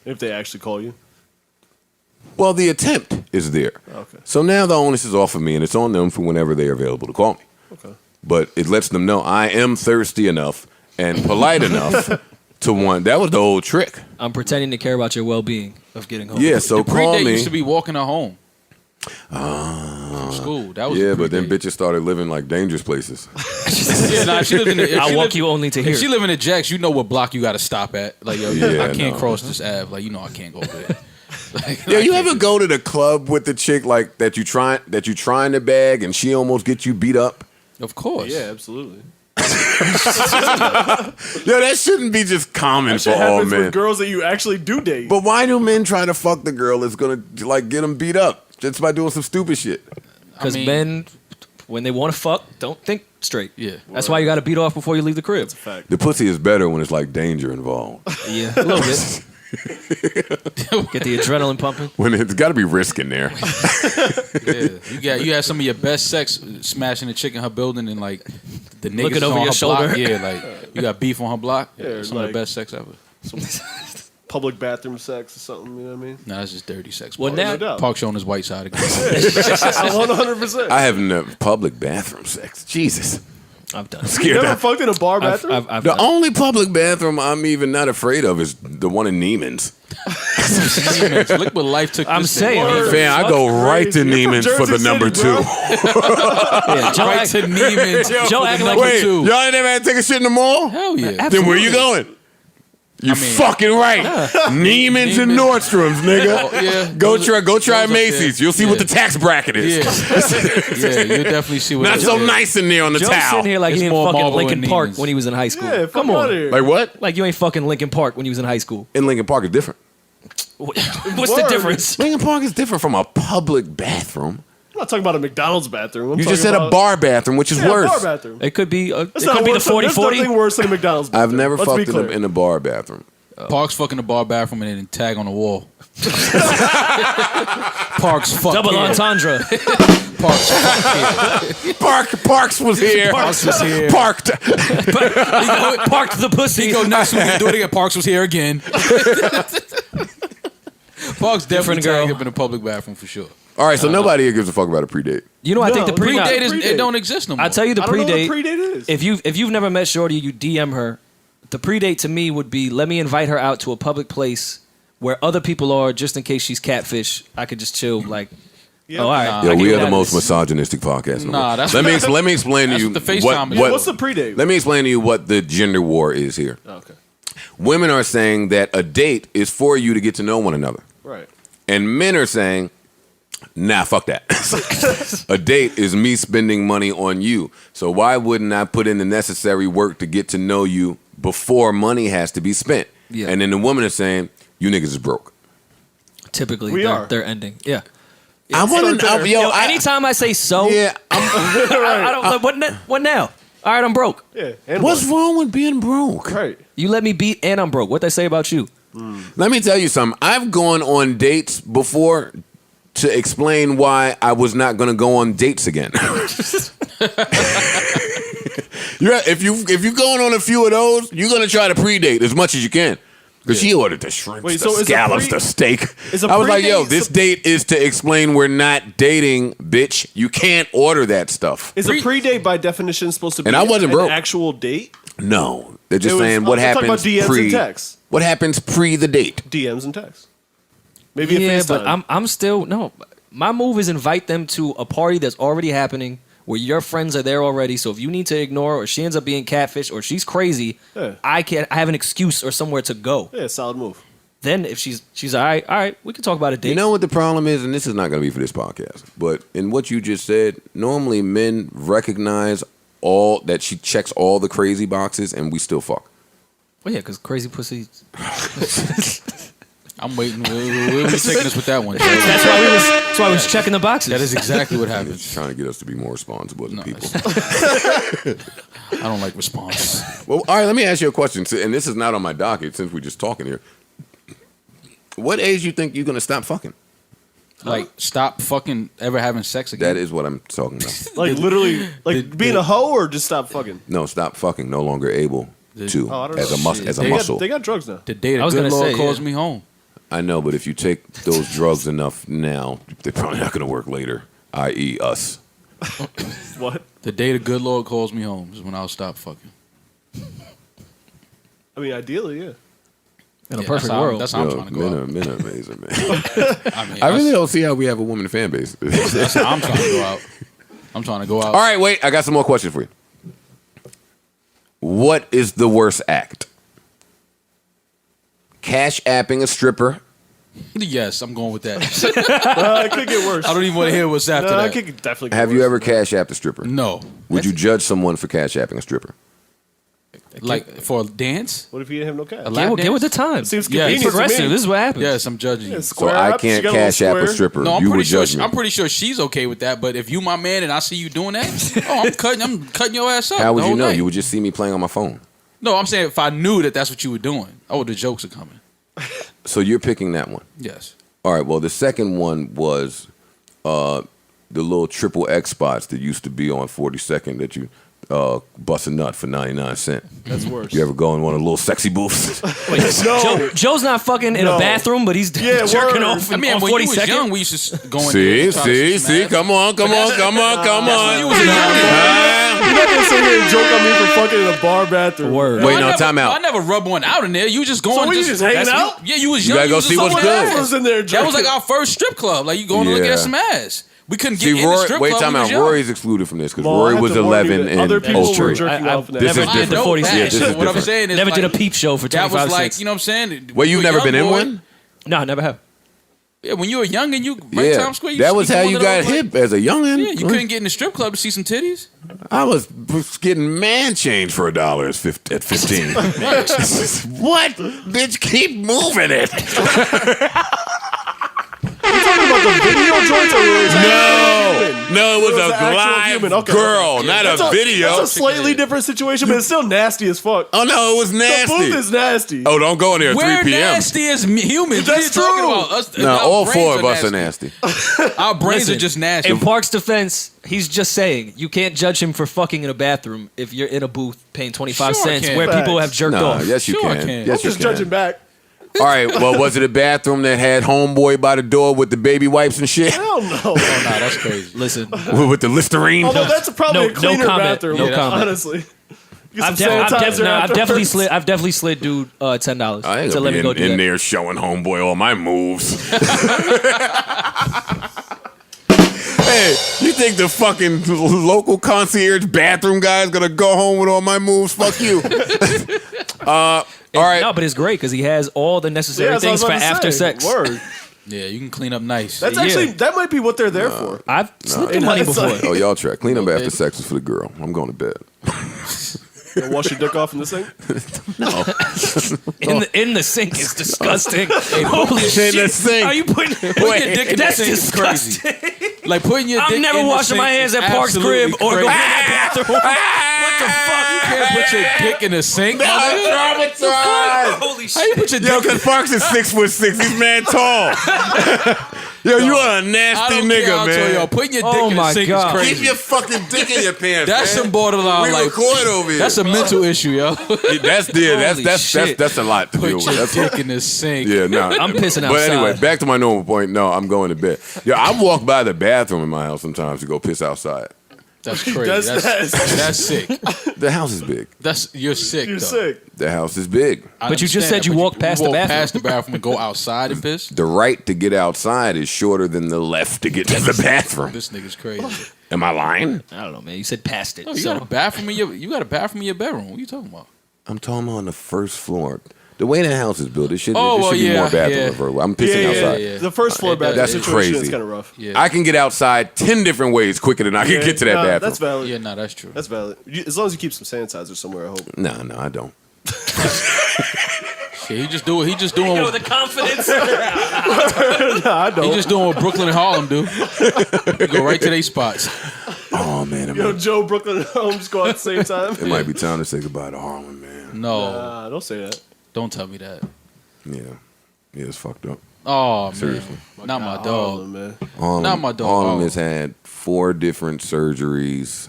If they actually call you. Well, the attempt is there. Okay. So now the onus is off of me, and it's on them for whenever they are available to call me. Okay. But it lets them know I am thirsty enough and polite enough to want. That was the old trick. I'm pretending to care about your well-being of getting home. Yeah, so the call pre-date me. used to be walking her home. From school. That was Yeah, the but then pre-date. bitches started living like dangerous places. Yeah, nah, if she lived in the, I'll walk you only to here. If she live in the Jacks, you know what block you got to stop at. Like, yo, Yeah, I can't no. cross this Ave. Like, you know, I can't go there. Like, Yeah, I you can't ever do go to the club with the chick like that you trying to bag and she almost gets you beat up? that. Of course. Yeah, absolutely. Yo, that shouldn't be just common That for shit all happens men. with girls that you actually do date. But why do men try to fuck the girl that's gonna like get them beat up just by doing some stupid shit? Because I mean- men, when they want to fuck, don't think straight. Yeah. That's why you got to beat off before you leave the crib. Fact. The pussy is better when it's like danger involved. Yeah, a little bit. Get the adrenaline pumping. When it's got to be risk in there. Yeah. You had some of your best sex smashing the chick in her building and like the niggas Looking is over on your her shoulder. block. Yeah, like you got beef on her block. Yeah, Some of like- the best sex ever. Public bathroom sex or something, you know what I mean? Nah, that's just dirty sex. Well, Park. now- No doubt. Park showing his white side again. 100%. I have no public bathroom sex. Jesus. I've done. You Scared never that. fucked in a bar bathroom? I've The done. only public bathroom I'm even not afraid of is the one in Neiman's. Look what life took. I'm this saying, nigga. Word. Fan, I go right to Crazy. You're Neiman's from for the Jersey number City, 2. bro. Yeah, Joe right act- to Neiman's. Joe acting like number Wait, two. y'all ain't never had to take a shit in the mall? Hell yeah. Then where you going? You fucking right. Neiman's and Nordstrom's, nigga. Oh, yeah. Go Those- try those up Macy's. there. You'll see what the tax bracket is. Yeah, yeah, you'll definitely see what. Not it so is. nice in there on the Joe's towel. sitting here like It's he ain't more fucking Marlboro Lincoln and Park Neiman's. when he was in high school. Yeah, Come fuck on. outta here. Like what? Like you ain't fucking Lincoln Park when you was in high school. In Lincoln Park is different. What's the Word. difference? Lincoln Park is different from a public bathroom. I'm not talking about a McDonald's bathroom. I'm You just talking said a about- bar bathroom, which is Yeah, worse. a bar bathroom. It could be. It That's could not be the worse than- 40-40. There's nothing worse than a McDonald's bathroom. I've never Let's be fucked clear. in a bar bathroom. Parks fucking the bar bathroom and then tag on the wall. Parks fuck Double here. entendre. Parks fuck here. Parks was here. Parks was here. Parked. Parked the pussy. He go next week and do it again. Parks was here again. Parks definitely girl. tagged up in a public bathroom for sure. All right, so nobody here gives a fuck about a predate. You know, I think the Predate predate. it don't exist no more. I tell you, the I don't know predate. what predate is. If you've never met Shorty, you DM her. The predate to me would be, let me invite her out to a public place where other people are, just in case she's catfish. I could just chill, like, Yeah. oh, all right. Nah. I Yo, can we do are the that. most misogynistic podcast. In the Nah, world. that's let me explain to that's you what the FaceTime is. What's the predate? Let me explain to you what the gender war is here. Oh, okay. Women are saying that a date is for you to get to know one another, Right. and men are saying, nah, fuck that. A date is me spending money on you. So why wouldn't I put in the necessary work to get to know you before money has to be spent? Yeah. And then the woman is saying, you niggas is broke. Typically, We are. they're ending. Yeah. I want to, Yo, anytime I say so, yeah. I don't. What now? All right, I'm broke. Yeah. And What's what? wrong with being broke? Right. You let me beat, and I'm broke. What they say about you? Let me tell you something. I've gone on dates before to explain why I was not going to go on dates again. If you're going on a few of those, you're going to try to predate as much as you can. Because she ordered the shrimps, Wait, the so is a scallops, pre- the steak. is a I was like, yo, predate this sup- date is to explain we're not dating, bitch. You can't order that stuff. Is a predate by definition supposed to be And I wasn't an broke. actual date? No. They're just It was- saying what I'm talking happens about DMs pre. and texts. What happens pre the date? DMs and texts. Maybe a Yeah, FaceTime. but I'm still no. My move is invite them to a party that's already happening where your friends are there already. So if you need to ignore or she ends up being catfish or she's crazy, Yeah. I have an excuse or somewhere to go. Yeah, solid move. Then if she's all right, we can talk about a date. You know what the problem is, and this is not going to be for this podcast, but in what you just said, normally men recognize all that she checks all the crazy boxes, and we still fuck. Well, yeah, because crazy pussy. I'm waiting. Where are we taking us with that one? Jay? That's why I was checking the boxes. That is exactly what It's happens. trying to get us to be more responsible as people. I don't like response. Well, all right, let me ask you a question, and this is not on my docket since we're just talking here. What age you think you're going to stop fucking? Like, stop fucking ever having sex again. That is what I'm talking about. Like literally, like being a hoe or just stop fucking? No, stop fucking. No longer able to Oh, I don't as know. a muscle. They got drugs now. The day I the was good gonna Lord say, calls yeah. me home. I know, but if you take those drugs enough now, they're probably not going to work later, i.e. us. What? The day the good Lord calls me home is when I'll stop fucking. I mean, ideally, yeah. In a Yeah, perfect that's how- world. That's how I'm Yo, trying to go out. men are amazing, man. I mean, I really don't see how we have a woman fan base. that's how I'm trying to go out. I'm trying to go out. All right, wait. I got some more questions for you. What is the worst act? Cash apping a stripper. Yes, I'm going with that. It could get worse. I don't even want to hear what's after No, that. it could definitely get Have worse. you ever cash apped a stripper? No. Would you judge someone for cash apping a stripper? Like, for a dance? What if you didn't have no cash? A lap Get with the dance? time. Seems Yeah, convenient it's to Progressive. me. This is what happens. Yes, I'm judging you. Yeah, So square I up, she can't got a little cash app a square. stripper. No, I'm You pretty would sure. judge me. I'm pretty sure she's okay with that. But if you my man and I see you doing that, I'm cutting your ass up. How would the you whole know? night. You would just see me playing on my phone. No, I'm saying if I knew that that's what you were doing. Oh, the jokes are coming. So you're picking that one. Yes. All right. Well, the second one was the little triple X spots that used to be on 42nd that you bust a nut for 99 cents. That's worse. You ever go in one of the little sexy booths? No. Joe's not fucking in No. a bathroom, but he's Yeah, jerking word. off I mean, on when you was 42nd. young, we used to go in there and try to see. smash. Come on. when you was a You're not gonna sit here and joke on me for fucking in a bar bathroom. Word. Wait, I no, never, time out. I never rub one out in there. You just going. So what, you just hanging that's- out? Yeah, you was You young. gotta go was see just what's someone good. else. Was in there That was like drinking. our first strip club. Like you going to look Yeah. at some ass. We couldn't get See, in the Rory, strip wait, club. time when we out. was young. Rory's excluded from this because Well, I Rory have was to warn you 11 that in other people Oak were Tree. jerking I- off in that. This is I different. know 46. that. Yeah, this is What I'm different. saying is Never did a like, peep show for that 25 was like, cents. you know what I'm saying? Well, you've When never you been a in young boy- one? No, I never have. Yeah, when you were young and you right Yeah, Times Square, you that was see how one you of got those, like- hip as a youngin'. Yeah, you couldn't get in the strip club to see some titties. I was getting man change for $1 at 15. What? Bitch, keep moving it. You talking about the video joints or was that- No, it was an a actual live human. Okay. girl, not a video. That's a slightly different situation, but it's still nasty as fuck. Oh no, it was The nasty. booth is nasty. Oh, don't go in there at We're 3 p.m. nasty as humans. That's What are you true. talking about? Us, No, our all brains 4 of us are nasty. Our brains Listen, are just nasty. In Park's defense, he's just saying you can't judge him for fucking in a bathroom if you're in a booth paying 25 Sure cents can. where people Facts. have jerked No, off. yes you Sure I can. can. Yes I'm you just can. judging back. All right, well, was it a bathroom that had homeboy by the door with the baby wipes and shit? Hell no. Oh, nah, that's crazy. Listen, With the Listerine? Although that's probably No- a cleaner no comment. bathroom. No comment. Honestly. Get I've, some sanitizer definitely afterwards. I've definitely slid dude $10 I ain't to gonna let be me go in, do in that. there showing homeboy all my moves. Hey, you think the fucking local concierge bathroom guy is gonna go home with all my moves? Fuck you. All right. No, but it's great because he has all the necessary that's what I things was for about to after say. sex. Word. Yeah, you can clean up nice. That's actually, that might be what they're there for. I've slipped the In money hindsight. before. Oh, y'all try. Clean up after sex is for the girl. I'm going to bed. And wash your dick off in the sink. In the sink is disgusting. Holy shit! the sink. Are you putting Putting your dick in That's the sink is crazy. disgusting. Like putting your dick I'm never in the washing sink my hands is at Park's crib absolutely or going to crazy. that bathroom. What the fuck? You can't put your dick in the sink. my nigga. Traumatized. Holy How you shit! put your Yo, dick in because Parks is 6'6". He's mad tall. Yo, you are a I nasty don't nigga, care, I'll tell man. y'all, putting your Oh dick in the my sink God. is Keep crazy. your fucking dick in your pants. That's man. some borderline We like record over here. that's a mental issue, yo. That's a lot to deal Put with. your That's dick in the sink. Yeah, no. I'm pissing But anyway, outside. back to my normal point. No, I'm going to bed. Yo, I walk by the bathroom in my house sometimes to go piss outside. That's crazy. That's That's sick. The house is big. You're sick. You're though. sick. The house is big. I But you just understand said you but walked past the walk bathroom. past the bathroom and go outside and piss. The right to get outside is shorter than the left to get to the bathroom. This nigga's crazy. Am I lying? I don't know, man. You said past it. Oh, you so. got a bathroom in your bedroom. What are you talking about? I'm talking about on the first floor. The way the house is built, it should, Oh, there well, should be yeah, more bathroom yeah. everywhere. I'm pissing outside. yeah. The first floor bathroom That's situation crazy. is kind of rough. Yeah. I can get outside 10 different ways quicker than I can get to that Nah, bathroom. That's valid. Yeah, no, that's true. That's valid. As long as you keep some sanitizer somewhere, I hope. No, I don't. Shit, he just doing Yo, what, the confidence. I don't. he just doing what Brooklyn and Harlem do. You go right to their spots. Oh, man. Yo, Joe, Brooklyn, and Holmes go at the same time. It might be time to say goodbye to Harlem, man. No, Don't say that. don't tell me that. Yeah. Yeah, it's fucked up. Oh man, Seriously. not my Oh, dog. man. Not my dog. Harlem Oh. has had 4 different surgeries.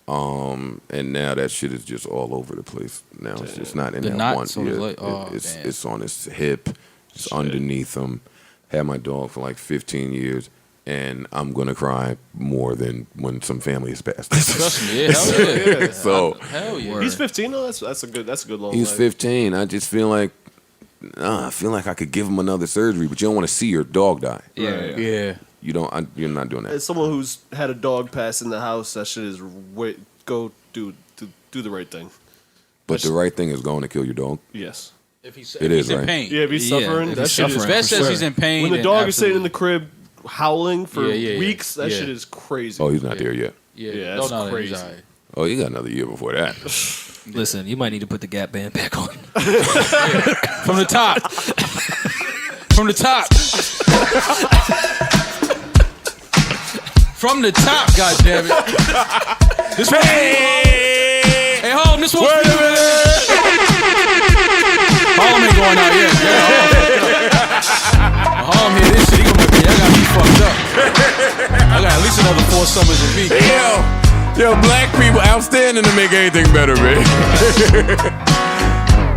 And now that shit is just all over the place. Now it's just not in The that knots one. on his Yeah, leg? Oh, it's damn. it's on his hip. It's underneath him. Had my dog for like 15 years, and I'm gonna cry more than when some family has passed. Trust me, yeah, hell yeah. So Hell yeah. He's 15 though. That's a good long he's life. 15. I just feel like I could give him another surgery, but you don't want to see your dog die. Yeah. You don't. You're not doing that. As someone who's had a dog pass in the house, that shit is go do the right thing. But the right thing is going to kill your dog. Yes. If he's, It if he's is, in right? pain. Yeah, if he's suffering, if that he's shit is. suffering. Best for says sure. he's in pain. When the then dog is sitting in absolutely. the crib howling for Yeah. weeks, that Yeah. shit is crazy. Oh, he's not there yet. Yeah, no, that's no, crazy. he's all right. Oh, you got another year before that. Listen, you might need to put the Gap band back on. From the top. From the top. From the top, goddammit. This one. Hey, Harlem, this one. Harlem ain't going out yet. Harlem hear this shit, he gonna be, I got me fucked up. I got at least another 4 summers in me. Yo, black people outstanding to make anything better, man.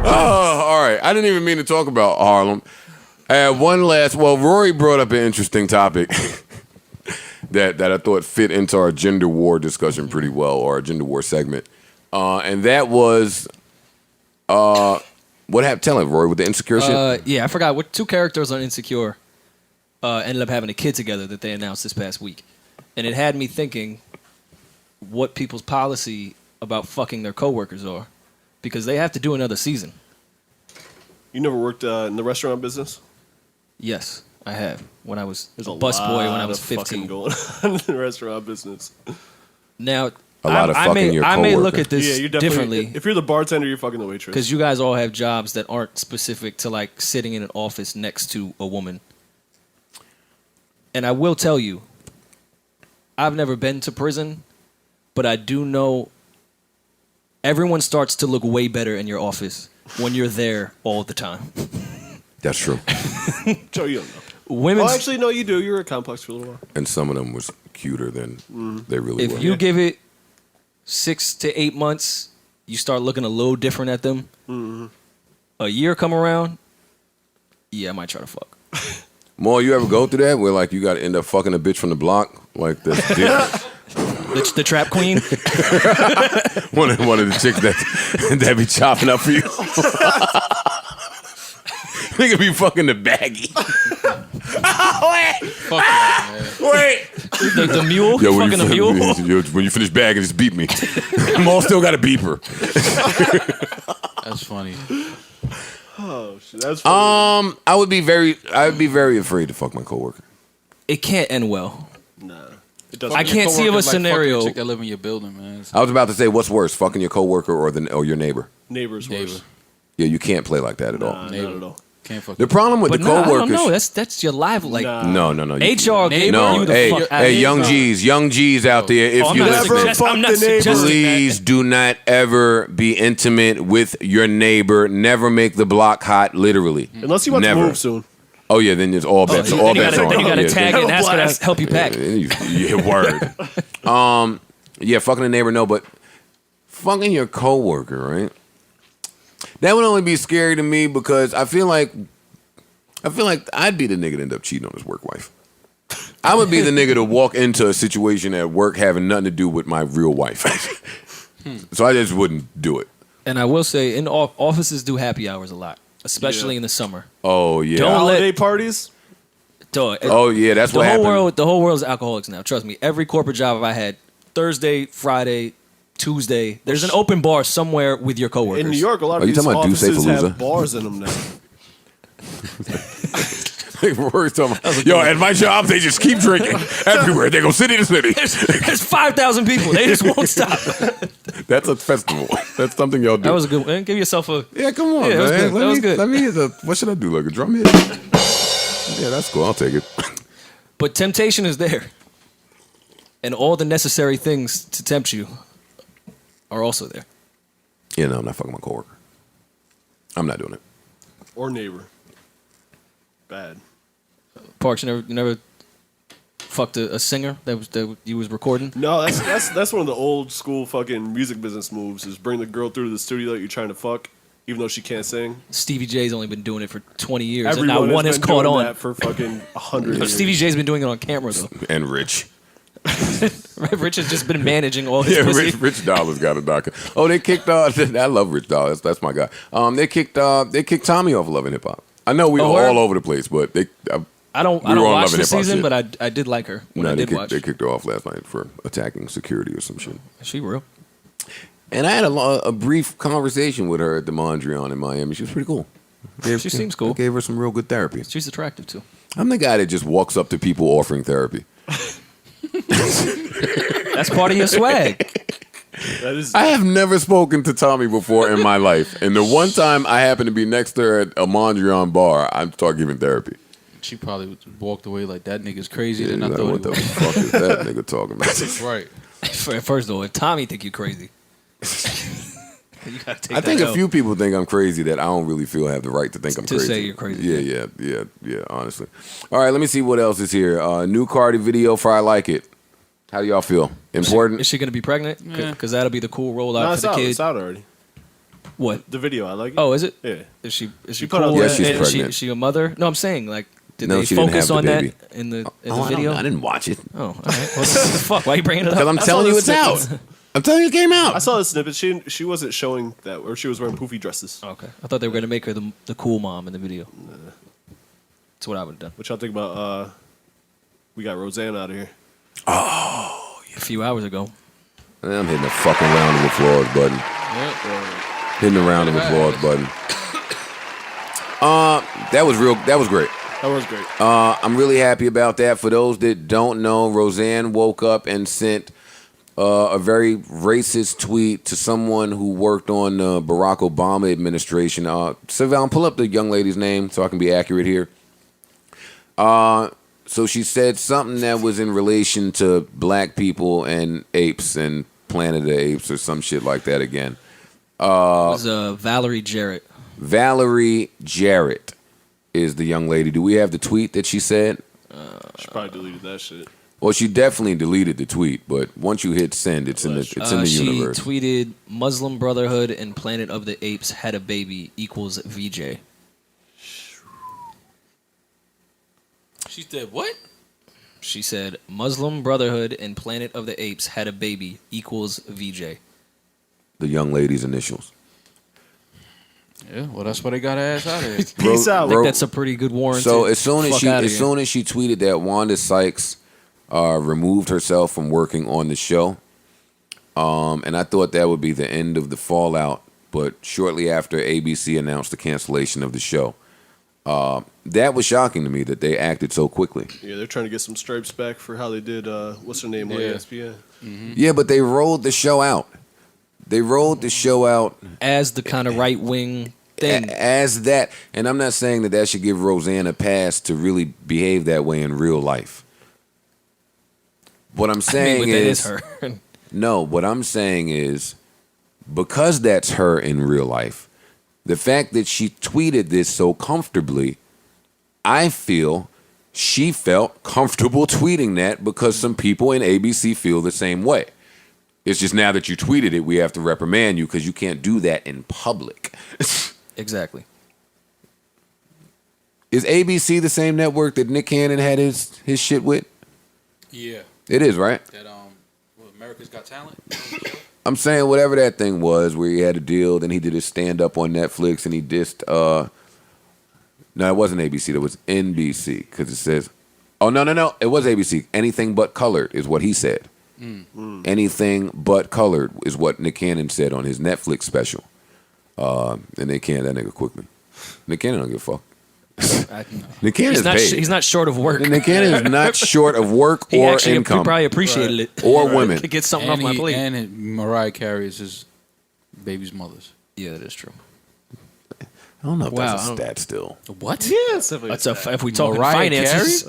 Oh, all right. I didn't even mean to talk about Harlem. I had one last. Well, Rory brought up an interesting topic that I thought fit into our gender war discussion pretty well, or our gender war segment, and that was what happened. Tell it, Rory, with the insecure shit. Yeah, I forgot what 2 characters on Insecure ended up having a kid together that they announced this past week, and it had me thinking what people's policy about fucking their coworkers are, because they have to do another season. You never worked in the restaurant business? Yes, I have. When I was There's a busboy when I was 15. going on in the restaurant business. Now, A lot of fucking your I may look coworker. at this Yeah, you're definitely. differently If you're the bartender, you're fucking the waitress. because you guys all have jobs that aren't specific to like sitting in an office next to a woman. And I will tell you, I've never been to prison, but I do know everyone starts to look way better in your office when you're there all the time. That's true. Joe, you don't know. Women's, Oh, actually, no, you do. You were at Complex for a little while. And some of them was cuter than they really were. if you give it 6 to 8 months, you start looking a little different at them. A year come around, yeah, I might try to fuck. More, you ever go through that where like you got to end up fucking a bitch from the block, like the trap queen, one of the chicks that be chopping up for you. Nigga be fucking the baggie. Fuck that, man. Wait. the mule, Yo, fucking the mule. When you finish bagging, just beat me. Maul still got a beeper. That's funny. Oh shit, that's funny. I would be very afraid to fuck my coworker. It can't end well. Nah, it doesn't. I can't see of a Coworkers like fucking scenario. a chick that live in your building, man. I was about to say, what's worse, fucking your coworker or your neighbor? Neighbors worse. Yeah, you can't play like that at all. Not at all. Can't fuck. The problem with But the no, I coworkers. don't know. That's your live. Like No. HR gave No, you the hey, fuck out hey, of young G's out there. If I'm you not listening, suggesting- I'm not suggesting please do not ever be intimate with your neighbor. Never make the block hot, literally. Unless you want Never. to move soon. Oh yeah, then it's all bets. Then all you bets gotta, on. then you gotta Yeah, tag then- it and ask her to help you pack. Yeah, word. Yeah, fucking a neighbor, no, but fucking your coworker, right? That would only be scary to me because I feel like I'd be the nigga to end up cheating on his work wife. I would be the nigga to walk into a situation at work having nothing to do with my real wife. So I just wouldn't do it. And I will say, in offices do happy hours a lot, especially in the summer. Oh yeah. Don't Holiday parties. Oh yeah, that's what happened. The whole world is alcoholics now. Trust me. Every corporate job I had, Thursday, Friday, Tuesday, there's an open bar somewhere with your coworkers. In New York, a lot Are of you these talking about offices Duce-Palooza? have bars in them now. Rory's talking about, yo, at my job, they just keep drinking everywhere. They go city to city. There's 5,000 people. They just won't stop. That's a festival. That's something y'all do. That was a good one. Give yourself a... Yeah, come on, Yeah, man. that was good. Let me hit what should I do? Like a drum hit? Yeah, that's cool. I'll take it. But temptation is there. And all the necessary things to tempt you are also there. Yeah, no, I'm not fucking my coworker. I'm not doing it. Or neighbor. Bad. Parks, you never fucked a singer that you was recording? No, that's one of the old school fucking music business moves. Is bring the girl through to the studio that you're trying to fuck, even though she can't sing. Stevie J's only been doing it for 20 years, Everyone and not one has has been caught doing on. that for fucking 100 years. Stevie J's been doing it on camera though. And Rich. Rich has just been managing all his Yeah, pussy. Rich Dollar's got a doc. Oh, they kicked I love Rich Dollar. That's my guy. They kicked Tommy off of Love and Hip Hop. I know we were word? all over the place, but I don't we were on watch Love and the Hip Hop season, shit. but I did like her when I did watch. They kicked her off last night for attacking security or some shit. Is she real? And I had a brief conversation with her at the Mondrian in Miami. She was pretty cool. She seems cool. Gave her some real good therapy. She's attractive too. I'm the guy that just walks up to people offering therapy. That's part of your swag. That is. I have never spoken to Tommy before in my life. And the one time I happened to be next to her at a Mondrian bar, I started giving therapy. She probably walked away like that nigga's crazy. Yeah, Then I like, thought what he the was. fuck is that nigga talking about? Right. First of all, if Tommy think you crazy, you gotta take I think that a out. few people think I'm crazy that I don't really feel I have the right to think I'm To crazy. say you're crazy. Yeah, honestly. All right, let me see what else is here. New Cardi video for I Like It. How do y'all feel? Important? Is she gonna be pregnant? Because that'll be the cool rollout No, for it's the out. kid. It's out already. What? The video, I like it. Oh, is it? Yeah. Is she She cool? put out with the- Yeah, she's it? pregnant. Is she a mother? No, I'm saying like, did No, they she didn't focus have on the that baby. in the Oh, video? I didn't watch it. Oh, all right. Well, what the fuck? Why are you bringing it Because up? I'm I telling saw you the it's out. snippets. I'm telling you it came I out. saw the snippet. She wasn't showing that, or she was wearing poofy dresses. Okay, I thought they were gonna make her the cool mom in the video. That's what I would have done. What y'all think about? We got Roseanne out of here. A few hours ago. I'm hitting a fucking round of applause button. Hitting a round of applause button. That was real. That was great. That was great. I'm really happy about that. For those that don't know, Roseanne woke up and sent a very racist tweet to someone who worked on the Barack Obama administration. Savon, pull up the young lady's name so I can be accurate here. So she said something that was in relation to black people and apes and Planet of the Apes or some shit like that again. It was Valerie Jarrett. Valerie Jarrett is the young lady. Do we have the tweet that she said? She probably deleted that shit. Well, she definitely deleted the tweet, but once you hit send, it's in the universe. She tweeted, Muslim Brotherhood and Planet of the Apes had a baby equals VJ. She said what? She said, Muslim Brotherhood and Planet of the Apes had a baby equals VJ. The young lady's initials. Yeah, well, that's why they got her ass out of here. Peace out. I think that's a pretty good warrant. So as soon as she tweeted that Wanda Sykes removed herself from working on the show, and I thought that would be the end of the fallout. But shortly after, ABC announced the cancellation of the show. That was shocking to me that they acted so quickly. Yeah, they're trying to get some stripes back for how they did, what's her name on ESPN? Mm-hmm. Yeah, but they rolled the show out. They rolled the show out as the kind of right-wing thing. As that. And I'm not saying that should give Roseanne a pass to really behave that way in real life. What I'm saying that is her. No, what I'm saying is because that's her in real life, the fact that she tweeted this so comfortably, I feel she felt comfortable tweeting that because some people in ABC feel the same way. It's just now that you tweeted it, we have to reprimand you because you can't do that in public. Exactly. Is ABC the same network that Nick Cannon had his shit with? Yeah. It is, right? That America's Got Talent. I'm saying whatever that thing was where he had a deal, then he did his stand-up on Netflix and he dissed, no, it wasn't ABC, that was NBC, because it says, oh, no, it was ABC. Anything but colored is what he said. Anything but colored is what Nick Cannon said on his Netflix special. And they canned that nigga quickly. Nick Cannon don't give a fuck. Nick Cannon is paid. He's not short of work. Nick Cannon is not short of work or income. He probably appreciated it. Or women. To get something off my plate. And Mariah Carey is his baby's mother's. Yeah, that is true. I don't know if that's a stat still. What? Yeah, it's definitely a stat. If we talk Mariah finances,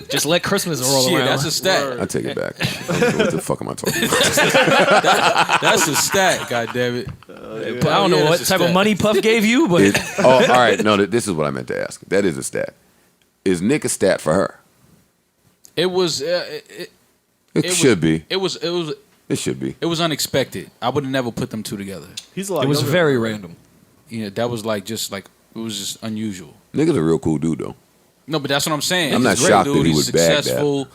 Just let Christmas roll around. That's a stat. I take it back. What the fuck am I talking about? That's a stat, goddammit. I don't know what type of money Puff gave you, but all right. No, this is what I meant to ask. That is a stat. Is Nick a stat for her? It was. It should be. It was. It should be. It was unexpected. I would have never put them two together. He's a lot it was younger. very random. Yeah, that was it was just unusual. Nigga's a real cool dude though. No, but that's what I'm saying. I'm not He's a shocked great that dude. he He's would bag that. successful.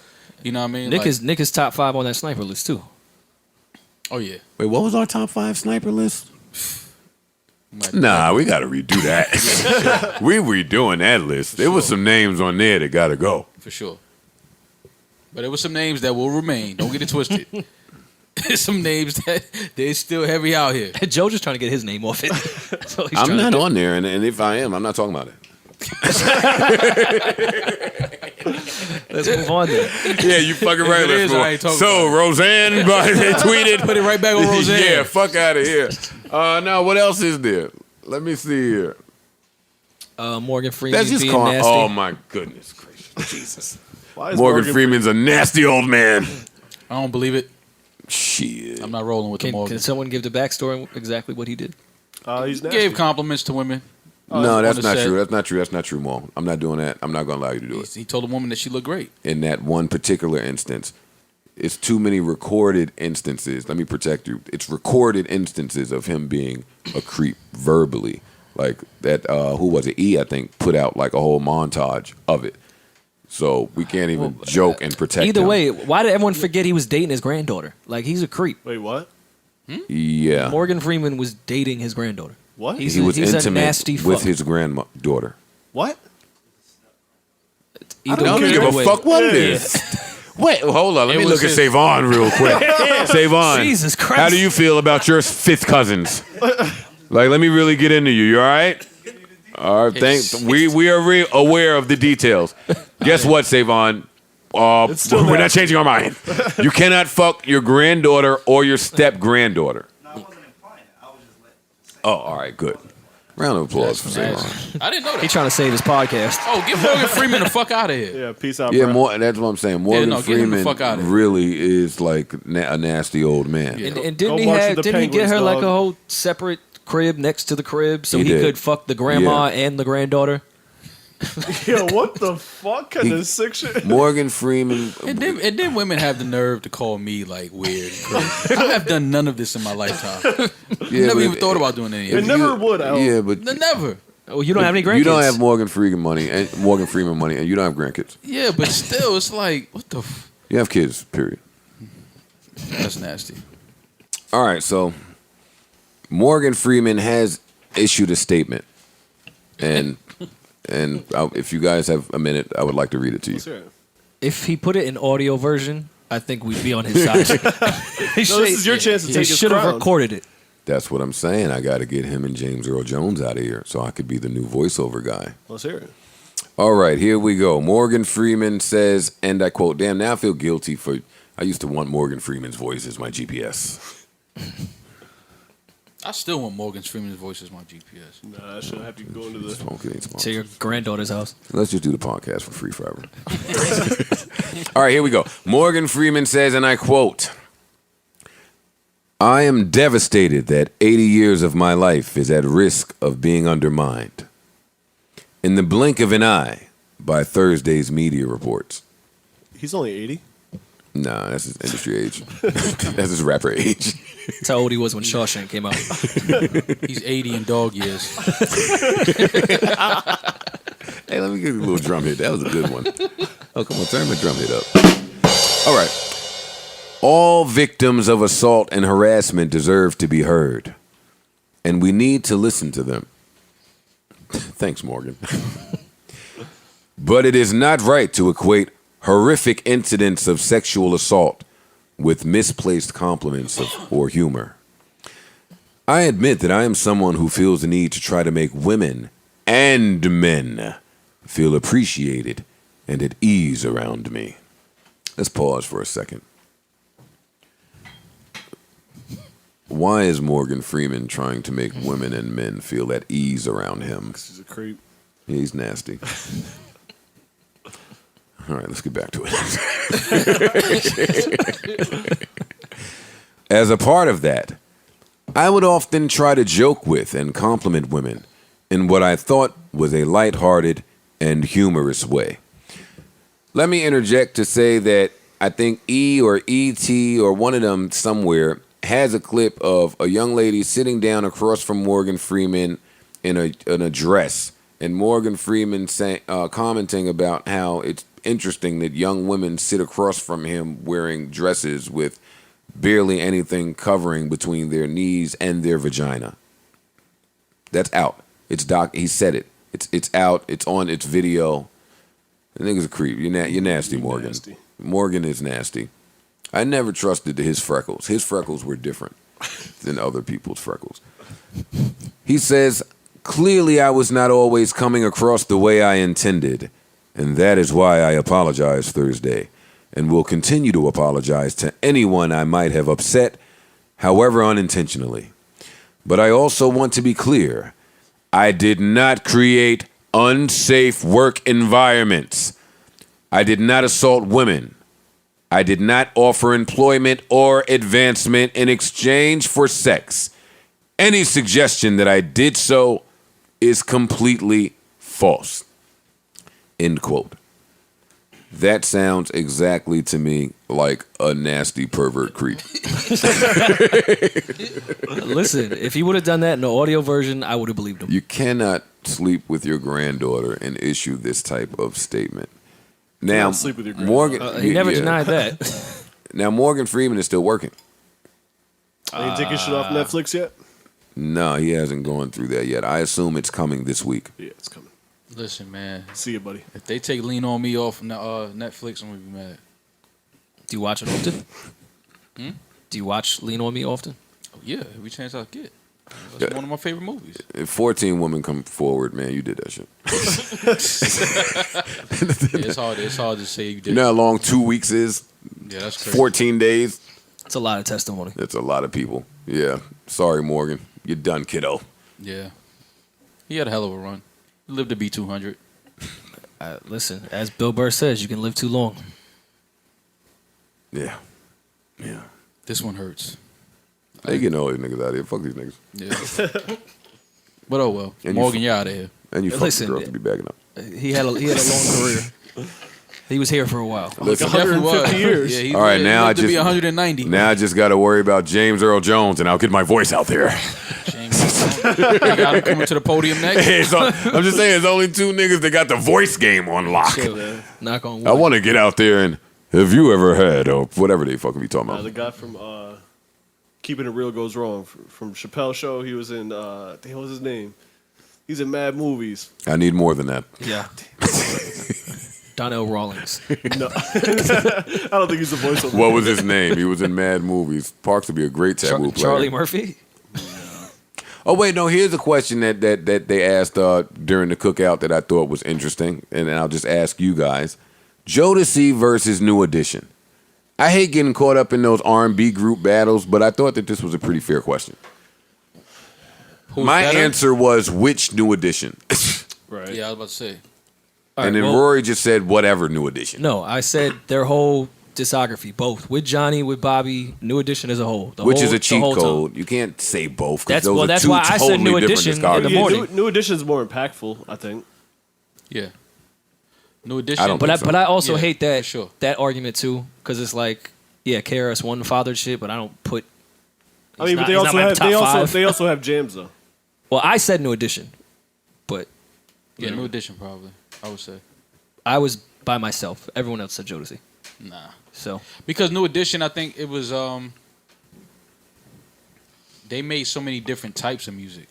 You know what I mean? Nick is top 5 on that sniper list too. Oh yeah. Wait, what was our top 5 sniper list? Nah, we got to redo that. We redoing that list. There was some names on there that got to go. For sure. But there were some names that will remain. Don't get it twisted. There's some names that they're still heavy out here. Joe just trying to get his name off it. So he's I'm not on there, and if I am, I'm not talking about it. Let's move on then. Yeah, you fucking right. If it is, I ain't talking So about Roseanne they tweeted. Put it right back on Roseanne. Yeah, fuck out of here. Now what else is there? Let me see here. Morgan Freeman That's just being calling. nasty. Oh my goodness gracious, Jesus! Why is Morgan Freeman's a nasty old man. I don't believe it. Shit. I'm not rolling with the Morgan. Can someone give the backstory exactly what he did? He's He nasty. gave compliments to women. No, that's on the not set. true. That's not true. That's not true, Maul. I'm not doing that. I'm not going to allow you to do it. He told a woman that she looked great. In that one particular instance, it's too many recorded instances. Let me protect you. It's recorded instances of him being a creep verbally. Like that, who was it? I think, put out like a whole montage of it. So we can't even joke and protect Either him. way, why did everyone forget he was dating his granddaughter? Like, he's a creep. Wait, what? Yeah. Morgan Freeman was dating his granddaughter. What? He's He was a intimate nasty fuck. with his granddaughter. What? I don't give a fuck what it is. Wait, hold on. Let me look at Savon real quick. Savon, Jesus Christ. how do you feel about your fifth cousins? Like, let me really get into you. You all right? All right, thanks. We are aware of the details. Guess what, Savon? We're not changing our mind. You cannot fuck your granddaughter or your step granddaughter. No, I wasn't implying it. I was just letting. Oh, all right, good. Round of applause for That's Savon. nasty. I didn't know that. He trying to save his podcast. Oh, get Morgan Freeman the fuck out of here. Yeah, peace out, Yeah, bro. that's what I'm saying. Morgan get him the Freeman fuck outta here. really is like a nasty old man. Yeah. And Go didn't he watch have? the Didn't he get Penguins, her like dog. a whole separate crib next to the crib so He he did. could fuck the grandma Yeah. and the granddaughter? Yo, what the fuck kind of sick shit? Morgan Freeman. And then women have the nerve to call me like weird and crazy. I have done none of this in my lifetime. Yeah, Never but even thought about doing any of It it. never would. Al. Yeah, but Never. Oh, you don't have any grandkids. you don't have Morgan Freeman money, and you don't have grandkids. Yeah, but still, it's like, what the You have kids. Period. That's nasty. All right, so Morgan Freeman has issued a statement, and if you guys have a minute, I would like to read it to you. Let's hear it. If he put it in audio version, I think we'd be on his side. No, this is your chance to He take his should have crown. recorded it. That's what I'm saying. I got to get him and James Earl Jones out of here so I could be the new voiceover guy. Let's hear it. All right, here we go. Morgan Freeman says, and I quote, "Damn, now I feel guilty for. I used to want Morgan Freeman's voice as my GPS." I still want Morgan Freeman's voice as my GPS. Nah, I should have you go into the. Smoking ain't smoking. To your granddaughter's house. Let's just do the podcast for free forever. All right, here we go. Morgan Freeman says, and I quote, "I am devastated that 80 years of my life is at risk of being undermined. In the blink of an eye by Thursday's media reports." He's only 80. Nah, that's his industry age. That's his rapper age. That's how old he was when Shawshank came out. He's 80 in dog years. Hey, let me give you a little drum hit. That was a good one. Oh, come on, turn my drum hit up. All right. All victims of assault and harassment deserve to be heard, and we need to listen to them. Thanks, Morgan. But it is not right to equate horrific incidents of sexual assault with misplaced compliments or humor. I admit that I am someone who feels the need to try to make women and men feel appreciated and at ease around me. Let's pause for a second. Why is Morgan Freeman trying to make women and men feel at ease around him? He's a creep. He's nasty. All right, let's get back to it. As a part of that, I would often try to joke with and compliment women in what I thought was a lighthearted and humorous way. Let me interject to say that I think E or ET or one of them somewhere has a clip of a young lady sitting down across from Morgan Freeman in a dress, and Morgan Freeman commenting about how it's interesting that young women sit across from him wearing dresses with barely anything covering between their knees and their vagina. That's out. It's he said it. It's out. It's on. It's video. The nigga's a creep. You're nasty, Morgan. Nasty. Morgan is nasty. I never trusted his freckles. His freckles were different than other people's freckles. He says, "Clearly I was not always coming across the way I intended, and that is why I apologize Thursday, and will continue to apologize to anyone I might have upset, however unintentionally. But I also want to be clear, I did not create unsafe work environments. I did not assault women. I did not offer employment or advancement in exchange for sex. Any suggestion that I did so is completely false." End quote. That sounds exactly to me like a nasty pervert creep. Listen, if he would have done that in the audio version, I would have believed him. You cannot sleep with your granddaughter and issue this type of statement. Now, Cannot sleep with your Morgan, He never yeah. denied that. Now, Morgan Freeman is still working. Ain't taking shit off Netflix yet? No, he hasn't gone through that yet. I assume it's coming this week. Yeah, it's coming. Listen, man. See you, buddy. If they take Lean On Me off Netflix, I'm going to be mad. Do you watch it often? Do you watch Lean On Me often? Oh, yeah, every chance I get. That's one of my favorite movies. If 14 women come forward, man, you did that shit. Yeah, it's hard to say you did. You know how long 2 weeks is? Yeah, that's crazy. 14 days? It's a lot of testimony. That's a lot of people. Yeah. Sorry, Morgan. You're done, kiddo. Yeah. He had a hell of a run. He lived to be 200. Listen, as Bill Burr says, you can live too long. Yeah. This one hurts. They getting all these niggas out of here. Fuck these niggas. Yeah. But oh well. And Morgan, you're out of here. And you fuck Listen, the girls to be backing up. He had a long career. He was here for a while. Like 150 years. Yeah, he All right, lived- now he I lived to just be 190. Now I just got to worry about James Earl Jones, and I'll get my voice out there. James, you got him coming to the podium next. I'm just saying, there's only two niggas that got the voice game on lock. Knock on wood. I want to get out there and have you ever had or whatever they fucking be talking about. The guy from Keeping It Real Goes Wrong from Chappelle's show. He was in what was his name? He's in mad movies. I need more than that. Yeah. Donnell Rawlings. No, I don't think he's the voice of. What was his name? He was in mad movies. Parks would be a great taboo player. Charlie Murphy? Oh wait, no. Here's a question that they asked during the cookout that I thought was interesting, and I'll just ask you guys: Jodeci versus New Edition. I hate getting caught up in those R&B group battles, but I thought that this was a pretty fair question. Who's My better? answer was which New Edition, Right. Yeah, I was about to say. and then Rory just said whatever New Edition. No, I said their whole discography, both with Johnny, with Bobby, New Edition as a whole. Which whole, is a the cheat whole code. You can't say both. 'Cause That's- those well, are that's two why I said totally New different Edition in the discographies. morning. New Edition's more impactful, I think. Yeah. New Edition. I don't think so. But I also Yeah, hate that for sure. that argument too, because it's like, yeah, KRS One fathered shit, but I don't put. I mean, but they he's also not my have top five. they also have jams though. Well, I said New Edition, but Yeah, New Edition probably. I would say. I was by myself. Everyone else said Jodeci. Nah. So Because New Edition, I think it was they made so many different types of music.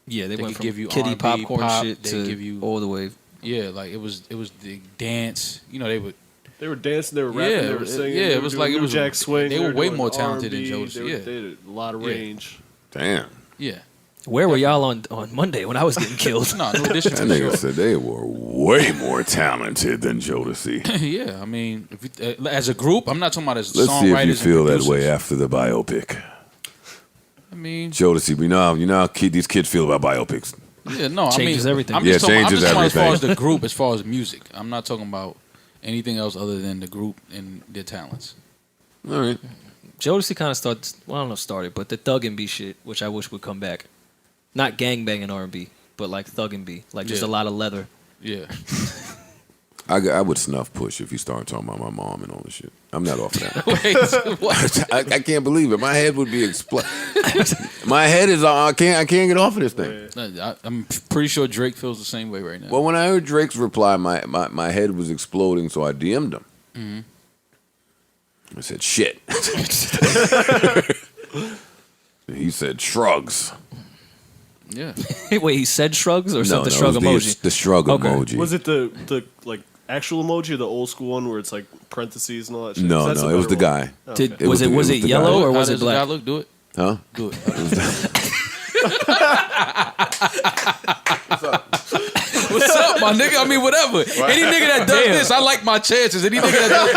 yeah, they They went could from give you kiddie R&B, popcorn pop, shit they to give you- all the way. Yeah, like it was the dance. You know, they would They were dancing, they were rapping, Yeah, they were singing. yeah, they it were was doing like- it New was- Jack Swing. they were way doing more talented than R&B, Jodeci, They yeah. did a lot of Yeah. range. Damn. yeah. Where were y'all on Monday when I was getting killed? No, New Edition That for nigga sure. said they were way more talented than Jodeci. Yeah, I mean, if you, as a group, I'm not talking about as Let's songwriters see if you and feel that producers. way after the biopic. I mean, Jodeci, we know how these kids feel about biopics. yeah, no, Changes I mean, everything. I'm Yeah, just talking, I'm changes just talking as far as everything. the group, as far as music. I'm not talking about anything else other than the group and their talents. All right. Jodeci kind of started, but the Thug and B shit, which I wish would come back. Not gangbanging R&B, but like Thug and B, like just Yeah. a lot of leather. Yeah, I would snuff Push if he started talking about my mom and all this shit. I'm not off of that. wait, what? I can't believe it. My head would be exploding. My head is I can't get off of this thing. I'm pretty sure Drake feels the same way right now. Well, when I heard Drake's reply, my head was exploding, so I DM'd him. I said, shit. He said, shrugs. yeah, Wait, he said shrugs or No, something? it Shrug was emoji. the shrug Okay. emoji. Was it the like actual emoji or the old school one where it's like parentheses and all that shit? No, That's no, a it was the better guy. Did, It was was it the guy. yellow or How was it does the guy black? look? Do it. Huh? Do it. What's up, my nigga? I mean, whatever. Any nigga that does this, I like my chances. Any nigga that does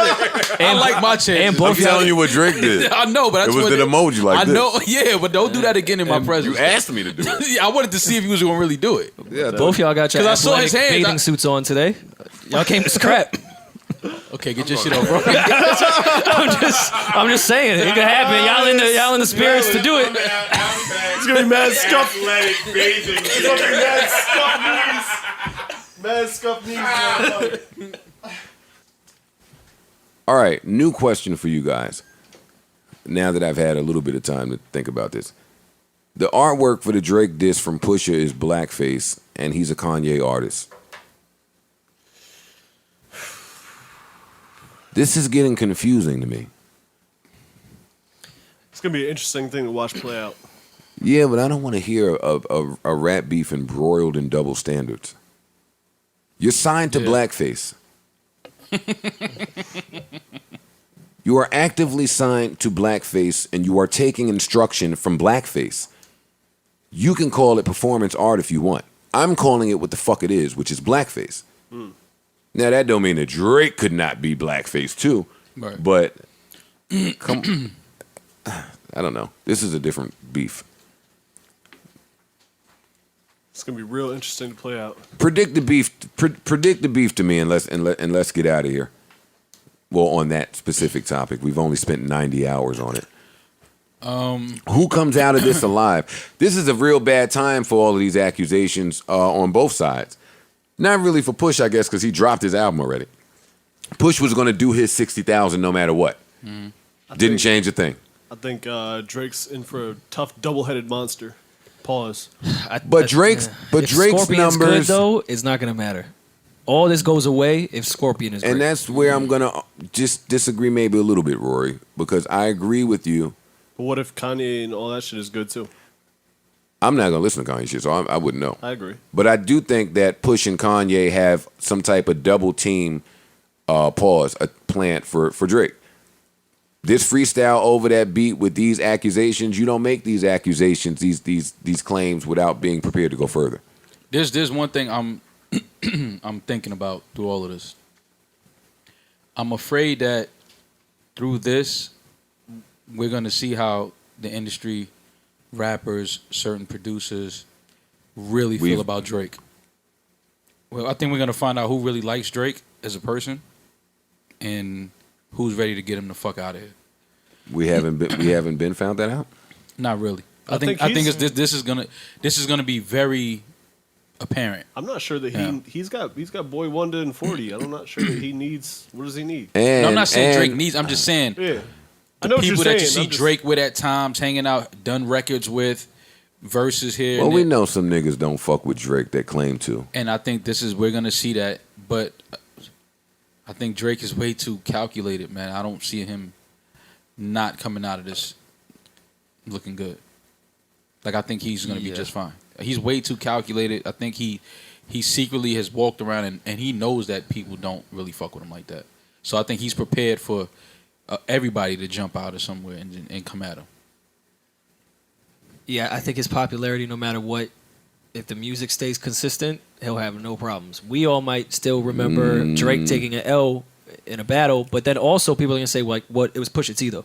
this, I like my chances. and I'm both y'all, telling you what Drake did. I know, but that's It was what an emoji like I this. know, yeah, but don't do that again in my presence. You asked me to do it. Yeah, I wanted to see if you was gonna really do it. Yeah, both y'all got your 'Cause I saw his athletic hands, bathing suits on today. Y'all came to scrap. Okay, get your shit off, bro. I'm just saying it could happen. Y'all in the spirits to do it. It's gonna be mad scuff. It's gonna be mad scuff knees. Mad scuff knees. motherfucker. All right, new question for you guys. Now that I've had a little bit of time to think about this. The artwork for the Drake diss from Pusha is blackface, and he's a Kanye artist. This is getting confusing to me. It's gonna be an interesting thing to watch play out. Yeah, but I don't want to hear a rap beef embroiled in double standards. You're signed to blackface. You are actively signed to blackface, and you are taking instruction from blackface. You can call it performance art if you want. I'm calling it what the fuck it is, which is blackface. Now, that don't mean that Drake could not be blackface too, Right. but come, I don't know. This is a different beef. It's gonna be real interesting to play out. Predict the beef. Predict the beef to me, and let's get out of here. Well, on that specific topic, we've only spent 90 hours on it. Who comes out of this alive? This is a real bad time for all of these accusations on both sides. Not really for Push, I guess, because he dropped his album already. Push was going to do his 60,000 no matter what. Didn't change a thing. I think Drake's in for a tough double-headed monster. Pause. But Drake's Scorpion's numbers, good, though, it's not going to matter. All this goes away if Scorpion is great. And that's where I'm going to just disagree maybe a little bit, Rory, because I agree with you. But what if Kanye and all that shit is good, too? I'm not going to listen to Kanye shit, so I wouldn't know. I agree. But I do think that Push and Kanye have some type of double team a plant for Drake. This freestyle over that beat with these accusations, you don't make these accusations, these claims without being prepared to go further. There's one thing I'm thinking about through all of this. I'm afraid that through this, we're going to see how the industry, rappers, certain producers really feel about Drake. Well, I think we're going to find out who really likes Drake as a person and who's ready to get him the fuck out of here. We haven't been found that out? Not really. I think this is gonna be very apparent. I'm not sure that he's got Boy Wonder and 40. I'm not sure that he needs. What does he need? No, I'm not saying Drake needs. I'm just saying. Yeah. I know what you're people saying. that you see Drake with at times, hanging out, done records with, verses here. Well, we know some niggas don't fuck with Drake that claim to. And I think we're gonna see that, but I think Drake is way too calculated, man. I don't see him not coming out of this looking good. Like, I think he's gonna be just fine. He's way too calculated. I think he secretly has walked around and he knows that people don't really fuck with him like that. So I think he's prepared for everybody to jump out of somewhere and come at him. Yeah, I think his popularity, no matter what, if the music stays consistent, he'll have no problems. We all might still remember Drake taking an L in a battle, but then also people are going to say, like, what? It was Pusha T, though.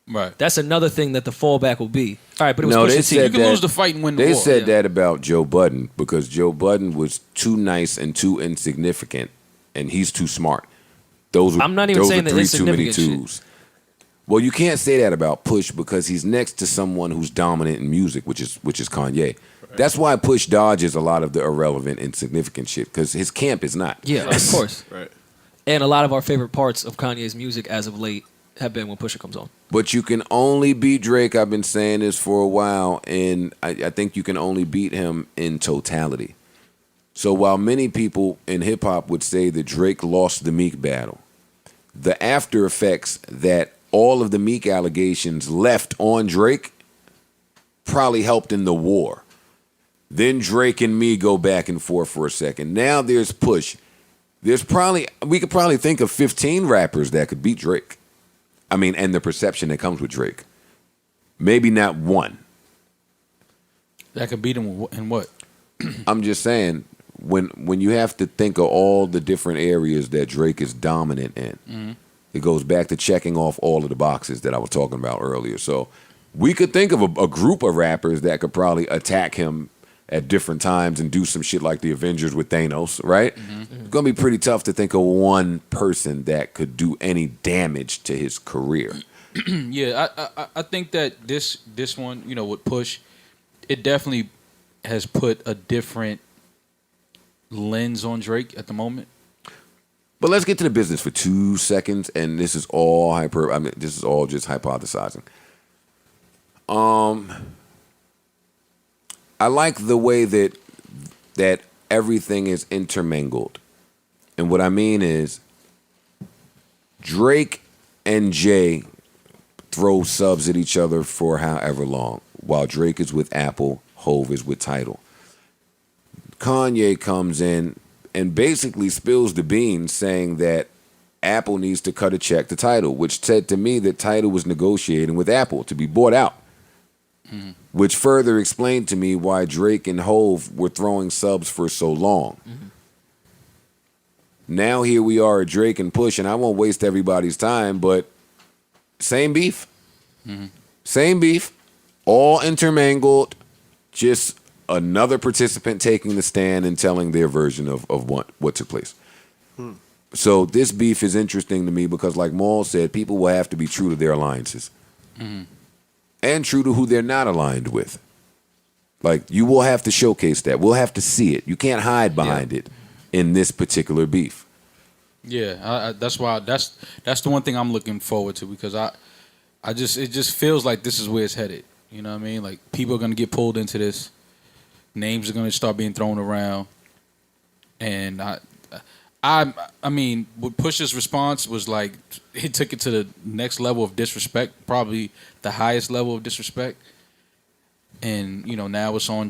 Right. That's another thing that the fallback will be. All right, but it was Pusha T. You can lose the fight and win the war. They said that about Joe Budden because Joe Budden was too nice and too insignificant, and he's too smart. I'm not even saying the three too many insignificant twos. Well, you can't say that about Push because he's next to someone who's dominant in music, which is Kanye. Right. That's why Push dodges a lot of the irrelevant, insignificant shit because his camp is not. Yeah, of course. Right. And a lot of our favorite parts of Kanye's music as of late have been when Pusha comes on. But you can only beat Drake. I've been saying this for a while, and I think you can only beat him in totality. So while many people in hip-hop would say that Drake lost the Meek battle, the after effects that all of the Meek allegations left on Drake probably helped in the war. Then Drake and me go back and forth for a second. Now there's Push. We could probably think of 15 rappers that could beat Drake. I mean, and the perception that comes with Drake. Maybe not one. That could beat him in what? I'm just saying, when you have to think of all the different areas that Drake is dominant in, it goes back to checking off all of the boxes that I was talking about earlier. So we could think of a group of rappers that could probably attack him at different times and do some shit like the Avengers with Thanos, right? It's going to be pretty tough to think of one person that could do any damage to his career. Yeah, I think that this one, with Push, it definitely has put a different lens on Drake at the moment. But let's get to the business for 2 seconds, and this is all this is all just hypothesizing. I like the way that everything is intermingled. And what I mean is Drake and Jay throw subs at each other for however long, while Drake is with Apple, Hove is with Tidal. Kanye comes in and basically spills the beans saying that Apple needs to cut a check to Tidal, which said to me that Tidal was negotiating with Apple to be bought out. Which further explained to me why Drake and Hove were throwing subs for so long. Now here we are at Drake and Push, and I won't waste everybody's time, but same beef. Same beef, all intermingled, just another participant taking the stand and telling their version of what took place. So this beef is interesting to me because, like Maul said, people will have to be true to their alliances and true to who they're not aligned with. Like, you will have to showcase that. We'll have to see it. You can't hide behind it in this particular beef. Yeah, that's why that's the one thing I'm looking forward to, because it just feels like this is where it's headed. You know what I mean? Like, people are gonna get pulled into this. Names are gonna start being thrown around, and I mean, what Pusha's response was like, he took it to the next level of disrespect, probably the highest level of disrespect. And you know, now it's on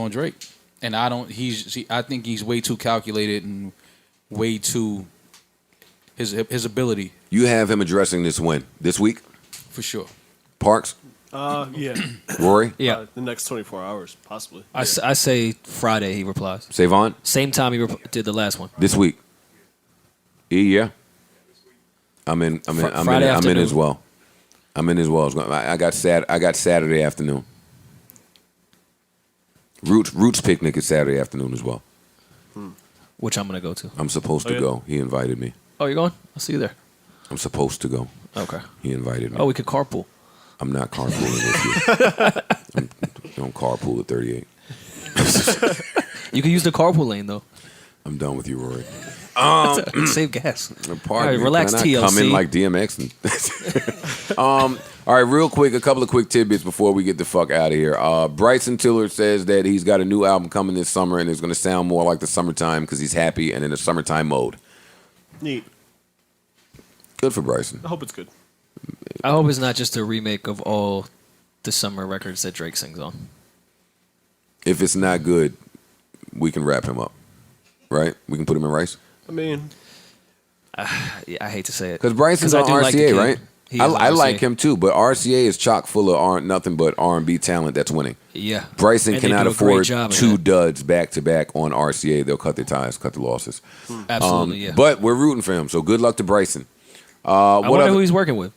Drake, and I think he's way too calculated and way too his ability. You have him addressing this when? This week? For sure. Parks? Yeah. Rory? Yeah. The next 24 hours, possibly. I say Friday he replies. Savon? Same time he did the last one. This week? Yeah. I'm in as well. I'm in as well. I got Saturday afternoon. Roots picnic is Saturday afternoon as well. Which I'm going to go to. I'm supposed to go. He invited me. Oh, you're going? I'll see you there. I'm supposed to go. Okay. He invited me. Oh, we could carpool. I'm not carpooling with you. Don't carpool at 38. You can use the carpool lane, though. I'm done with you, Rory. Save gas. All right, relax, TLC. Come in like DMX. All right, real quick, a couple of quick tidbits before we get the fuck out of here. Bryson Tiller says that he's got a new album coming this summer and it's going to sound more like the summertime because he's happy and in a summertime mode. Neat. Good for Bryson. I hope it's good. I hope it's not just a remake of all the summer records that Drake sings on. If it's not good, we can wrap him up, right? We can put him in rice. I mean, yeah, I hate to say it because Bryson's on like RCA, the right? I like him too, but RCA is chock full of nothing but R&B talent that's winning. Yeah, Bryson and they cannot do a great afford job of two that. duds back to back on RCA. They'll cut their ties, cut the losses. Absolutely, yeah. But we're rooting for him, so good luck to Bryson. I wonder who he's working with.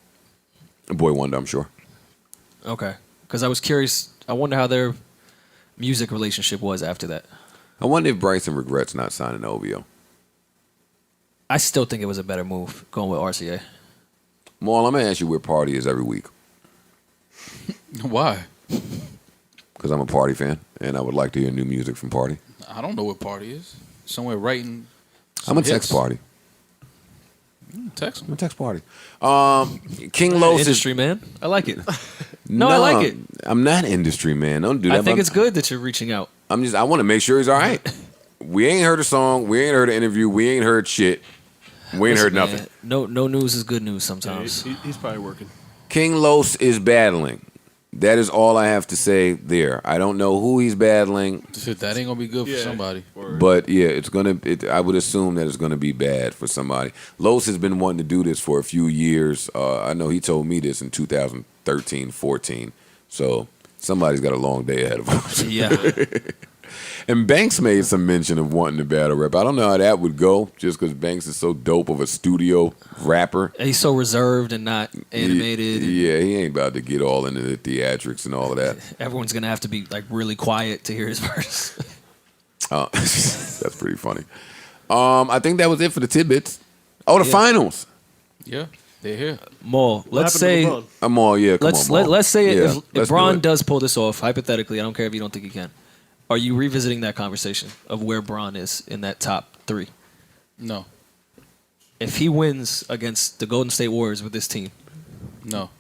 Boy Wonder, I'm sure. Okay, because I was curious. I wonder how their music relationship was after that. I wonder if Bryson regrets not signing the OVO. I still think it was a better move going with RCA. Maul, I'm going to ask you where Party is every week. Why? Because I'm a Party fan, and I would like to hear new music from Party. I don't know what Party is. Somewhere writing. I'm a text Party. Text. I'm a text Party. King Los industry man. I like it. No, I like it. I'm not industry man. Don't do that. I think it's good that you're reaching out. I want to make sure he's all right. We ain't heard a song. We ain't heard an interview. We ain't heard shit. We ain't heard Listen, nothing. Man, no news is good news sometimes. Yeah, he's probably working. King Los is battling. That is all I have to say there. I don't know who he's battling. That ain't gonna be good for somebody. But yeah, I would assume that it's gonna be bad for somebody. Los has been wanting to do this for a few years. I know he told me this in 2013, 14. So somebody's got a long day ahead of us. Yeah. And Banks made some mention of wanting to battle rap. I don't know how that would go, just because Banks is so dope of a studio rapper. He's so reserved and not animated. Yeah, he ain't about to get all into the theatrics and all of that. Everyone's gonna have to be like really quiet to hear his verse. That's pretty funny. I think that was it for the tidbits. Oh, the finals. Yeah, they're here. Maul, let's say Maul. Yeah, let's say yeah, if Bron does pull this off, hypothetically, I don't care if you don't think he can. Are you revisiting that conversation of where Bron is in that top 3? No. If he wins against the Golden State Warriors with this team? No.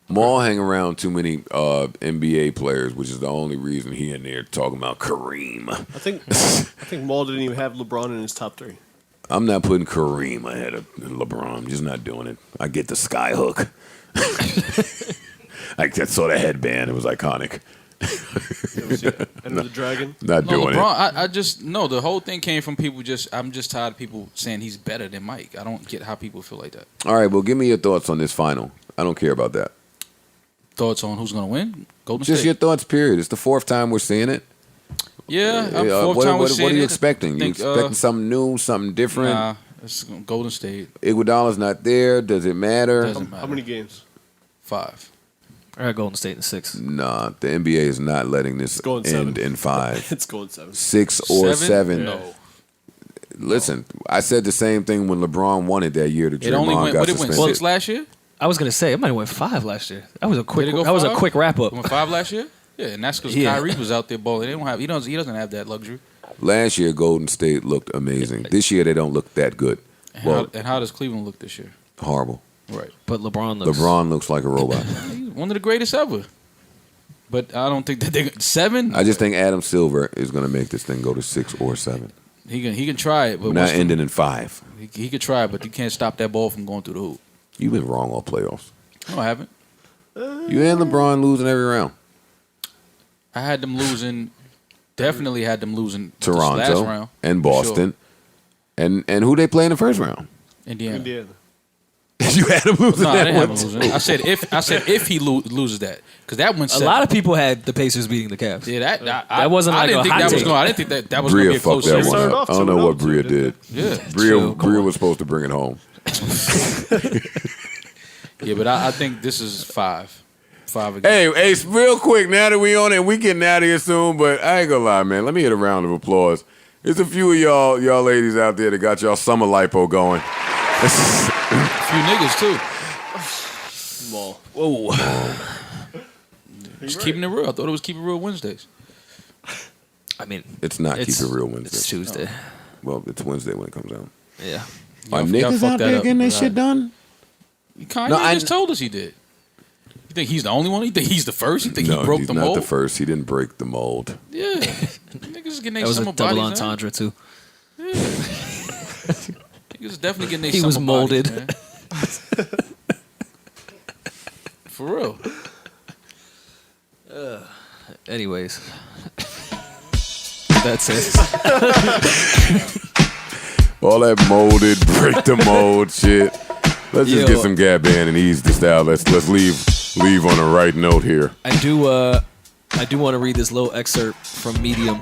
Maul hang around too many NBA players, which is the only reason he in there talking about Kareem. I think Maul didn't even have LeBron in his top 3. I'm not putting Kareem ahead of LeBron. I'm just not doing it. I get the sky hook. Like that sort of headband. It was iconic. And the dragon. Not doing LeBron, it. I just no. The whole thing came from people. I'm just tired of people saying he's better than Mike. I don't get how people feel like that. All right, well, give me your thoughts on this final. I don't care about that. Thoughts on who's gonna win? Golden Just State. your thoughts. Period. It's the 4th time we're seeing it. Yeah, What are you expecting? You expecting something new, something different? Nah, it's Golden State. Iguodala's not there. Does it matter? Doesn't matter. How many games? 5. I got Golden State in 6. Nah, the NBA is not letting this going end 7. in 5. It's going 7. 6 or 7. No. Listen, I said the same thing when LeBron won it that year. That It only Draymond went. got What it went suspended. 6 last year? I was gonna say it might have went 5 last year. That was a quick. Did it go That was a 5? quick wrap up. It went 5 last year. Yeah, and that's because Yeah. Kyrie was out there balling. They don't have. He doesn't have that luxury. Last year, Golden State looked amazing. This year, they don't look that good. And how does Cleveland look this year? Horrible. Right. But LeBron looks like a robot. He's one of the greatest ever. But I don't think that they 7. I just think Adam Silver is going to make this thing go to 6 or 7. He can try it, but We're not ending in 5. he could try it, but you can't stop that ball from going through the hoop. You've been wrong all playoffs. No, I haven't. You and LeBron losing every round. I had them losing. Definitely had them losing this last Toronto round and for sure. Boston. And who they play in the first round? Indiana. You had him losing No, I that didn't have one. him losing. I said if he loses that, because that one's A lot of people had the Pacers beating the Cavs. Yeah, that wasn't like a hot take. I didn't think that was going to Bria be a close fucked that series. one up. I don't know what Bria did. Yeah, Bria was supposed to bring it home. Yeah, but I think this is 5. 5 again. Hey, real quick, now that we on it, we getting out of here soon, but I ain't gonna lie, man. Let me hit a round of applause. There's a few of y'all ladies out there that got y'all summer lipo going. A few niggas too. Whoa. Just keeping it real. I thought it was Keep It Real Wednesdays. I mean, It's not Keep It Real Wednesday. It's Tuesday. Well, it's Wednesday when it comes out. Yeah. Are Y'all niggas fucked out that there up. getting their shit done? Kanye just told us he did. You think he's the only one? You think he's the first? You think he broke he's the not mold? the first. He didn't break the mold. Yeah. Niggas getting their That was a summer double bodies, man. entendre too. Yeah. Niggas definitely getting their He summer was molded. bodies, man. For real. Anyways, that's it. All that molded, break the mold shit. Let's just get some Gab Band and ease this out. Let's leave on the right note here. I do want to read this little excerpt from Medium,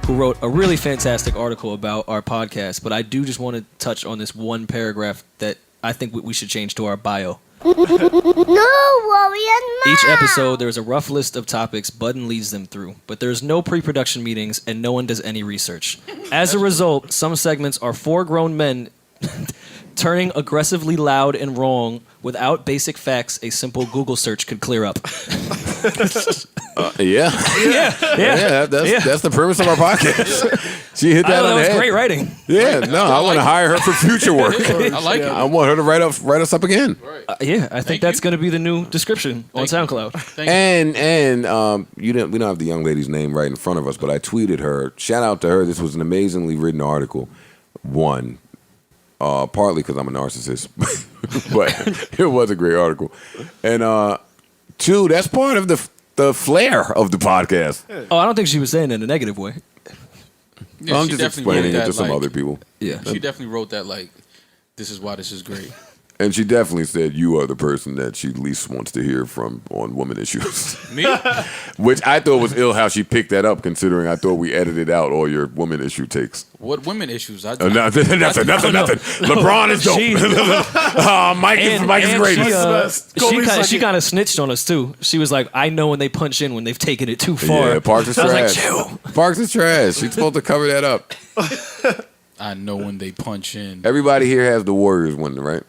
who wrote a really fantastic article about our podcast. But I do just want to touch on this one paragraph that I think we should change to our bio. No, Rory and Mal. Each episode, there's a rough list of topics Budden leads them through, but there's no pre-production meetings and no one does any research. As a result, some segments are 4 grown men turning aggressively loud and wrong without basic facts a simple Google search could clear up. Yeah. That's the premise of our podcast. She hit that on the was head. great writing. Yeah, no, I want to hire her for future work. I like it. I want her to write us up again. I think that's going to be the new description on SoundCloud. And we don't have the young lady's name right in front of us, but I tweeted her. Shout out to her. This was an amazingly written article. One, partly because I'm a narcissist, but it was a great article. And 2, that's part of the flair of the podcast. Oh, I don't think she was saying it in a negative way. Yeah, I'm she just definitely explaining wrote it to that, some like- other people. Yeah. She definitely wrote that like, this is why this is great. And she definitely said you are the person that she least wants to hear from on woman issues. Me? Which I thought was ill how she picked that up, considering I thought we edited out all your woman issue takes. What women issues? Nothing. LeBron is dope. Mike is great. She kind of snitched on us too. She was like, "I know when they punch in when they've taken it too far." Yeah, Parks is I was trash. like, chill. Parks is trash. She's supposed to cover that up. I know when they punch in. Everybody here has the Warriors winning, right?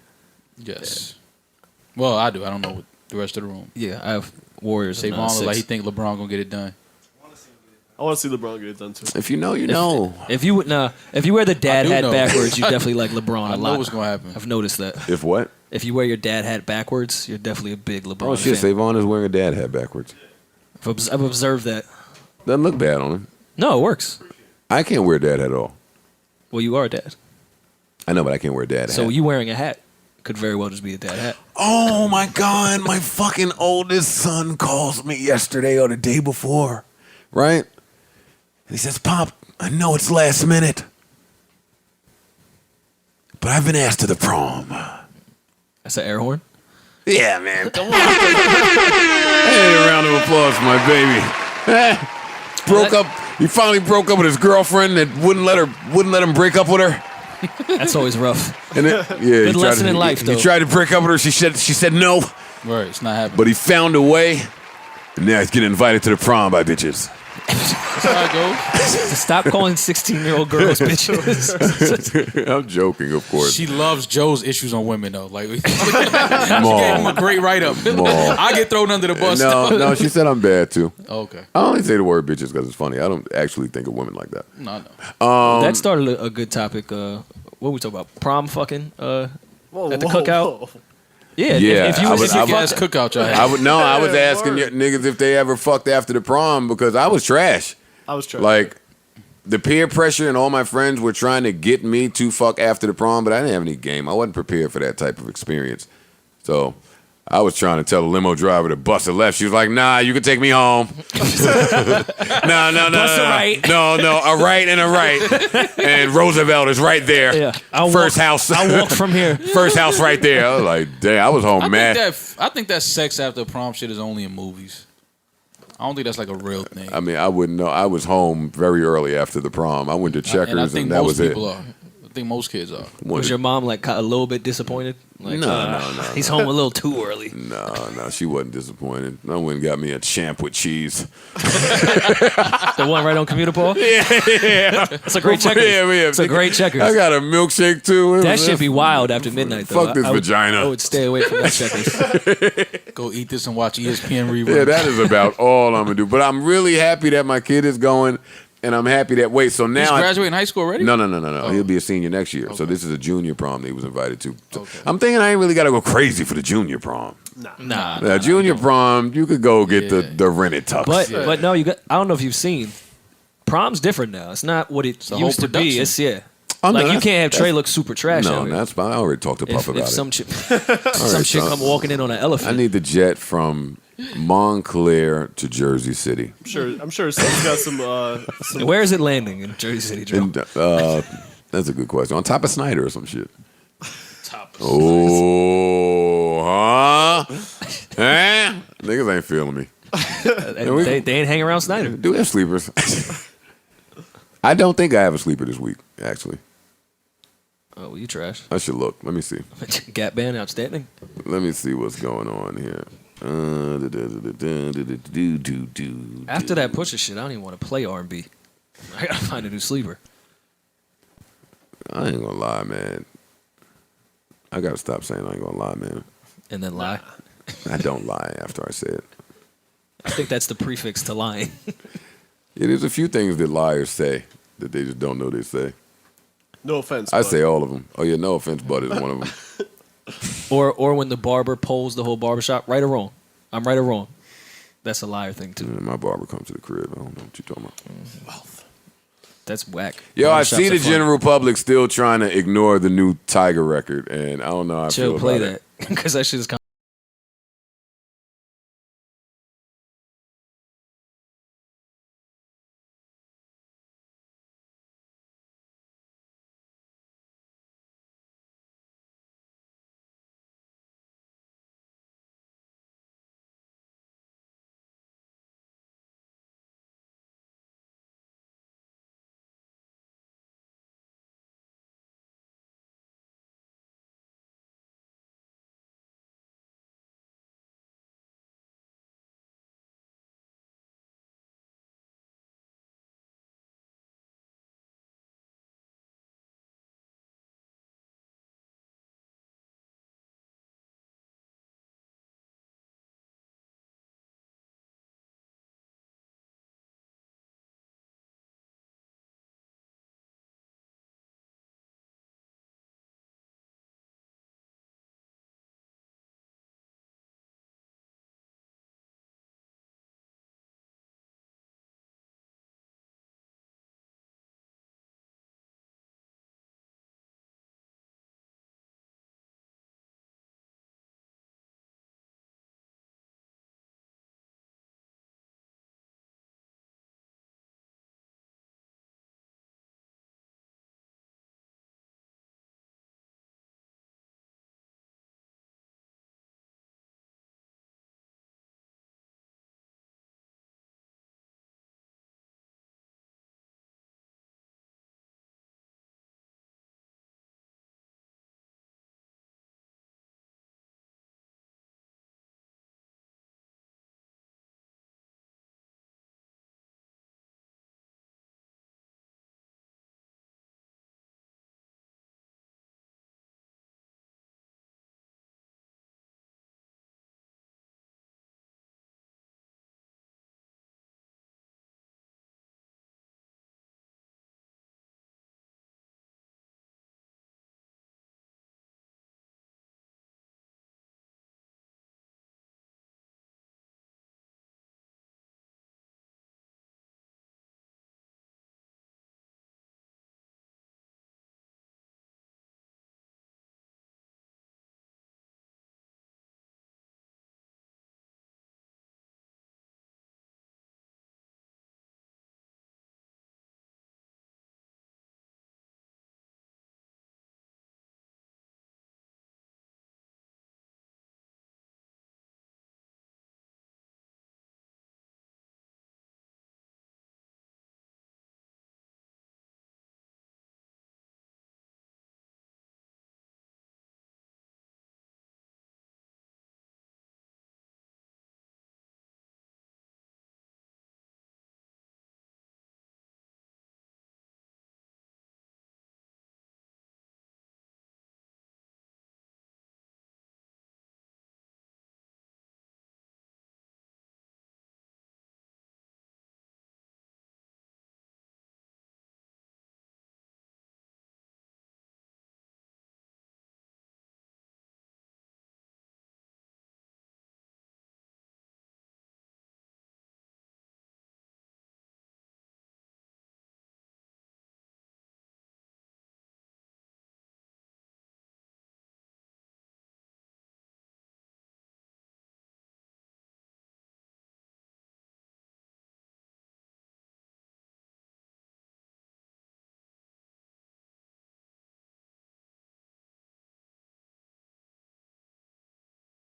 Yes. Well, I do. I don't know what the rest of the room. Yeah, I have Warriors. Savon looks like he think LeBron gonna get it done. I want to see LeBron get it done too. If you know, you know. If you wear the dad I do hat know. backwards, you definitely like LeBron a I lot. know what's gonna happen. I've noticed that. If what? If you wear your dad hat backwards, you're definitely a big LeBron Oh shit, fan. Savon is wearing a dad hat backwards. I've observed that. Doesn't look bad on him. No, it works. I can't wear a dad hat at all. Well, you are a dad. I know, but I can't wear a dad hat. So you wearing a hat could very well just be a dad hat. Oh my God, my fucking oldest son calls me yesterday or the day before, right? And he says, "Pop, I know it's last minute, but I've been asked to the prom." That's an air horn? Yeah, man, come on. Hey, a round of applause for my baby. He finally broke up with his girlfriend that wouldn't let him break up with her. That's always rough. And then, yeah, Good lesson in life, though. He tried to break up with her. She said no. Right, it's not happening. But he found a way, and now he's getting invited to the prom by bitches. That's how it goes. Stop calling 16-year-old girls bitches. I'm joking, of course. She loves Joe's issues on women, though. Like, she gave him a great write-up. I get thrown under the bus. No, she said I'm bad, too. Okay. I only say the word bitches because it's funny. I don't actually think of women like that. No. That started a good topic. What we talking about? Prom fucking at the cookout? Yeah, if you was ass cookout, y'all had. I was asking your niggas if they ever fucked after the prom because I was trash. Like, the peer pressure and all my friends were trying to get me to fuck after the prom, but I didn't have any game. I wasn't prepared for that type of experience. So I was trying to tell the limo driver to bust a left. She was like, nah, you can take me home. No. Bust a right. No, a right and a right. And Roosevelt is right there. Yeah. House. I'll walk from here. First house right there. I was like, damn, I was home mad. I think that sex after prom shit is only in movies. I don't think that's like a real thing. I mean, I wouldn't know. I was home very early after the prom. I went to Checkers and that was it. I think most kids are. Was your mom like a little bit disappointed? Like, no. He's home a little too early. No, she wasn't disappointed. I went and got me a champ with cheese. The one right on Commuter Paul? Yeah. It's a great checker. It's a great checker. I got a milkshake too. That should be wild after midnight, though. Fuck this vagina. I would stay away from that checkers. Go eat this and watch ESPN reruns. Yeah, that is about all I'm going to do. But I'm really happy that my kid is going. And I'm happy that so now he's graduating high school already? No. Oh. He'll be a senior next year. Okay. So this is a junior prom that he was invited to. So I'm thinking I ain't really got to go crazy for the junior prom. Nah. Junior prom, you could go get the rented tux. But no, I don't know if you've seen. Prom's different now. It's not what it used to be. It's you can't have Trey look super trash. No, that's fine. I already talked to Puff about it. Some chick come walking in on an elephant. I need the jet from Montclair to Jersey City. I'm sure someone's got some. Where is it landing in Jersey City, Joe? That's a good question. On top of Snyder or some shit. Niggas ain't feeling me. They ain't hang around Snyder. Do we have sleepers? I don't think I have a sleeper this week, actually. Oh, you trash. I should look. Let me see. Gap band outstanding. Let me see what's going on here. After that Pusha shit, I don't even want to play R&B. I gotta find a new sleeper. I ain't gonna lie, man. I gotta stop saying I ain't gonna lie, man. And then lie? I don't lie after I say it. I think that's the prefix to lying. Yeah, there's a few things that liars say that they just don't know they say. No offense. I say all of them. Oh yeah, no offense, but is one of them. Or when the barber polls the whole barbershop, right or wrong? I'm right or wrong. That's a liar thing too. My barber comes to the crib. I don't know what you're talking about. That's whack. Yo, I see the general public still trying to ignore the new Tyga record, and I don't know how I feel about play that because that shit is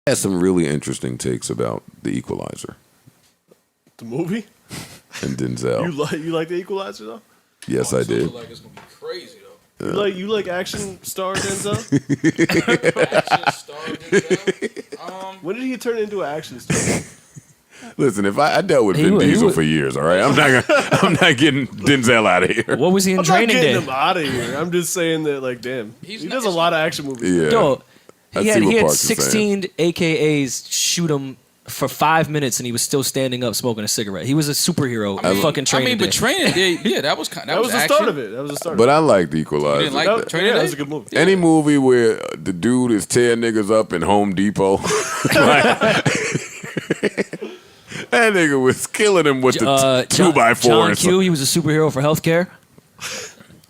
Has some really interesting takes about The Equalizer The movie? and Denzel. You like The Equalizer though? Yes, I did. Like it's gonna be crazy though. You like action star Denzel? Action star Denzel. When did he turn into an action star? Listen, if I dealt with Vin Diesel for years, all right, I'm not getting Denzel out of here. What was he in I'm not Training getting Day? him out of here. I'm just saying that, like, damn, he does a lot of action movies. Yeah. Yo, I he see what had Parks is saying. 16 AKAs shoot him for 5 minutes, and he was still standing up smoking a cigarette. He was a superhero. Fucking Training Day. but Training Day, yeah, that was That was the action. start of it. That was the start. But of I like The You Equalizer. didn't like it. Training That Day? was a good movie. Any movie where the dude is tearing niggas up in Home Depot, that nigga was killing him with the 2x4. John and Q, he was a superhero for healthcare.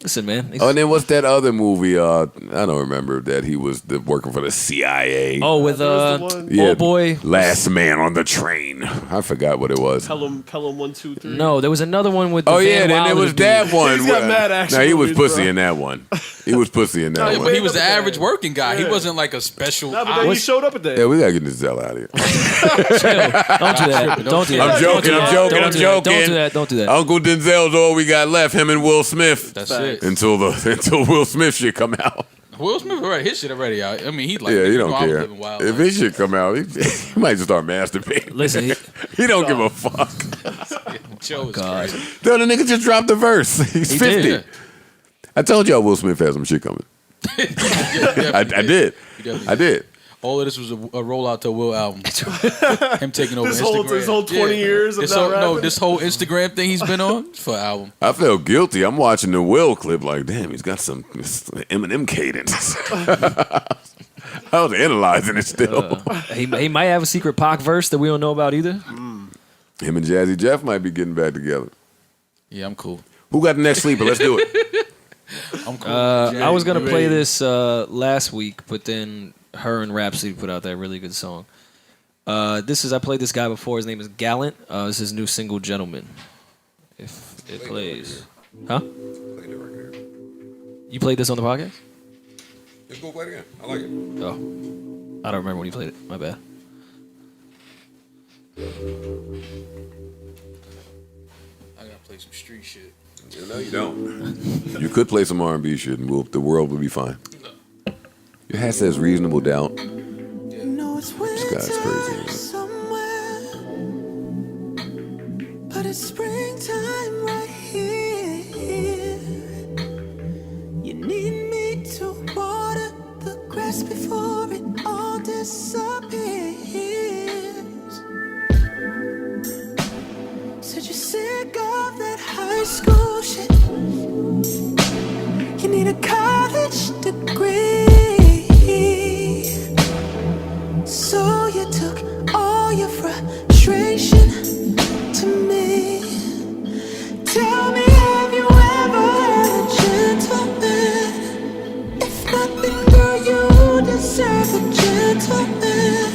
Listen, man. Oh, and then what's that other movie? I don't remember that he was working for the CIA. Oh, with That was the one. Yeah, Old Boy. Last Man on the Train. I forgot what it was. Pelham 1, 2, 3. No, there was another one with. The Oh yeah, Van then there Wilder was dude. that one. He's got mad action No, he was movies, pussy bro. in that one. He was pussy in that Yeah, one. but he was the Yeah. average working guy. He Yeah. wasn't like a special. No, but then he showed up at that. Yeah, we gotta get this hell out of here. Chill. Don't do that. Don't do that. I'm joking. I'm joking. I'm Don't do joking. that. Don't do that. Uncle Denzel's all we got left. Him and Will Smith. That's it. Until Will Smith shit come out. Will Smith already his shit already out. I mean, he like Yeah, he don't I was care. living wild If life. his shit come out, he might just start masturbating. Listen, he don't give a fuck. Joe is God. crazy. No, the nigga just dropped the verse. He's He 50. did. I told y'all Will Smith had some shit coming. I did. I did. All of this was a rollout to a Will album. Him taking over This Instagram. whole 20 years of This not whole, rapping? this whole Instagram thing he's been on for an album. I felt guilty. I'm watching the Will clip like, damn, he's got some Eminem cadence. I was analyzing it still. he might have a secret Pac verse that we don't know about either. Him and Jazzy Jeff might be getting back together. Yeah, I'm cool. Who got the next sleeper? Let's do it. I'm cool. I was gonna play this last week, but then her and Rhapsody put out that really good song. I played this guy before. His name is Gallant. It's his new single, Gentleman. If it plays, huh? You played this on the podcast? Let's go play it again. I like it. Oh, I don't remember when you played it. My bad. I gotta play some street shit. No, you don't. You could play some R&B shit, and the world would be fine. Your hat says reasonable doubt. This guy's crazy. Somewhere, but it's springtime right here. You need me to water the grass before it all disappears. Said you're sick of that high school shit. You need a college degree. So you took all your frustration to me. Tell me, have you ever had a gentleman? If not, then girl, you deserve a gentleman.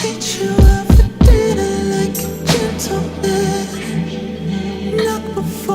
Eat you out for dinner like a gentleman. Not before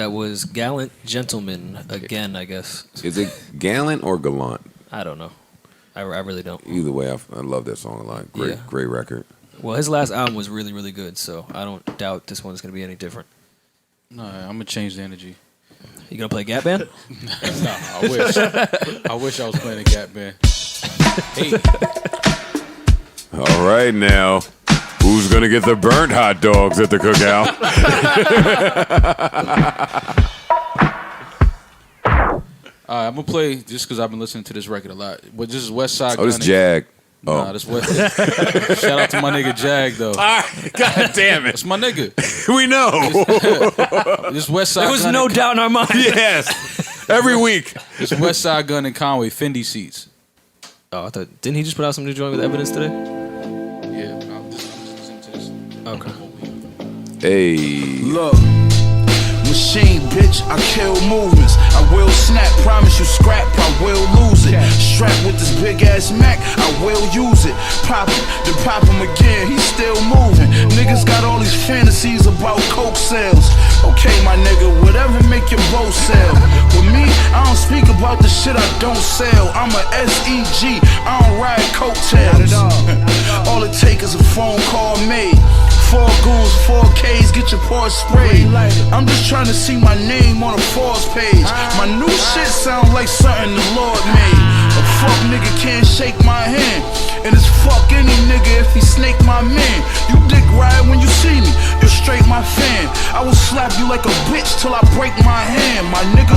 that was Gallant Gentleman again, I guess. Is it gallant or gallant? I don't know. I really don't. Either way, I love that song a lot. Great record. Well, his last album was really, really good, so I don't doubt this one's going to be any different. No, I'm going to change the energy. You going to play Gap Band? No, I wish. I wish I was playing a Gap Band. Hey. All right, now. Who's going to get the burnt hot dogs at the cookout? I'm going to play, just because I've been listening to this record a lot. But this is West Side Gun. Oh, this Jag. Nah, this West. Shout out to my nigga Jag, though. God damn it. That's my nigga. We know. This West Side There was Gun no doubt in our mind. Yes. Every week. This West Side Gun and Conway Fendi seats. Oh, I thought, didn't he just put out some new joint with Evidence today? Yeah, I'm just listening to this. Okay. Hey. Look. Machine, bitch, I kill movements. I will snap, promise you scrap, I will lose it. Strapped with this big ass Mac, I will use it. Pop him, then pop him again, he's still moving. Niggas got all these fantasies about coke sales. Okay, my nigga, whatever make your boat sail. With me, I don't speak about the shit I don't sell. I'm a SEG, I don't ride coattails. All it take is a phone call made. 4 goons, 4 Ks, get your paws sprayed. I'm just trying to see my name on a Forbes page. My new shit sound like something the Lord made. A fuck nigga can't shake my hand, and it's fuck any nigga if he snake my man. You dick ride when you see me, you straight my fan. I will slap you like a bitch till I break my hand, my nigga.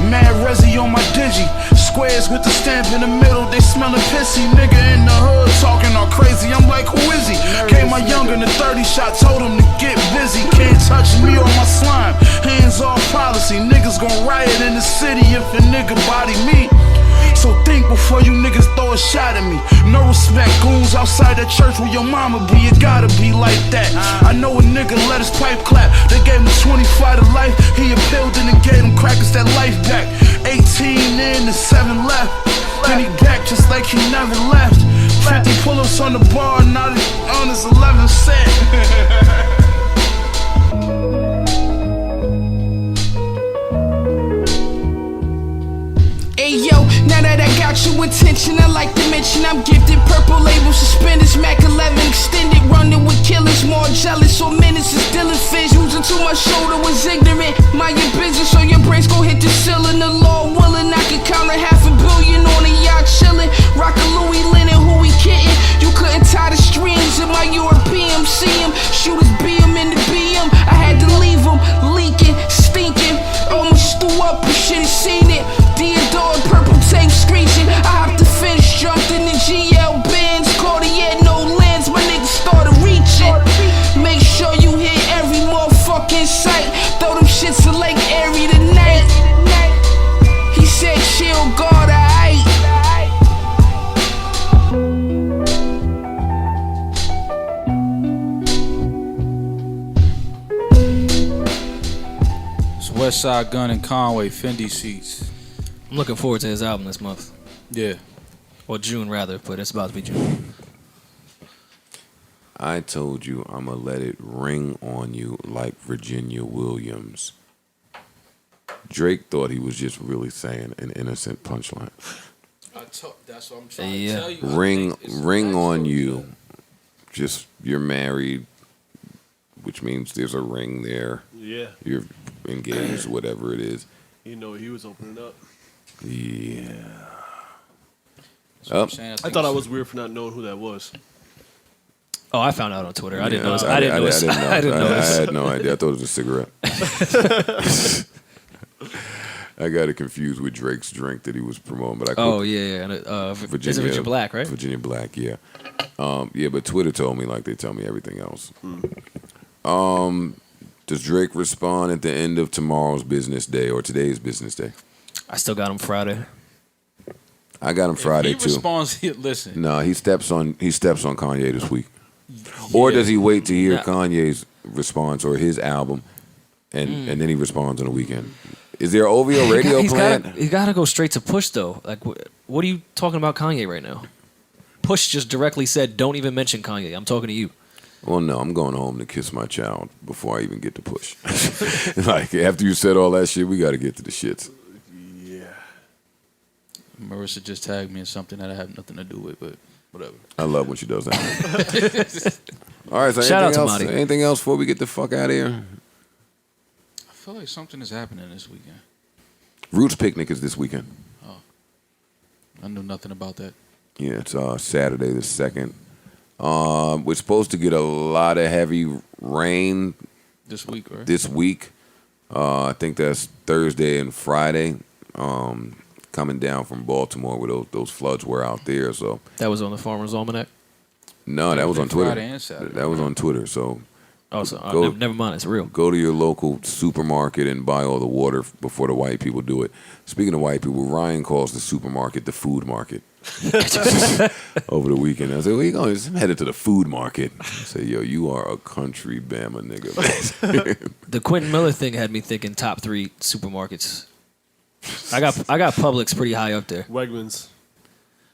Mad Resi on my digi, squares with the stamp in the middle, they smellin' pissy. Nigga in the hood talking all crazy, I'm like, who is he? Came my younger the 30 shot, told him to get busy. Can't touch me or my slime, hands off policy. Niggas gon' riot in the city if a nigga body me. So think before you niggas throw a shot at me. No respect, goons outside that church where your mama be. It gotta be like that. I know a nigga let his pipe clap. They gave him 25 to life. He appealed and then gave him crackers that life back. 18 in and 7 left. Then he back just like he never left. 50 pull-ups on the bar, now he on his 11th set. Hey yo, now that I got your attention, I like to mention I'm gifted. Purple label suspenders, Mac 11 extended, running with killers, more jealous or menaces, dealing fish. Using to my shoulder was ignorant. Mind your business or your brains gon' hit the ceiling. The law willing, I can count $500 million on a yacht chillin'. Rockin' Louis linen, who we kidding? You couldn't tie the strings in my European. See him, shooters beat him in the BM. I had to leave him leaking, stinking. Almost threw up, you should've seen it. Theodore, purple tape screeching. I hopped the fence, jumped in the GL Benz. Cartier, no lens, my niggas started reaching. Make sure you hit every motherfucking sight. Throw them shits to Lake Erie tonight. He said chill, guard, aight. It's West Side Gun and Conway Fendi seats. I'm looking forward to his album this month. Yeah. Or June, rather, but it's about to be June. I told you I'm going to let it ring on you like Virginia Williams. Drake thought he was just really saying an innocent punchline. That's what I'm trying to tell you. Ring on you. Just, you're married, which means there's a ring there. Yeah. You're engaged, whatever it is. You know, he was opening up. Yeah. I thought I was weird for not knowing who that was. Oh, I found out on Twitter. I didn't know. I didn't know. I didn't know. I had no idea. I thought it was a cigarette. I got it confused with Drake's drink that he was promoting, but I Oh yeah. Virginia Black, right? Virginia Black, yeah. Yeah, but Twitter told me like they tell me everything else. Does Drake respond at the end of tomorrow's business day or today's business day? I still got him Friday. I got him Friday if he too. Responds, listen. No, he steps on Kanye this week. Or does he wait to hear Kanye's response or his album, and then he responds on the weekend? Is there an OVO radio plan? He got to go straight to Push though. Like, what are you talking about Kanye right now? Push just directly said, "Don't even mention Kanye." I'm talking to you. Well, no, I'm going home to kiss my child before I even get to push. Like, after you said all that shit, we got to get to the shits. Yeah. Marissa just tagged me in something that I have nothing to do with, but whatever. I love when she does that. All right, so Shout out to anything else? Monty. Anything else before we get the fuck out of here? I feel like something is happening this weekend. Roots Picnic is this weekend. I knew nothing about that. Yeah, it's Saturday the 2nd. We're supposed to get a lot of heavy rain This week, right? this week. I think that's Thursday and Friday. Coming down from Baltimore where those floods were out there. So That was on the Farmer's Almanac. no, that was on Twitter. Friday and Saturday. That was on Twitter. So Oh, so Go- never mind. It's real. go to your local supermarket and buy all the water before the white people do it. Speaking of white people, Ryan calls the supermarket the food market. Over the weekend, I said, "Where you going?" He said, "I'm headed to the food market." I said, "Yo, you are a country Bama nigga." Man. The Quentin Miller thing had me thinking top 3 supermarkets. I got Publix pretty high up there. Wegmans.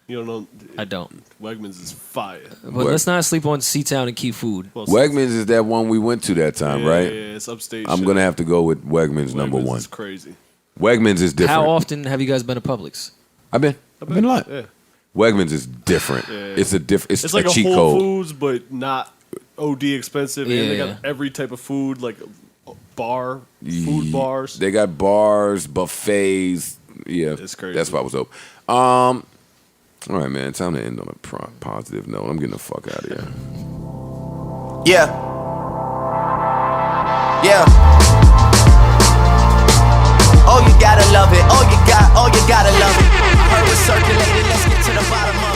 You don't know. I don't. Wegmans is fire. But let's not sleep on Seatown and Key Food. Well, Wegmans is that one we went to that time, right? Yeah, it's upstate. I'm shit. gonna have to go with Wegmans number Wegmans one. is crazy. Wegmans is different. How often have you guys been to Publix? I've been a lot. Yeah. Wegmans is different. Yeah. It's a different. It's like a a cheat Whole code. Foods, but not OD expensive. And they Yeah. got every type of food, like food bars. They got bars, buffets. Yeah, It's crazy. That's why I was dope. All right, man. Time to end on a positive note. I'm getting the fuck out of here. Yeah. Yeah. Oh, you gotta love it. Oh, you gotta love it. I heard it circulated. Let's get to the bottom of it.